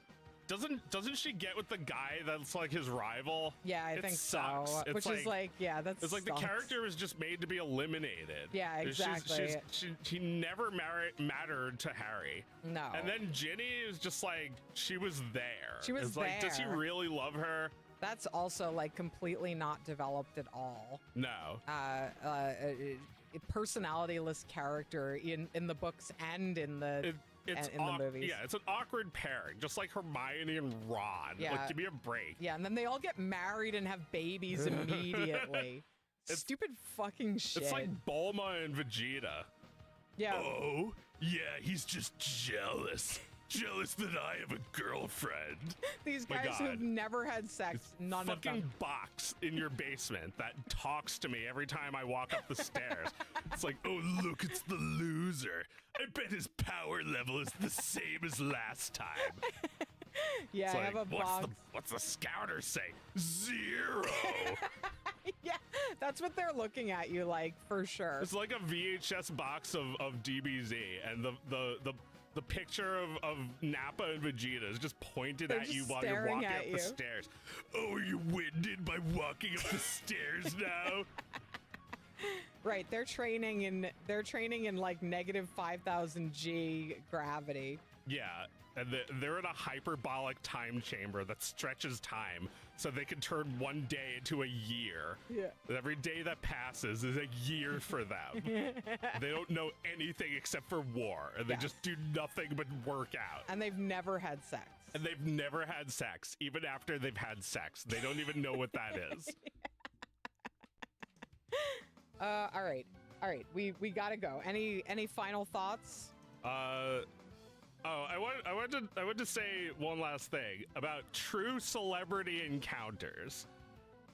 doesn't she get with the guy that's like his rival?
Yeah, I
It
think
sucks.
so.
It's
Which is like, yeah, that's.
It's like the character was just made to be eliminated.
Yeah, exactly.
She never mattered to Harry.
No.
And then Ginny is just like, she was there.
She was
it's like, does he
there.
really love her?
That's also like completely not developed at all.
No.
A personality-less character in the books and in the
It's
in the movies.
Yeah, it's an awkward pairing, just like Hermione and Ron.
Yeah.
Like, give me a break.
Yeah, and then they all get married and have babies immediately. Stupid fucking shit.
It's like Bulma and Vegeta.
yeah.
Oh, yeah, he's just jealous. Jealous that I have a girlfriend.
These
my
guys
God.
who've never had sex, none of
Fucking
them.
box in your basement that talks to me every time I walk up the stairs. It's like, oh, look, it's the loser. I bet his power level is the same as last time.
Yeah,
It's
I
like,
have a box.
what's the scouter say? 0.
Yeah, That's what they're looking at you like, for sure.
It's like a VHS box of DBZ, and the picture of Nappa and Vegeta is just pointed
They're
at you
just
while you're
staring
walking
at
up
you.
the stairs. Oh, are you winded by walking up the stairs now?
Right, they're training in like negative 5,000 G gravity.
Yeah, and they're in a hyperbolic time chamber that stretches time so they can turn one day into a year.
Yeah.
Every day that passes is a year for them. They don't know anything except for war, and they
Yes.
just do nothing but work out.
And they've never had sex.
And they've never had sex, even after they've had sex. They don't even know what that is.
All right. We gotta go. Any final thoughts?
I want to say one last thing about true celebrity encounters.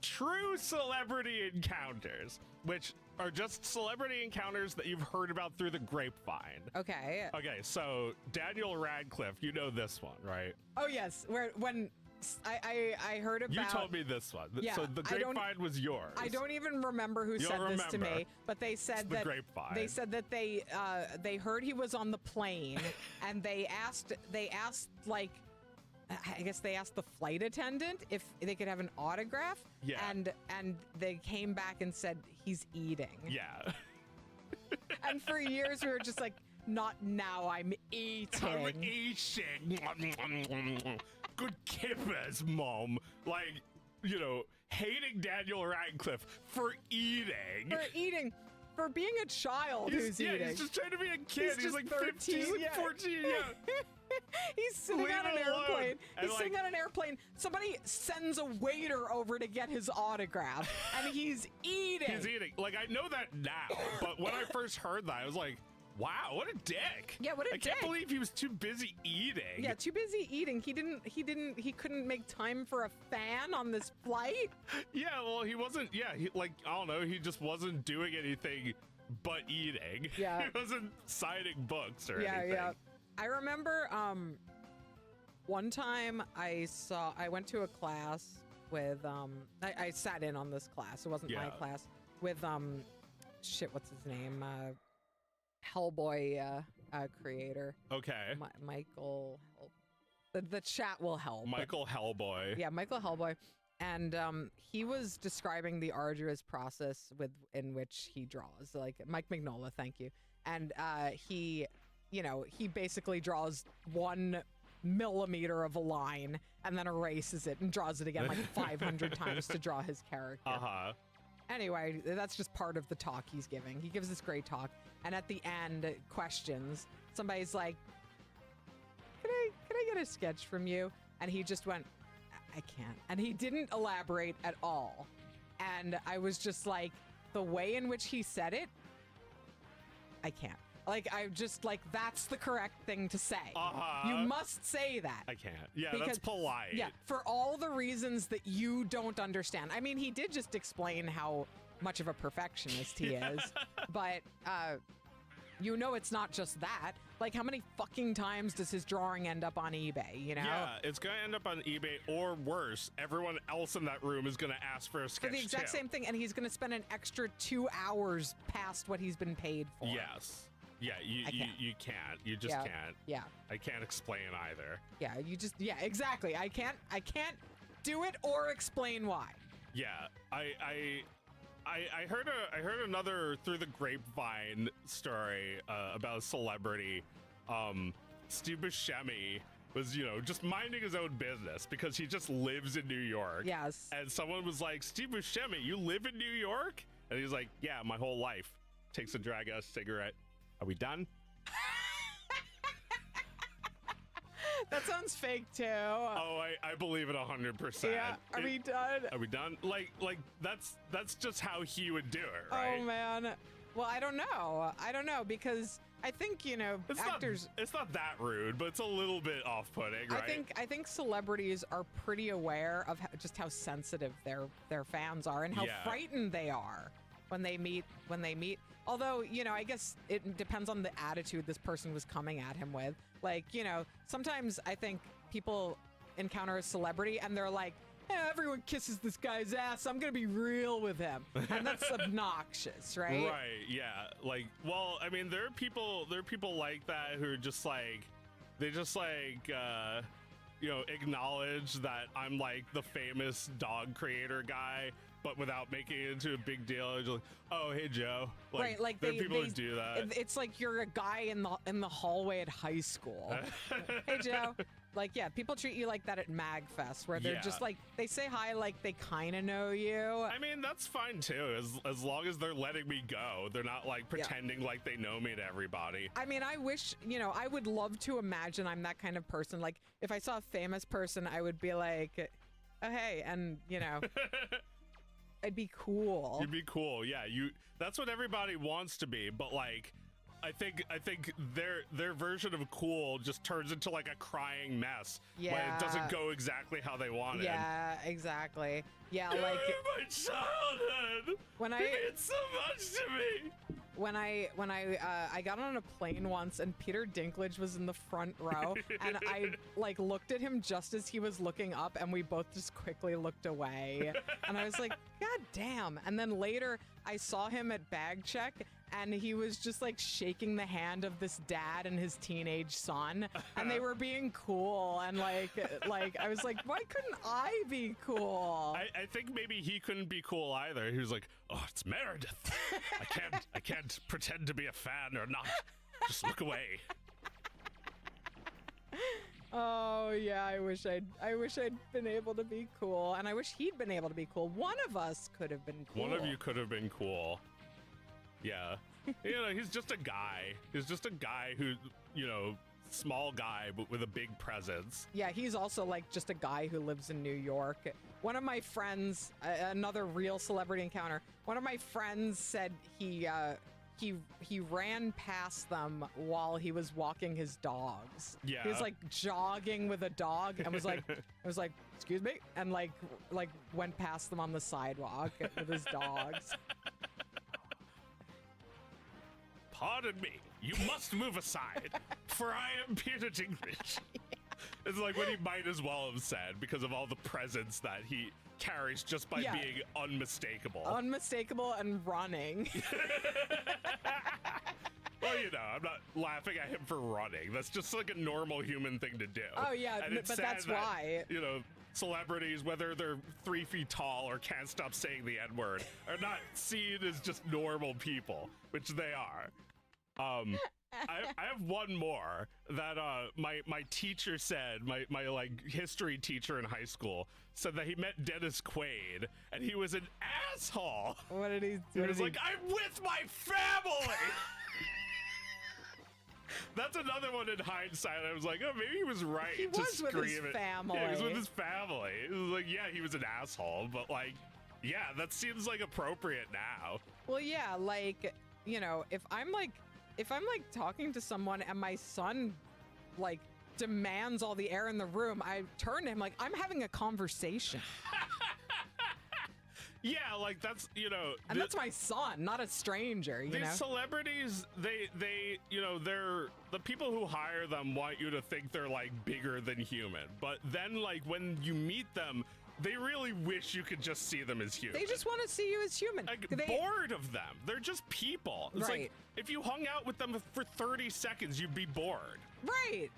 True celebrity encounters, which are just celebrity encounters that you've heard about through the grapevine.
Okay.
Okay, so Daniel Radcliffe, you know this one, right?
Oh yes, when I heard about.
You told me this one.
Yeah,
So the grapevine was yours.
I don't even remember who
You
said
don't
this to
remember.
me, but they said
It's the
that
grapevine.
they said that they heard he was on the plane, and they asked like, I guess they asked the flight attendant if they could have an autograph.
Yeah.
And they came back and said he's eating.
Yeah.
And for years we were just like, not now, I'm eating.
I'm eating. Good kippers, Mom. Like, you know, hating Daniel Radcliffe for eating.
For eating. For being a child who's
yeah,
eating.
he's just trying to be a kid. He's
just
like
13,
15, he's like
yeah.
14, yeah.
He's sitting
Leave
on an
him alone.
airplane.
And,
He's sitting on an airplane. Somebody sends a waiter over to get his autograph, and he's eating.
He's eating. Like, I know that now, but when I first heard that, I was like, wow, what a dick.
Yeah, what a
I can't
dick.
believe he was too busy eating.
Yeah, too busy eating. He couldn't make time for a fan on this flight.
Yeah, well, he wasn't, I don't know, he just wasn't doing anything but eating.
Yeah.
He wasn't signing books or
Yeah,
anything.
yeah. I remember one time I went to a class with I sat in on this class. It wasn't my
Yeah.
class with what's his name? Hellboy creator.
Okay.
Michael. The chat will help.
Michael Hellboy.
Yeah, Michael Hellboy. And he was describing the arduous process in which he draws. Like Mike Mignola, thank you. And he basically draws 1 millimeter of a line and then erases it and draws it again like 500 times to draw his character.
Uh-huh.
Anyway, that's just part of the talk he's giving. He gives this great talk, and at the end, questions. Somebody's like, "Can I get a sketch from you?" And he just went, "I can't." And he didn't elaborate at all. And I was just like, the way in which he said it, I can't. Like, I just like, that's the correct thing to say.
Uh-huh.
You must say that.
I can't. Yeah,
Because-
that's polite.
Yeah, for all the reasons that you don't understand. I mean, he did just explain how much of a perfectionist he is, but it's not just that. Like, how many fucking times does his drawing end up on eBay, you know?
Yeah, it's going to end up on eBay, or worse, everyone else in that room is going to ask for a sketch
For the exact
too.
same thing, and he's going to spend an extra 2 hours past what he's been paid for.
Yes. Yeah, you can't. You just
Yeah.
can't.
Yeah.
I can't explain either.
Yeah, exactly. I can't do it or explain why.
Yeah, I heard another through the grapevine story about a celebrity. Steve Buscemi was, just minding his own business because he just lives in New York.
Yes.
And someone was like, "Steve Buscemi, you live in New York?" And he's like, "Yeah, my whole life." Takes a drag ass cigarette. Are we done?
That sounds fake too.
Oh, I believe it 100%.
Yeah. Are we done?
Are we done? Like that's just how he would do it, right?
Oh man. Well, I don't know because I think actors.
It's not that rude, but it's a little bit off-putting, right?
I think celebrities are pretty aware of just how sensitive their fans are and how
Yeah.
frightened they are when they meet. Although, I guess it depends on the attitude this person was coming at him with. Like, sometimes I think people encounter a celebrity and they're like, everyone kisses this guy's ass. I'm gonna be real with him, and that's obnoxious, right?
Right, yeah. Like, well, I mean, there are people like that who are just like, they just like, acknowledge that I'm like the famous dog creator guy, but without making it into a big deal. It's like, oh, hey, Joe. Like,
Right, like
there are people who do that.
It's like you're a guy in the hallway at high school. Hey, Joe. Like, yeah, people treat you like that at MagFest, where they're just like, they say hi like they kind of know you.
I mean, that's fine too, as long as they're letting me go. They're not like pretending like they know me to everybody.
I mean, I wish, I would love to imagine I'm that kind of person. Like, if I saw a famous person, I would be like, oh, hey, and, I'd be cool.
You'd be cool, yeah. That's what everybody wants to be, but like, I think their version of cool just turns into like a crying mess when it doesn't go exactly how they want it.
Yeah, exactly. Yeah, like
my childhood.
When
It meant so much to me.
When I got on a plane once and Peter Dinklage was in the front row and I like looked at him just as he was looking up and we both just quickly looked away and I was like, God damn. And then later I saw him at bag check and he was just like shaking the hand of this dad and his teenage son and they were being cool and like I was like, why couldn't I be cool?
I think maybe he couldn't be cool either. He was like, oh, it's Meredith. I can't pretend to be a fan or not. Just look away.
Oh yeah, I wish I'd been able to be cool, and I wish he'd been able to be cool. One of us could have been cool.
One of you could have been cool. Yeah. He's just a guy. He's just a guy who, small guy, but with a big presence.
Yeah, he's also like just a guy who lives in New York. One of my friends, another real celebrity encounter, one of my friends said he ran past them while he was walking his dogs.
Yeah.
He was like jogging with a dog and was like, excuse me, and like went past them on the sidewalk with his dogs.
Pardon me, you must move aside, for I am Peter Dinklage. It's like what he might as well have said because of all the presence that he carries just by being unmistakable.
Unmistakable and running.
Well, I'm not laughing at him for running. That's just like a normal human thing to do.
Oh, yeah,
and it's
but
sad
that's
that,
why.
Celebrities, whether they're 3 feet tall or can't stop saying the N-word, are not seen as just normal people, which they are. I have one more that my teacher said, my like history teacher in high school said that he met Dennis Quaid and he was an asshole.
What did he do?
He was like, I'm with my family. That's another one in hindsight. I was like, oh, maybe he was right
He
to
was
scream
with his
it.
family.
Yeah, he was with his family. It was like, yeah, he was an asshole, but like, yeah, that seems like appropriate now.
Well, yeah, like, if I'm talking to someone and my son like demands all the air in the room, I turn to him like I'm having a conversation.
Yeah, like that's
and that's my son, not a stranger.
These celebrities, they they're the people who hire them want you to think they're like bigger than human, but then like when you meet them, they really wish you could just see them as human.
They just want to see you as human.
Like, bored of them. They're just people. It's like, if you hung out with them for 30 seconds, you'd be bored.
Right.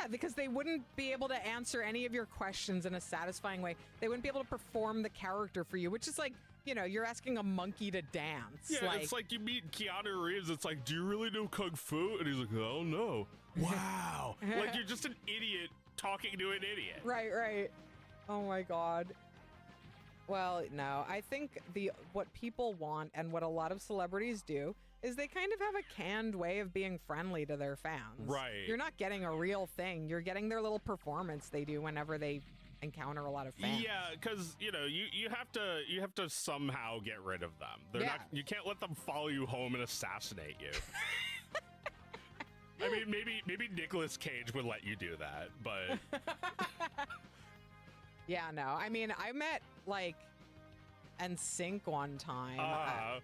Because they wouldn't be able to answer any of your questions in a satisfying way. They wouldn't be able to perform the character for you, which is like, you're asking a monkey to dance.
Yeah, it's like you meet Keanu Reeves, it's like, do you really know Kung Fu? And he's like, oh, no. Wow. Like, you're just an idiot talking to an idiot.
Right. Oh my God. Well, no, I think what people want and what a lot of celebrities do is they kind of have a canned way of being friendly to their fans.
Right.
You're not getting a real thing. You're getting their little performance they do whenever they encounter a lot of fans.
Yeah, because you have to somehow get rid of them. You can't let them follow you home and assassinate you. I mean, maybe Nicolas Cage would let you do that, but
yeah, no. I mean, I met like NSYNC one time.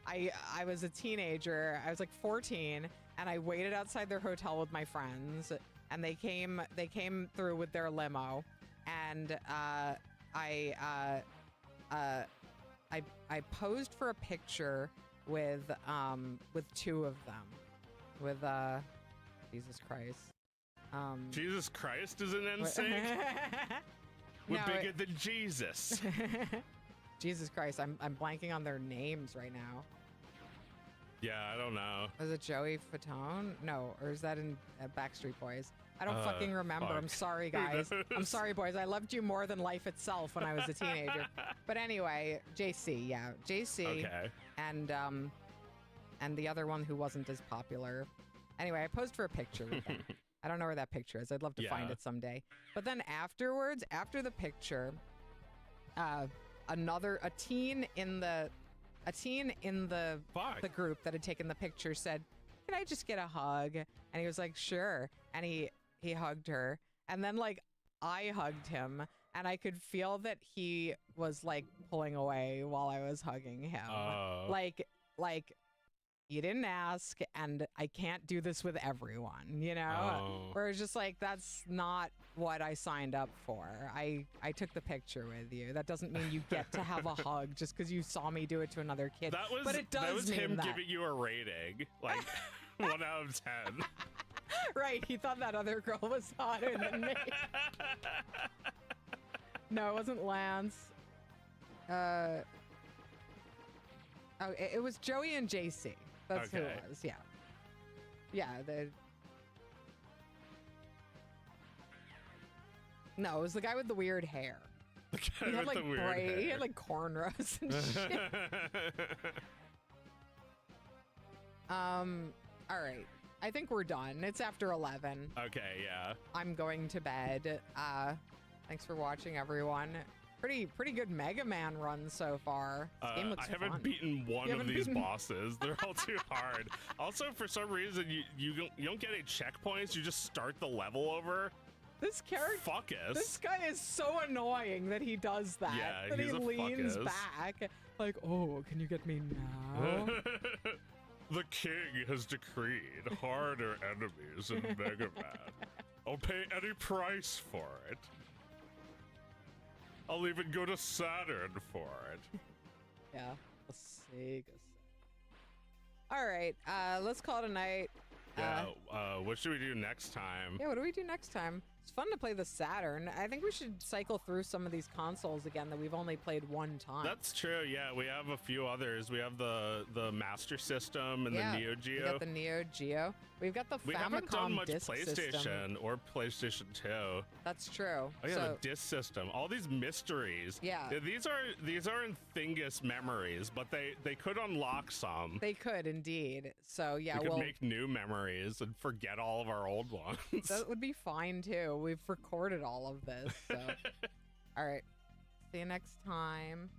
I was a teenager. I was like 14, and I waited outside their hotel with my friends, and they came through with their limo, and I posed for a picture with two of them, with Jesus Christ.
Jesus Christ is an NSYNC? We're
No,
bigger than Jesus.
Jesus Christ, I'm blanking on their names right now.
Yeah, I don't know.
Was it Joey Fatone? No, or is that in Backstreet Boys? I don't fucking remember.
Fuck.
I'm sorry,
Who
guys. I'm
knows?
sorry, boys. I loved you more than life itself when I was a teenager. But anyway, JC, yeah, JC,
Okay.
and the other one who wasn't as popular. Anyway, I posed for a picture with them. I don't know where that picture is. I'd love to find
Yeah.
it someday. But then afterwards, after the picture, a teen in the
Fuck.
the group that had taken the picture said, "Can I just get a hug?" And he was like, "Sure." And he hugged her, and then like I hugged him, and I could feel that he was like pulling away while I was hugging him.
Oh.
Like you didn't ask, and I can't do this with everyone, you know?
Oh.
Where it's just like, that's not what I signed up for. I took the picture with you. That doesn't mean you get to have a hug just because you saw me do it to another kid.
That was,
but it does
that was
mean
him
that.
giving you a rating. Like, 1 out of 10.
Right, he thought that other girl was hotter than me. No, it wasn't Lance. Oh, it was Joey and JC. That's who
Okay.
it was. Yeah. Yeah. No, it was the guy with the weird hair.
The guy
He had
with
like
the weird hair.
he had like cornrows and shit. All right. I think we're done. It's after 11.
Okay, yeah.
I'm going to bed. Thanks for watching, everyone. Pretty good Mega Man run so far. This game looks
I haven't
fun.
beaten one
You
of
haven't
these
beaten-
bosses. They're all too hard. Also, for some reason, you don't get any checkpoints. You just start the level over.
This character,
Fuckus.
this guy is so annoying that he does that.
Yeah,
that
he's
he
a
leans
fuckus.
back, like, "Oh, can you get me now?"
The king has decreed harder enemies in Mega Man. I'll pay any price for it. I'll even go to Saturn for it.
Yeah, a Sega. All right, let's call it a night.
Yeah, what should we do next time?
Yeah, what do we do next time? It's fun to play the Saturn. I think we should cycle through some of these consoles again that we've only played one time.
That's true. Yeah, we have a few others. We have the Master System and
yeah,
the Neo
we
Geo.
got the Neo Geo. We've got the
We haven't done
Famicom
much
disc
PlayStation
system.
or PlayStation 2.
That's true.
Oh yeah,
So,
the disc system. All these mysteries.
Yeah.
These are in Thingus memories, but they could unlock some.
they could indeed. So yeah,
We could
well,
make new memories and forget all of our old ones.
that would be fine too. We've recorded all of this. So, all right. See you next time.